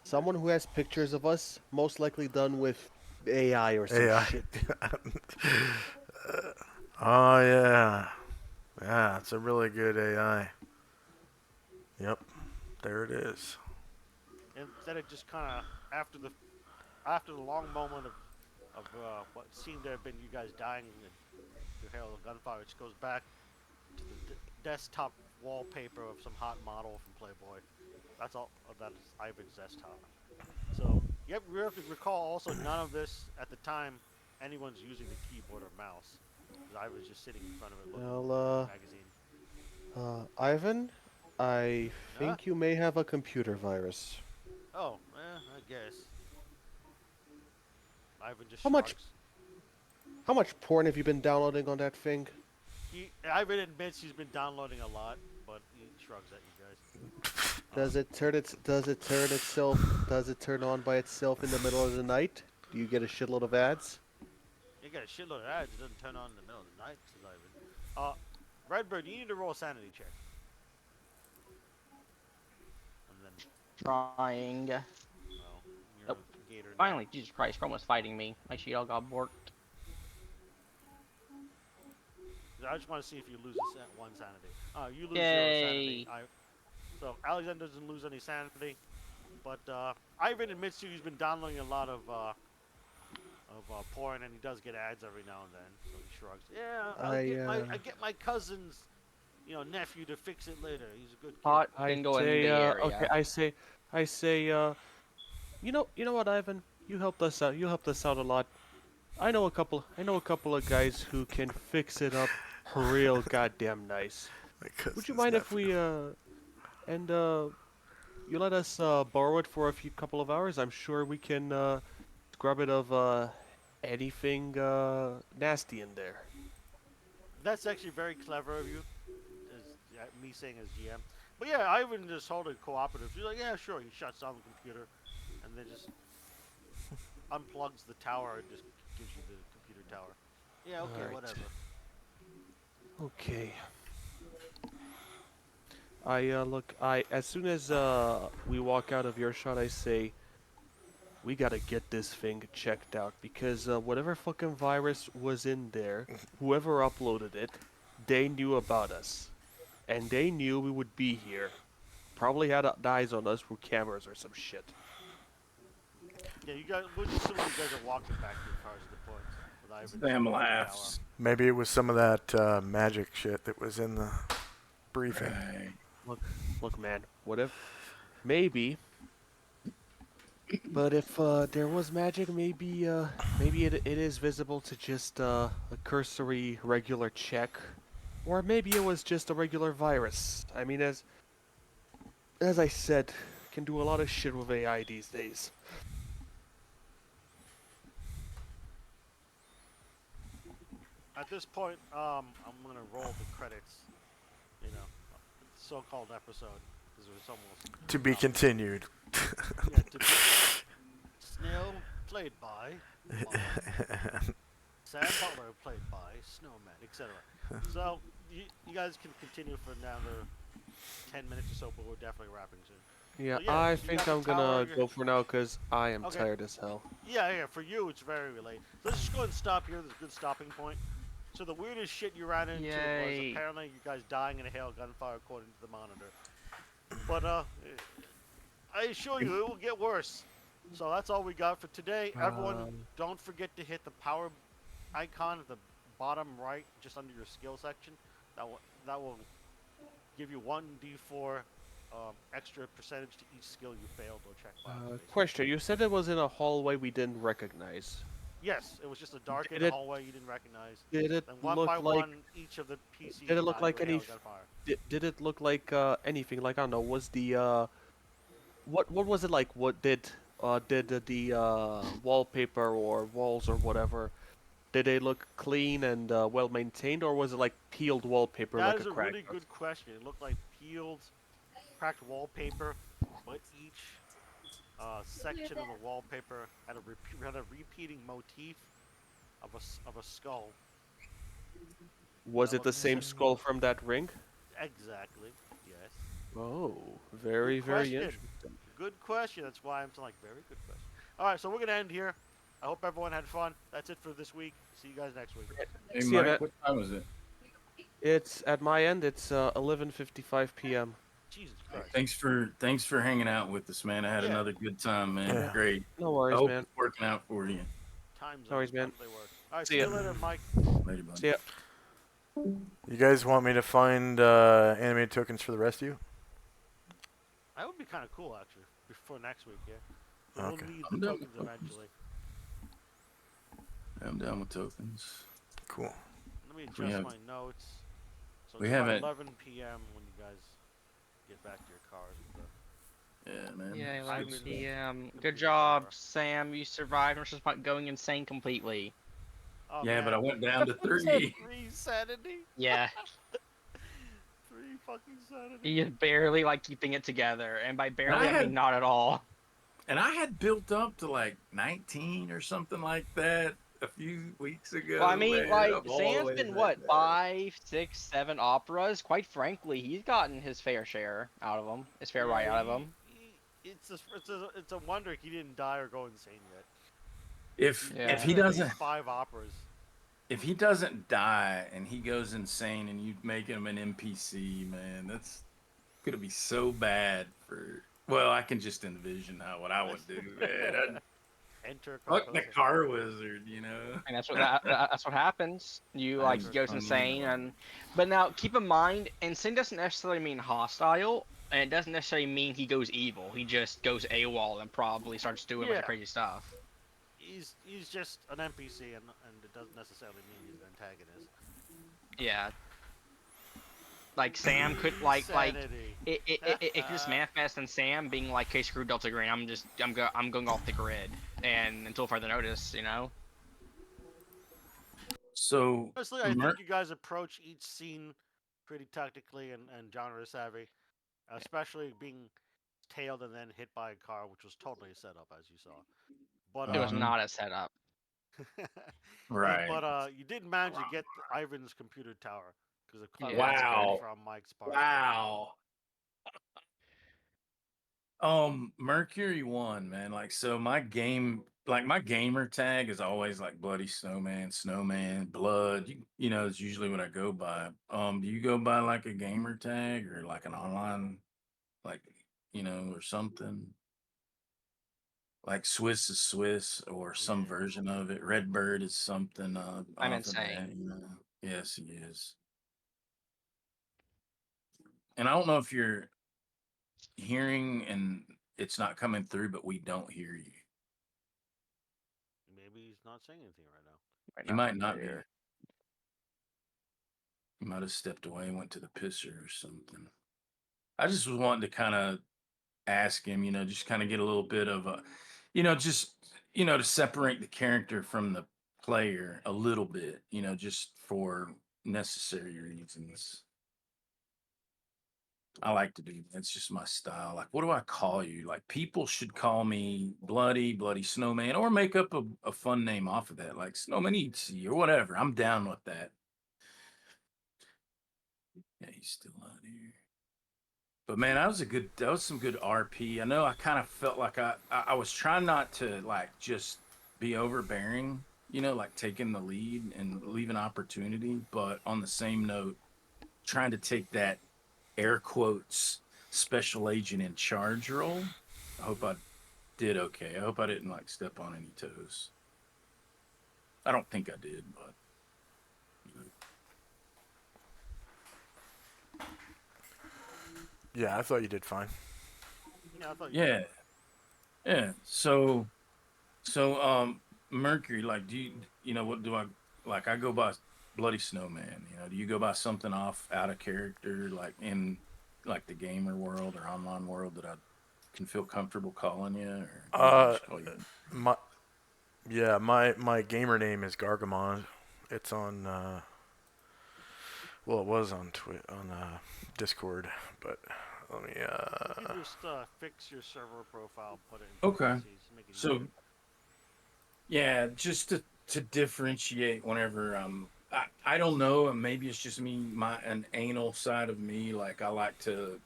someone who has pictures of us, most likely done with AI or some AI. shit. Oh yeah, yeah, it's a really good AI. Yep, there it is. Instead of just kind of after the long moment of what seemed to have been you guys dying and your hail of gunfire, it just goes back to the desktop wallpaper of some hot model from Playboy. That's all. That is Ivan's desktop. So yep, we have to recall also none of this at the time anyone's using the keyboard or mouse. 'Cause I was just sitting in front of it looking Well, at the magazine. Ivan, I think Huh? you may have a computer virus. Oh, I guess. Ivan just How much- shrugs. How much porn have you been downloading on that thing? Ivan admits he's been downloading a lot, but he shrugs at you guys. Does it turn on by itself in the middle of the night? Do you get a shitload of ads? You got a shitload of ads. It doesn't turn on in the middle of the night, says Ivan. Redbird, you need to roll a sanity check. And then, Trying. well, you're Nope. a gator. now. Finally, Jesus Christ, you're almost fighting me. My sheet all got borked. I just want to see if you lose one sanity. You lose Yay. 0 sanity. So Alexander doesn't lose any sanity, but Ivan admits to you he's been downloading a lot of porn, and he does get ads every now and then. So he shrugs. Yeah, I get my cousin's, nephew to fix it later. He's a good kid. Hot bingo in the area. Okay, I say, you know what, Ivan? You helped us out. You helped us out a lot. I know a couple of guys who can fix it up real goddamn nice. Would you mind if we you let us borrow it for a couple of hours? I'm sure we can scrub it of anything nasty in there. That's actually very clever of you, me saying as GM. But yeah, Ivan just told it cooperative. He's like, yeah, sure. He shuts down the computer, and then just unplugs the tower and just gives you the computer tower. Yeah, okay, Alright. whatever. Okay. As soon as we walk out of earshot, I say, we gotta get this thing checked out, because whatever fucking virus was in there, whoever uploaded it, they knew about us. And they knew we would be here. Probably had eyes on us with cameras or some shit. Yeah, you guys. We'll just assume you guys are walking back to the cars at the point. With Ivan Sam shutting down the laughs. Maybe it was some of that magic shit that was in the briefing. Right. Look, man, what if... Maybe. But if there was magic, maybe it is visible to just a cursory regular check. Or maybe it was just a regular virus. I mean, as I said, can do a lot of shit with AI these days. At this point, I'm gonna roll the credits. So-called episode, because it was almost To be continued. Yeah, to be Snail played by Mom. Sam Butler played by Snowman, etc. So you guys can continue for another 10 minutes or so, but we're definitely wrapping soon. Yeah, So, yeah, I you think got the I'm tower, gonna you're- go for now because I am Okay. tired as hell. Yeah, for you it's very late. So let's just go ahead and stop here. There's a good stopping point. So the weirdest shit you ran into was Yay. apparently you guys dying in a hail gunfire according to the monitor. But I assure you it will get worse. So that's all we got for today. Everyone, don't forget to hit the power icon at the bottom right, just under your skill section. That will give you 1d4 extra percentage to each skill you failed or check box. Question: you said it was in a hallway we didn't recognize. Yes, it was just a darkened Did it- hallway you didn't recognize. Did it Then one look by like? one, each of the PCs Did it look died like to a any? hail gunfire. Did it look like anything? Like I don't know. Was the what was it like? What did the wallpaper or walls or whatever? Did they look clean and well maintained, or was it like peeled wallpaper That like is a a crack? really good question. It looked like peeled, cracked wallpaper, but each section of the wallpaper had a repeating motif of a skull. Was That it the looks same sick. skull from that ring? Exactly. Yes. Oh, very, Good very question. interesting. Good question. That's why I'm like very good question. All right, so we're gonna end here. I hope everyone had fun. That's it for this week. See you guys next week. Hey, See ya, Mike, Matt. what time is it? It's at my end. It's 11:55 p.m. Jesus Hey, Christ. thanks for hanging out with us, man. I had Yeah. another good time, man. Yeah. Great. No I worries, hope man. it's working out for you. Time No worries, zones, man. but they work. All right, See see ya. you later, Mike. Later, bud. See ya. You guys want me to find animated tokens for the rest of you? That would be kind of cool, actually, before next week, yeah. But Okay. we'll need I'm the down tokens with tokens. eventually. I'm down with tokens. Cool. Let me We adjust have- my notes. So we it's about haven't- 11 p.m. when you guys get back to your cars and stuff. Yeah, man. Yeah, It's 11 good stuff. p.m. Good Good for job, you. Sam. You survived. I'm just not going insane completely. Oh, Yeah, but I man. went down to Said 3. 3 sanity? Yeah, 3 fucking sanity? he is barely like keeping it together, and by barely I had- mean not at all. And I had built up to like 19 or something like that a few weeks ago. Well, I mean, man. like I'm all the Sam's way been back what down. 5, 6, 7 operas. Quite frankly, he's gotten his fair share out of them. His fair right out of them. It's a wonder he didn't die or go insane yet. If Yeah. if he At least doesn't 5 operas. if he doesn't die and he goes insane and you make him an NPC, man, that's gonna be so bad for. Well, I can just envision what I would do, man. Enter Fuck the Carcosa. car wizard, you know. And that's what that's what happens. You like he goes Funny, insane, like- and but now keep in mind, insane doesn't necessarily mean hostile, and it doesn't necessarily mean he goes evil. He just goes AWOL and probably starts doing a bunch Yeah. of crazy stuff. He's just an NPC and it doesn't necessarily mean he's an antagonist. Yeah. Like Sam could like Sanity. it could just manifest in Sam being like, "Hey, screw Delta Green. I'm going off the grid," and until further notice, you know. So Honestly, I Mer- think you guys approach each scene pretty tactically and genre savvy, especially being tailed and then hit by a car, which was totally set up, as you saw. But It was Mhm. not a setup. right. But you did manage to get Ivan's computer tower because of clever Yeah, that's engineering good. from Mike's part. Wow. Mercury 1, man. Like, so my gamer tag is always like Bloody Snowman, Blood. You know, it's usually what I go by. Do you go by like a gamer tag or like an online, like, or something? Like Swiss is Swiss or some Yeah. version of it. Redbird is something I'm off of insane. that. Yes, he is. And I don't know if you're hearing and it's not coming through, but we don't hear you. Maybe he's not saying anything right now. He might not be. He might have stepped away and went to the pisser or something. I just was wanting to kind of ask him, just kind of get a little bit of a, just, to separate the character from the player a little bit, just for necessary reasons. I like to do that. It's just my style. Like, what do I call you? Like, people should call me Bloody Snowman, or make up a fun name off of that, like Snowman Eats or whatever. I'm down with that. Yeah, he's still out here. But man, that was some good RP. I know I kind of felt like I was trying not to like just be overbearing, you know, like taking the lead and leaving opportunity, but on the same note, trying to take that air quotes special agent in charge role. I hope I did okay. I hope I didn't like step on any toes. I don't think I did, but you know. Yeah, I thought you did fine. Yeah, I thought you Yeah, yeah. So Mercury, like, you know what do I like? I go by Bloody Snowman. You know, do you go by something off out of character, like in like the gamer world or online world that I can feel comfortable calling you, or do you want me to Uh, just call you? my yeah, my gamer name is Gargamon. It's on well, it was on Discord, but let me You can just fix your server profile, put it in Okay. parentheses, make it So easy. yeah, just to differentiate whenever I don't know, and maybe it's just me, my an anal side of me, like I like to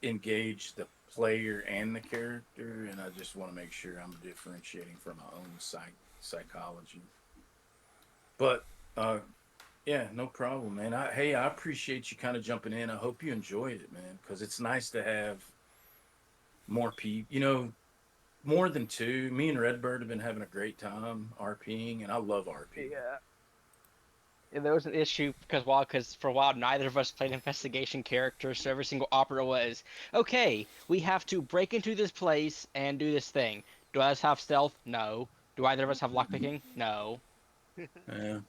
engage the player and the character, and I just want to make sure I'm differentiating from my own psychology. But uh, yeah, no problem, man. Hey, I appreciate you kind of jumping in. I hope you enjoyed it, man, because it's nice to have more people. You know, more than two. Me and Redbird have been having a great time RPing, and I love RP. Yeah. Yeah, there was an issue because for a while neither of us played investigation characters, so every single opera was, okay, we have to break into this place and do this thing. Do I have stealth? No. Do either of us have lockpicking? No. Yeah,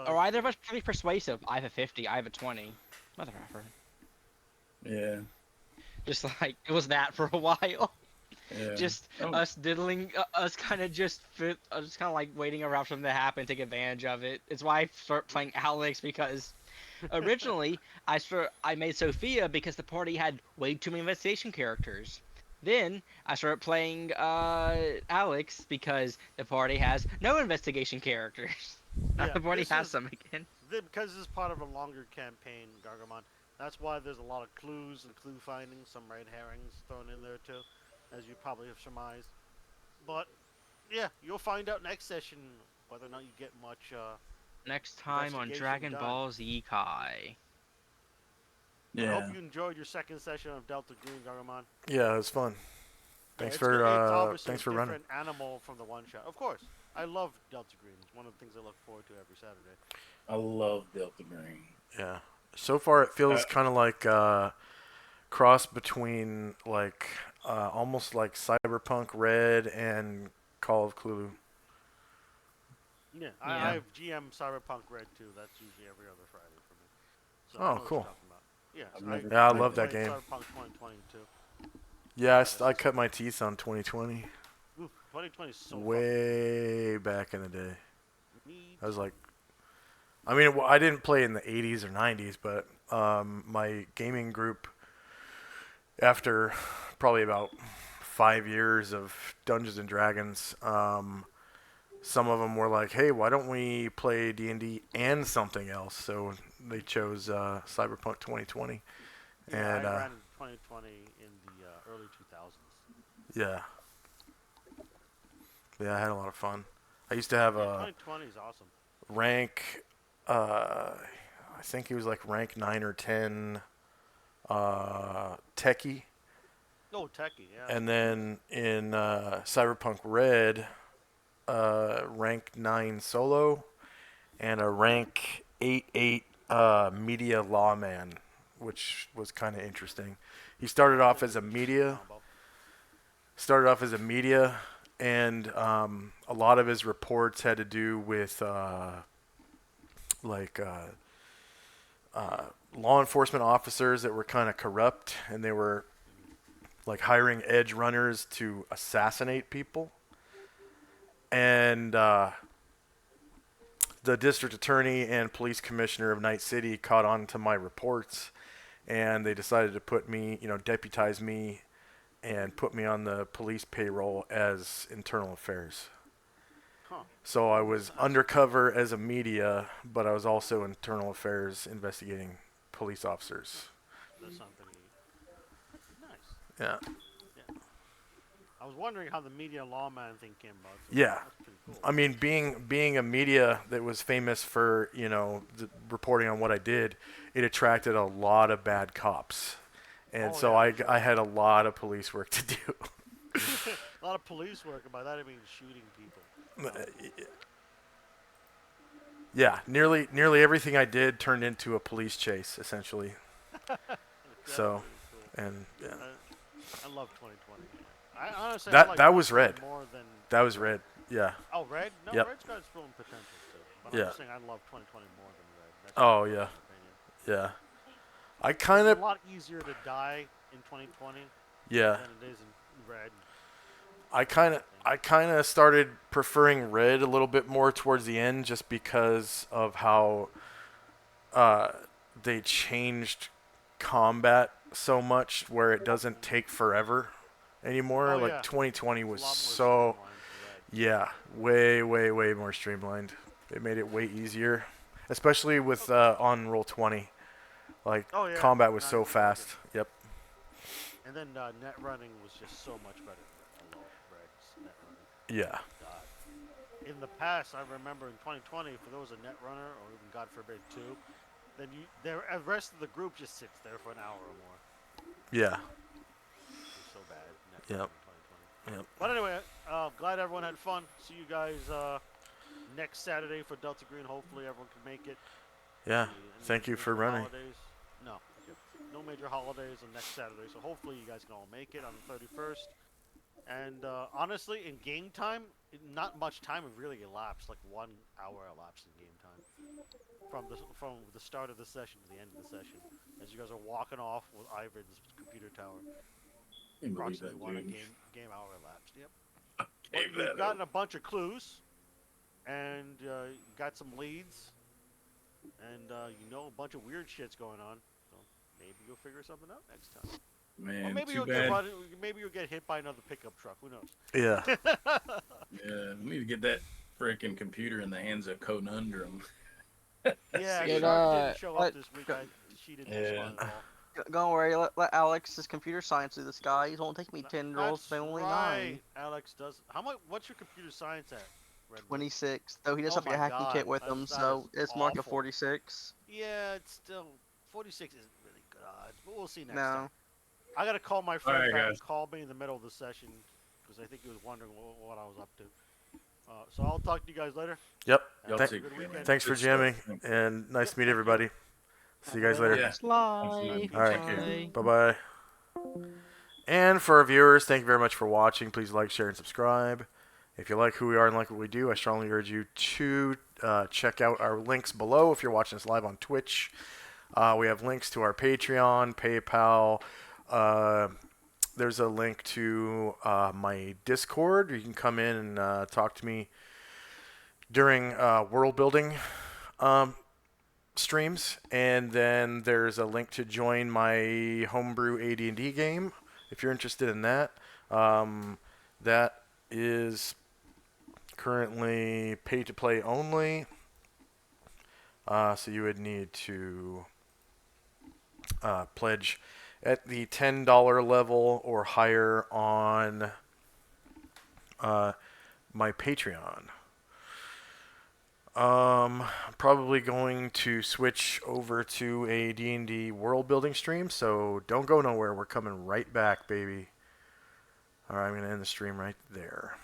Are either of Shit. us pretty persuasive? I have a 50, I have a 20. Mother effer. yeah, Just like, it was that for a while. yeah. Just Oh, us diddling, us kind of just kind of like waiting around for something to happen, take advantage of it. It's why I start playing Alex because originally I made Sophia because the party had way too many investigation characters. Then I started playing Alex because the party has no investigation characters. Now Yeah, the party this has is some again. because this is part of a longer campaign, Gargamon. That's why there's a lot of clues and clue finding, some red herrings thrown in there too, as you probably have surmised. But yeah, you'll find out next session whether or not you get much Next time on investigation Dragon done. Ball Z Kai. I hope yeah. you enjoyed your second session of Delta Green, Gargamon. yeah, it was fun. Yeah, it's obviously a Thanks for running. different animal from the one shot. Of course, I love Delta Green. It's one of the things I look forward to every Saturday. I love Delta Green. Yeah. So far, it Uh, feels kind of like cross between like almost like Cyberpunk Red and Call of Cthulhu. Yeah, Yeah. I have GM Cyberpunk Red too. That's usually every other Friday for me. So I Oh, know what cool. you're talking about. Yes, I've never Yeah, I played love that played game. Cyberpunk 2022. Yeah, That's I cut my teeth on 2020 oof, 2020 is so fucking way back in the day. good. Me I was too. like, I mean, I didn't play in the 80s or 90s, but my gaming group, after probably about 5 years of Dungeons and Dragons, some of them were like, "Hey, why don't we play D&D and something else?" So they chose Cyberpunk 2020, Yeah, and I ran in 2020 in the early 2000s. yeah, I had a lot of fun. I used to have Yeah, a 2020 is awesome. rank, I think he was like rank 9 or 10, techie, Oh, techie, yeah. and then in Cyberpunk Red, rank 9 solo, and a rank 8 media lawman, which was kind of interesting. He started That's off an as a interesting media, combo. and a lot of his reports had to do with like law enforcement officers that were kind of corrupt, and they were like hiring edge runners to assassinate people. And the district attorney and police commissioner of Night City caught on to my reports, and they decided to put me, deputize me and put me on the police payroll as internal affairs. Huh. So I was undercover as a media, but I was also internal affairs investigating police officers. That's something. Yeah. I was wondering how the media lawman thing came about. So Yeah. that's pretty cool. I mean, being a media that was famous for reporting on what I did, it attracted a lot of bad cops, and Oh, so yeah, I I'm sure. I had a lot of police work to do. A lot of police work, and by that I mean shooting people. Yeah, nearly everything I did turned into a police chase, essentially. That's So, pretty cool. and yeah, I love 2020. I honestly I That- like that was 2020 red. more than that was red. Yeah. Oh, red? No, Yep. red's got its own potential too. But Yeah. I'm just saying I love 2020 more than red. That's Oh, just my yeah. opinion. Yeah. I kind It's of a lot easier to die in 2020 yeah. than it is in red. I kind of started preferring red a little bit more towards the end, just because of how they changed combat so much, where it doesn't take forever anymore. Oh, Like yeah. 2020 It's was a lot more so streamlined red. yeah, way more streamlined. It made it way easier, especially with on roll 20. Like Oh, yeah. combat was Not so even fast. broken. Yep. And then net running was just so much better. I love red's net running. Yeah. God. In the past, I remember in 2020, if there was a net runner, or even God forbid two, then the rest of the group just sits there for an hour or more. Yeah. It's so bad. Net Yep. running in 2020. Yep. But anyway, glad everyone had fun. See you guys next Saturday for Delta Green. Hopefully everyone can make it. Yeah. Any Thank you for major running. Holidays? No major holidays on next Saturday. So hopefully you guys can all make it on the 31st. And honestly, in game time, not much time really elapsed. Like 1 hour elapsed in game time from the start of the session to the end of the session. As you guys are walking off with Ivan's computer tower, Can't believe approximately that, one dude. game hour elapsed. Yep. Gave But we've that gotten up. a bunch of clues, and got some leads, and a bunch of weird shit's going on. So maybe you'll figure something out next time. Or Man, maybe too you'll bad. maybe you'll get hit by another pickup truck. Who knows? Yeah. Yeah, we need to get that freaking computer in the hands of Conundrum. Yeah, Did, Shark didn't show let- up this week. She didn't Yeah. respond at all. Don't worry, let Alex's computer science do this, guys. It won't take me 10 rolls, That's but only right. 9. Alex does. How much? What's your computer science at? Redwood? 26. Though he does Oh have a my hacking God, kit with that's- him, that so is it's more like a awful. 46. Yeah, it's still 46 isn't really good odds, but we'll see next No. time. I gotta call my friend Alright, back. guys. Call me in the middle of the session because I think he was wondering what I was up to. So I'll talk to you guys later. Yep. Y'all Have a take good care, weekend. man. Thanks for Good stuff. jamming, Thanks. and nice Yep, to meet thank you. everybody. See you guys later. Yeah. Slide. All right. Bye. Bye bye. And for our viewers, thank you very much for watching. Please like, share, and subscribe. If you like who we are and like what we do, I strongly urge you to check out our links below if you're watching us live on Twitch. We have links to our Patreon, PayPal. There's a link to my Discord. You can come in and talk to me during world building streams. And then there's a link to join my homebrew AD&D game if you're interested in that. That is currently pay to play only. So you would need to pledge at the $10 level or higher on my Patreon. I'm probably going to switch over to a D&D world building stream, so don't go nowhere. We're coming right back, baby. Alright, I'm going to end the stream right there.